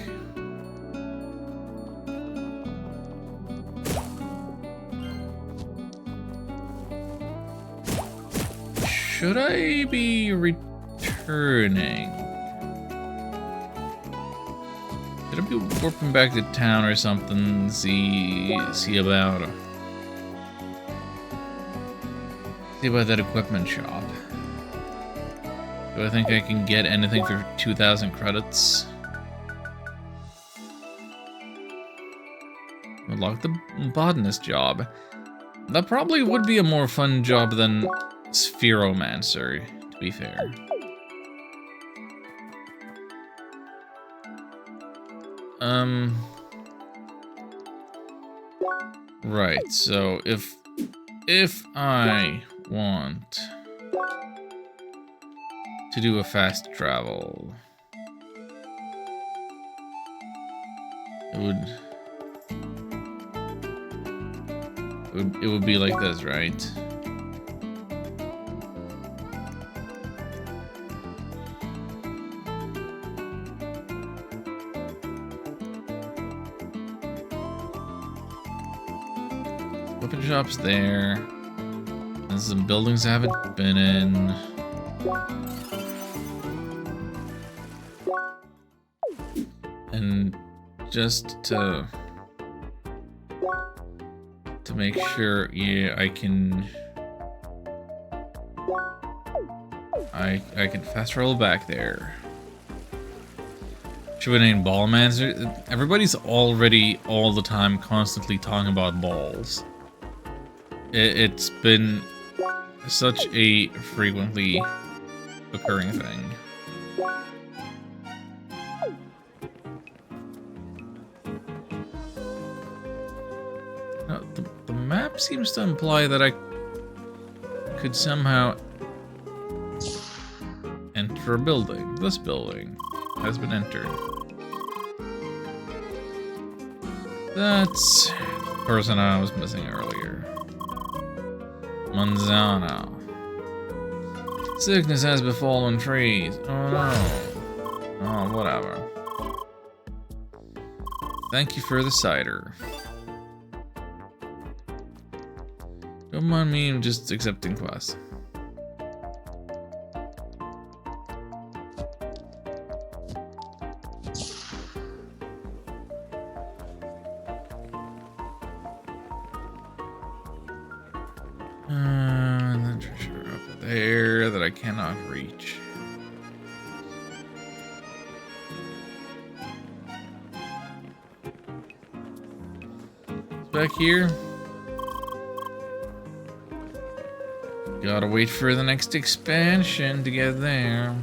Should I be returning? Should I be warping back to town or something? See about that equipment shop. Do I think I can get anything for 2,000 credits? Unlock the botanist job. That probably would be a more fun job than Spheromancer, to be fair. Right, so if I want to do a fast travel, it would be like this, right? Weapon shop's there. There's some buildings I haven't been in. And just to make sure, yeah, I can fast travel back there. Should we name Ballmancer? Everybody's already all the time constantly talking about balls. It's been such a frequently occurring thing. Now, the map seems to imply that I could somehow enter a building. This building has been entered. That's the person I was missing earlier. Manzana. Sickness has befallen trees. Oh no. Oh, whatever. Thank you for the cider. Don't mind me, I'm just accepting quests. And then treasure up there that I cannot reach. Back here. Gotta wait for the next expansion to get there.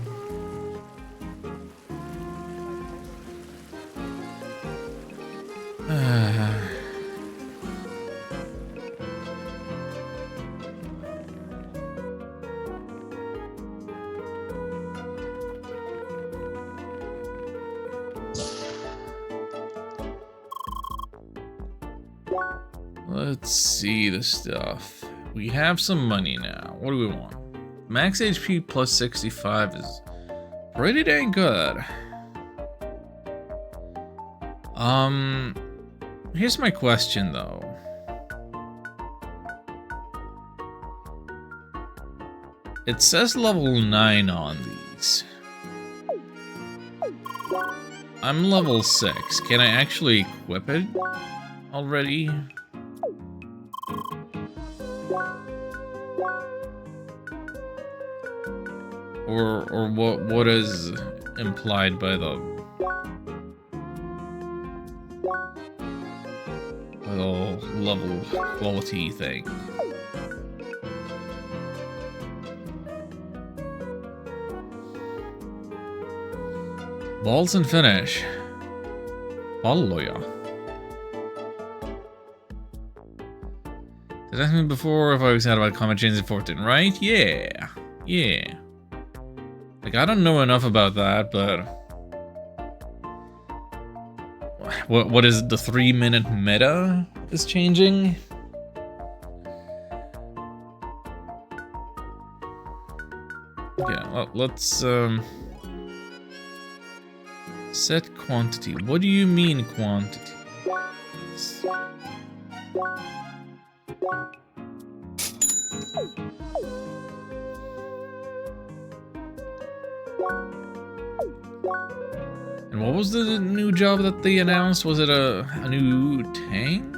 Let's see the stuff. We have some money now. What do we want? Max HP plus 65 is pretty dang good. Here's my question though. It says level 9 on these. I'm level 6. Can I actually equip it already? Or what is implied by the level quality thing? Balls and finish. Halleluja. Did I ask me before if I was sad about common change in 14, right? Yeah. Yeah. Like, I don't know enough about that, but... What is it, the 3-minute meta is changing? Yeah, well, let's, set quantity. What do you mean quantity? And what was the new job that they announced? Was it a new tank?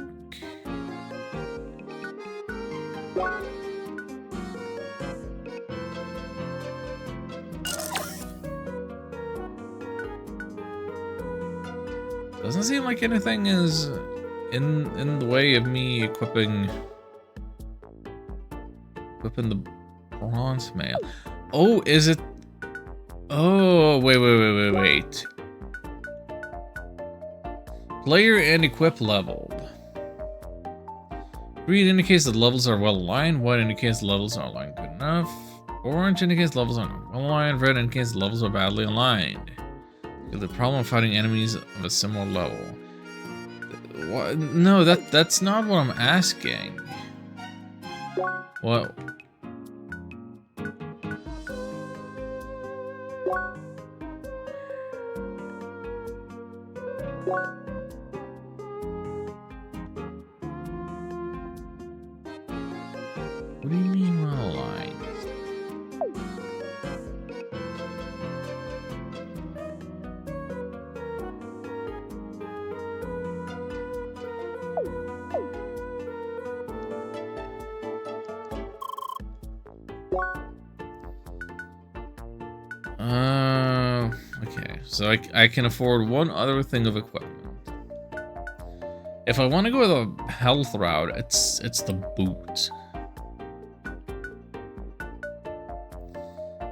Doesn't seem like anything is in the way of me equipping the bronze mail. Oh, is it? Oh, wait. Player and equip leveled. Green indicates that levels are well aligned. White indicates levels are aligned good enough. Orange indicates levels are not well aligned. Red indicates levels are badly aligned. You have the problem of fighting enemies of a similar level. What? No, that's not what I'm asking. What? What do you mean well aligned? Okay, so I can afford one other thing of equipment. If I want to go the health route, it's the boot.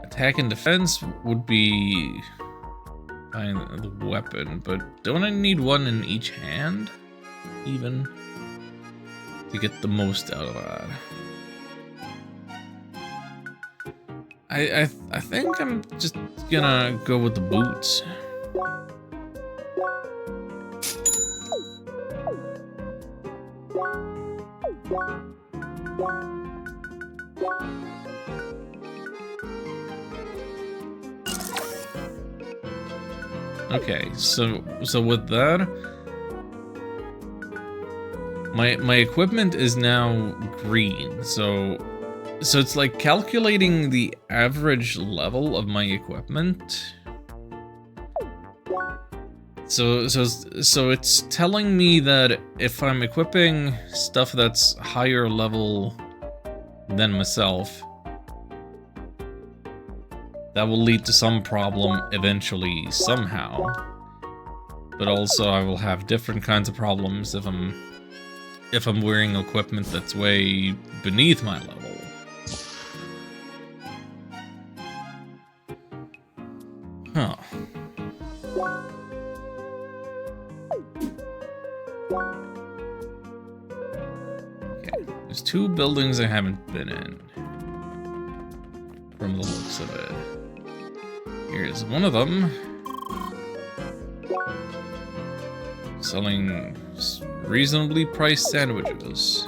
Attack and defense would be fine, the weapon, but don't I need one in each hand, even, to get the most out of that? I think I'm just gonna go with the boots. Okay, so with that, my equipment is now green, so it's like calculating the average level of my equipment. So it's telling me that if I'm equipping stuff that's higher level than myself, that will lead to some problem eventually, somehow. But also I will have different kinds of problems if I'm wearing equipment that's way beneath my level. Huh. Okay, there's 2 buildings I haven't been in, from the looks of it. Here's one of them. Selling reasonably priced sandwiches.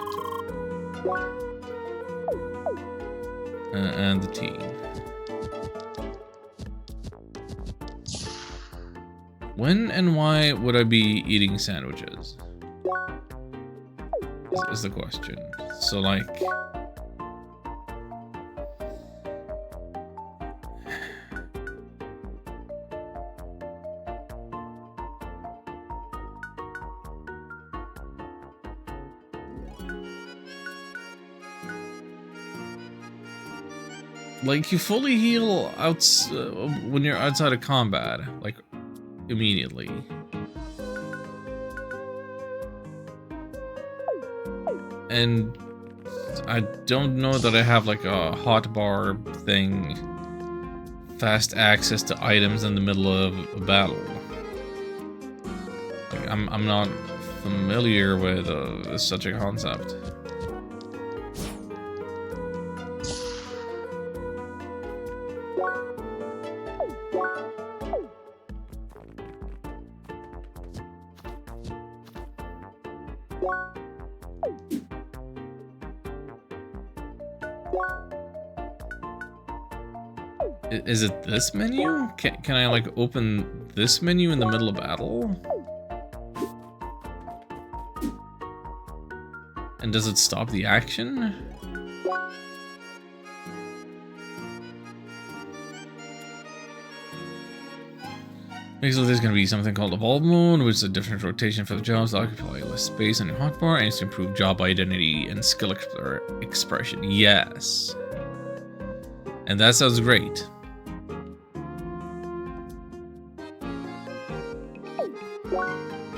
And the tea. When and why would I be eating sandwiches? Is the question. So, like... Like, you fully heal when you're outside of combat, like, immediately. And I don't know that I have, like, a hotbar thing, fast access to items in the middle of a battle. Like, I'm not familiar with such a concept. Is it this menu? Can I, like, open this menu in the middle of battle? And does it stop the action? So there's going to be something called Evolve Mode, which is a different rotation for the jobs that occupy less space on your hotbar, and it's to improve job identity and skill expression. Yes. And that sounds great.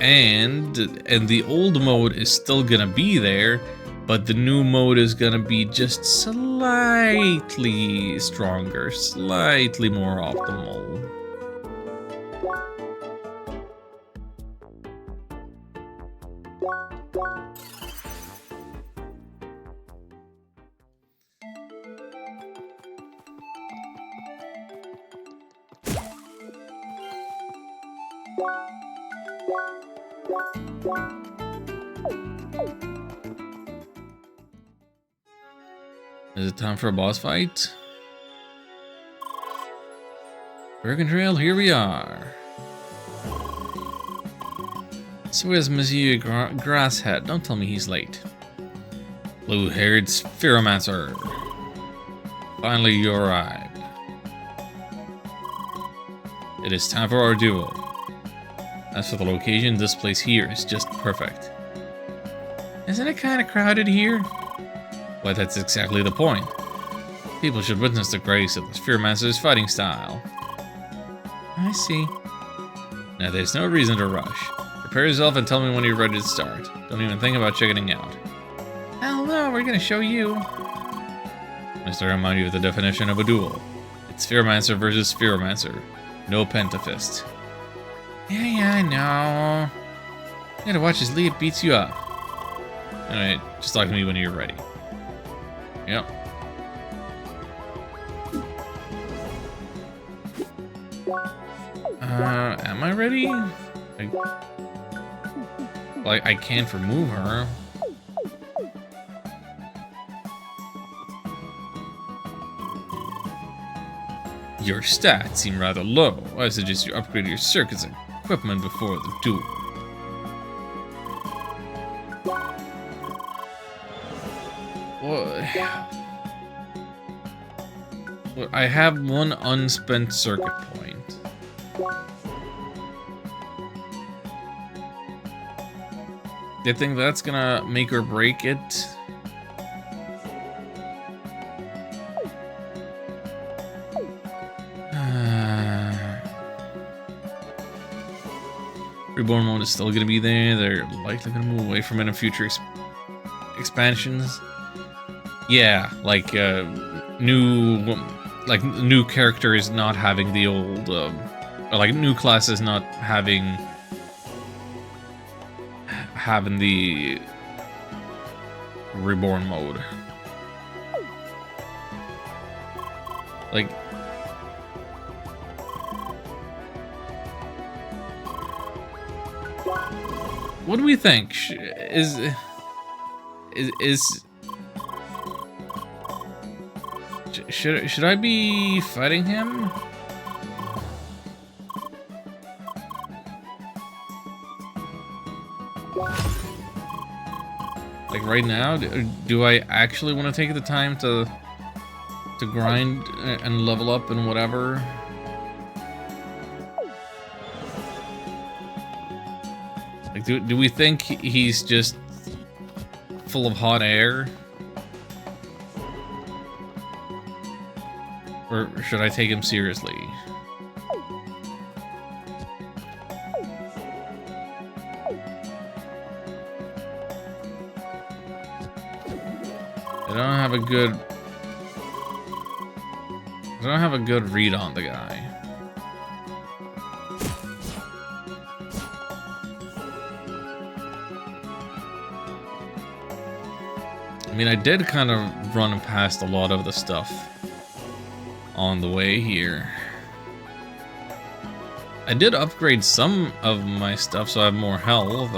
And the old mode is still gonna be there, but the new mode is gonna be just slightly stronger, slightly more optimal. Is it time for a boss fight? Bergen Trail, here we are. So is Monsieur Grasshead? Don't tell me he's late. Blue-haired Spheromancer. Finally, you arrived. It is time for our duel. As for the location, this place here is just perfect. Isn't it kind of crowded here? Well, that's exactly the point. People should witness the grace of the Spheromancer's fighting style. I see. Now, there's no reason to rush. Prepare yourself and tell me when you're ready to start. Don't even think about checking out. Hell no, we're gonna show you. Must I remind you of the definition of a duel. It's Spheromancer versus Spheromancer. No pentafist. Yeah, I know. You gotta watch as Leah beats you up. Alright, just talk to me when you're ready. Yep. Am I ready? Like, I can't remove her. Your stats seem rather low. I suggest you upgrade your circuits and equipment before the duel. Well, I have one unspent circuit point. Do you think that's gonna make or break it? Reborn mode is still gonna be there. They're likely gonna move away from it in future expansions. Yeah, like new characters not having the old, or like new classes not having the reborn mode. Like, what do we think? Should I be fighting him? Like right now, do I actually want to take the time to grind and level up and whatever? Like, do we think he's just full of hot air? Or should I take him seriously? I don't have a good read on the guy. I mean, I did kind of run past a lot of the stuff on the way here. I did upgrade some of my stuff so I have more health.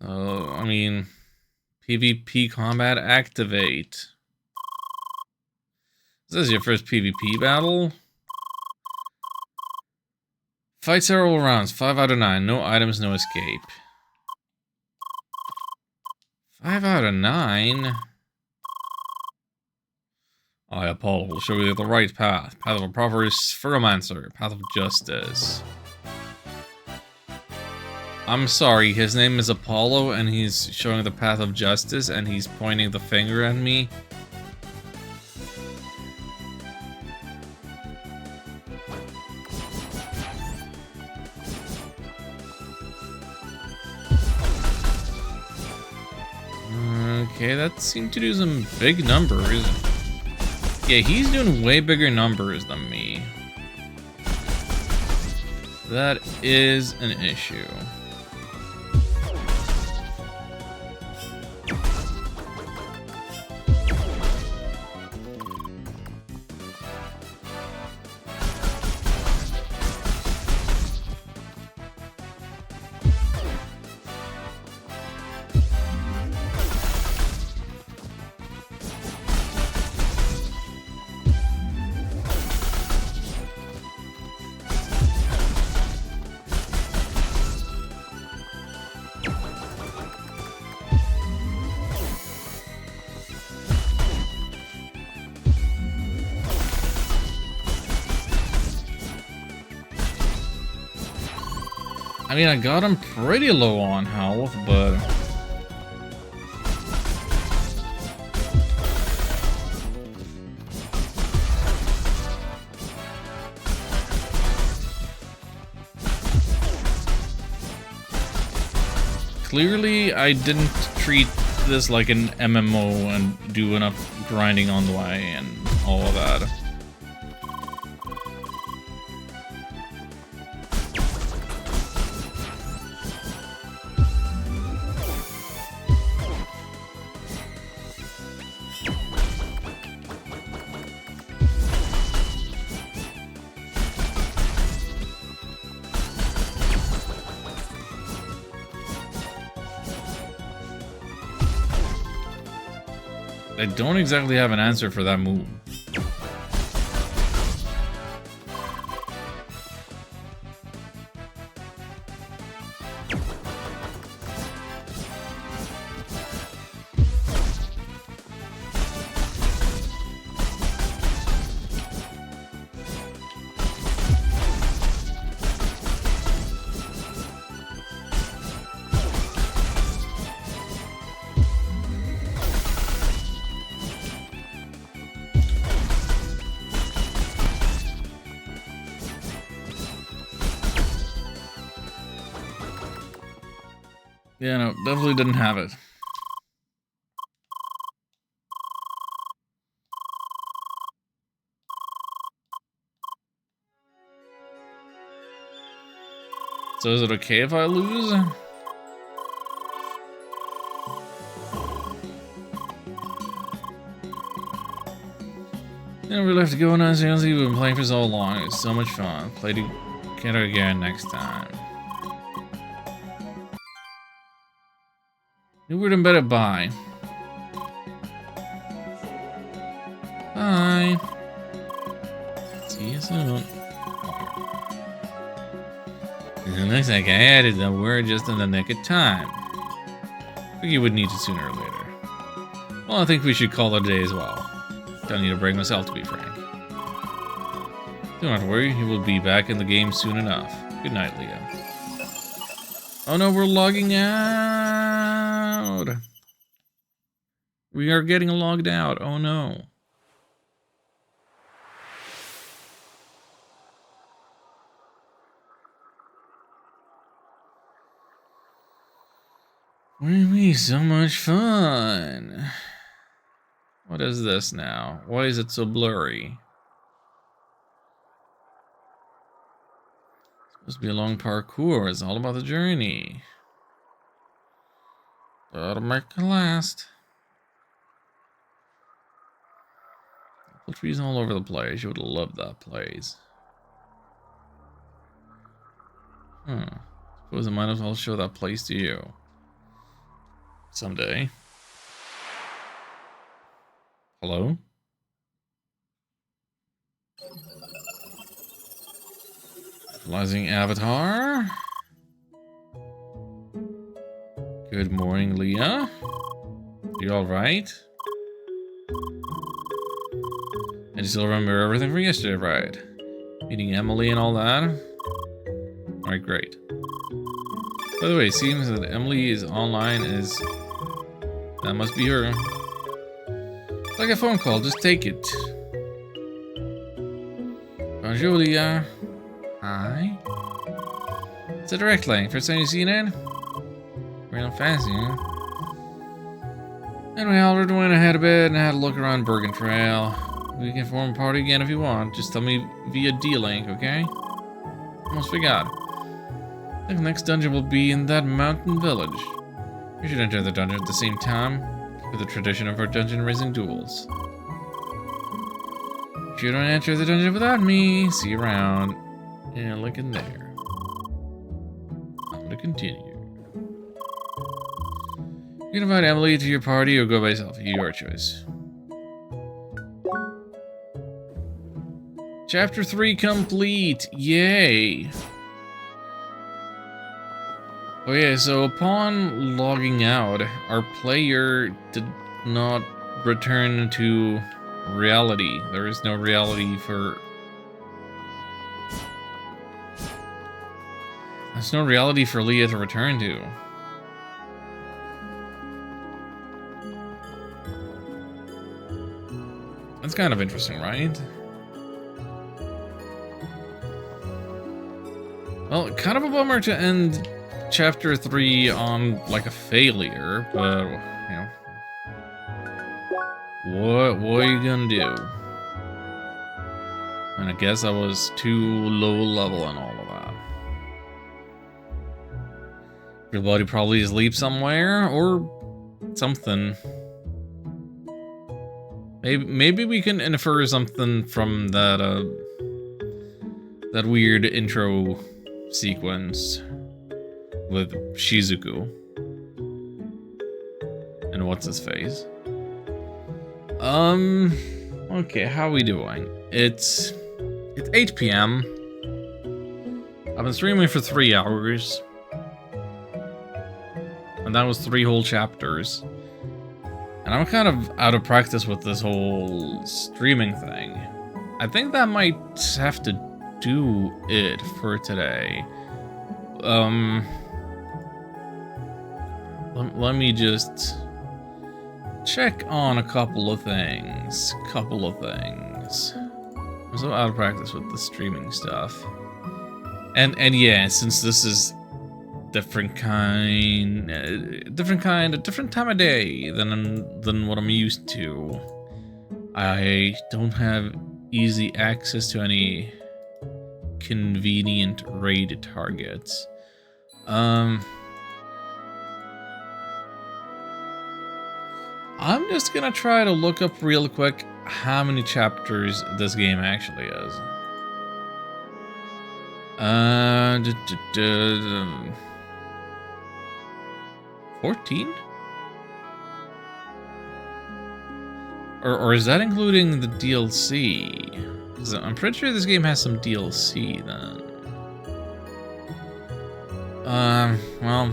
So, I mean, PvP combat activate. Is this your first PvP battle? Fight several rounds, 5 out of 9. No items, no escape. 5 out of 9? I, Apollo, will show you the right path. Path of a proper Spheromancer. Path of justice. I'm sorry, his name is Apollo, and he's showing the path of justice, and he's pointing the finger at me. Okay, that seemed to do some big numbers. Yeah, he's doing way bigger numbers than me. That is an issue. I mean, I got him pretty low on health, but... Clearly, I didn't treat this like an MMO and do enough grinding on the way and all of that. I don't exactly have an answer for that move. Yeah, no, definitely didn't have it. So is it okay if I lose? Yeah, we're left to go now. Seriously, we've been playing for so long. It's so much fun. Play together again next time. New word embedded by. Bye. See you soon. It looks like I added the word just in the nick of time. I think you would need it sooner or later. Well, I think we should call it a day as well. Don't need a break myself, to be frank. Do not worry, you will be back in the game soon enough. Good night, Leah. Oh no, we're logging out! We are getting logged out, oh no. What do you mean, so much fun? What is this now? Why is it so blurry? It's supposed to be a long parkour. It's all about the journey. Gotta make it last. Apple trees all over the place. You would love that place. Suppose I might as well show that place to you. Someday. Hello? Analyzing avatar. Good morning, Leah. You alright? And you still remember everything from yesterday, right? Meeting Emily and all that? Alright, great. By the way, it seems that Emily is online that must be her. It's like a phone call, just take it. Bonjour, Leah. Hi. It's a direct line. First time you seen it? Real fancy, huh? Anyway, I already went ahead of bed and had a look around Bergen Trail. We can form a party again if you want. Just tell me via D-Link, okay? Almost forgot. I think the next dungeon will be in that mountain village. We should enter the dungeon at the same time, with the tradition of our dungeon raising duels. If you don't enter the dungeon without me, see you around. Yeah, look in there. I'm gonna continue. You can invite Emily to your party or go by yourself. Your choice. Chapter 3 complete! Yay! Oh yeah, so upon logging out, our player did not return to reality. There is no reality for... There's no reality for Leah to return to. That's kind of interesting, right? Well, kind of a bummer to end Chapter 3 on, like, a failure, but, you know. What are you gonna do? And I guess I was too low level and all of that. Everybody probably asleep somewhere, or something. Maybe we can infer something from that, that weird intro sequence with Shizuku and what's his face. Okay, how are we doing? It's 8 p.m. I've been streaming for 3 hours, and that was 3 whole chapters. And I'm kind of out of practice with this whole streaming thing. I think that might have to do it for today. Let me just check on a couple of things. I'm so out of practice with the streaming stuff. And yeah, since this is a different time of day than what I'm used to, I don't have easy access to any convenient raid targets. I'm just gonna try to look up real quick how many chapters this game actually is. 14? Or is that including the DLC? 'Cause I'm pretty sure this game has some DLC then. Well...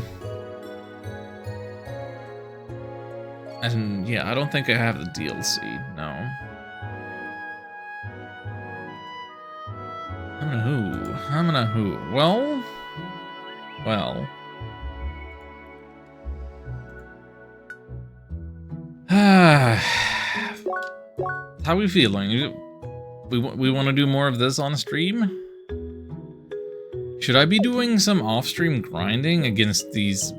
And yeah, I don't think I have the DLC, no. I'm gonna who? Well... How are we feeling? We want to do more of this on stream? Should I be doing some off-stream grinding against these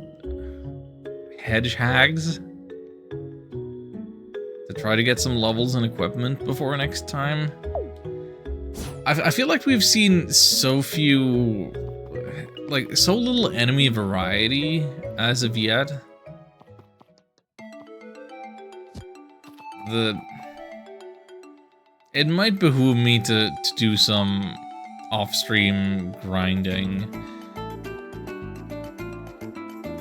hedgehogs? To try to get some levels and equipment before next time? I feel like we've seen so few... like, so little enemy variety as of yet. It might behoove me to do some off-stream grinding.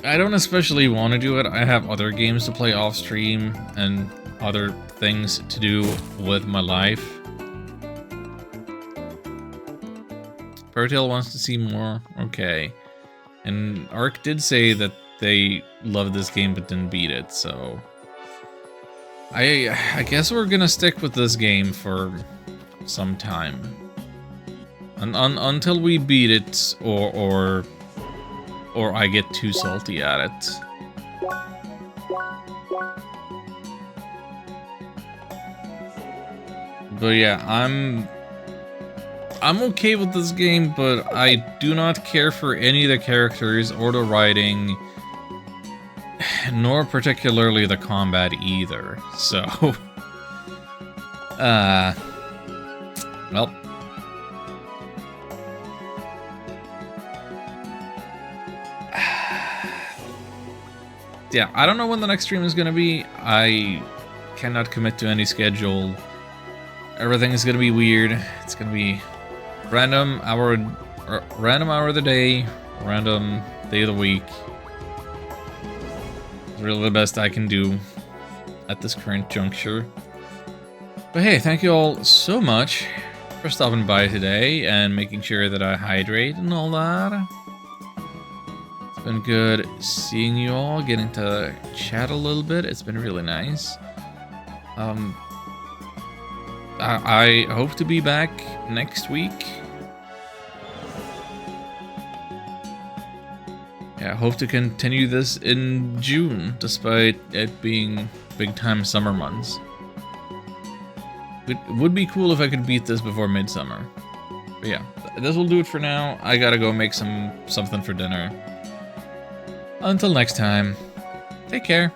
I don't especially want to do it. I have other games to play off-stream and other things to do with my life. Pertail wants to see more. Okay. And Ark did say that they loved this game but didn't beat it, so... I guess we're gonna stick with this game for some time. Until we beat it, or I get too salty at it. But yeah, I'm okay with this game, but I do not care for any of the characters or the writing, nor particularly the combat either. So, well. Yeah, I don't know when the next stream is gonna be. I cannot commit to any schedule. Everything is gonna be weird. It's gonna be random hour of the day, random day of the week. It's really the best I can do at this current juncture. But hey, thank you all so much for stopping by today and making sure that I hydrate and all that. It's been good seeing you all, getting to chat a little bit. It's been really nice. I hope to be back next week. Yeah, I hope to continue this in June, despite it being big time summer months. It would be cool if I could beat this before midsummer. But yeah, this will do it for now. I gotta go make something for dinner. Until next time, take care.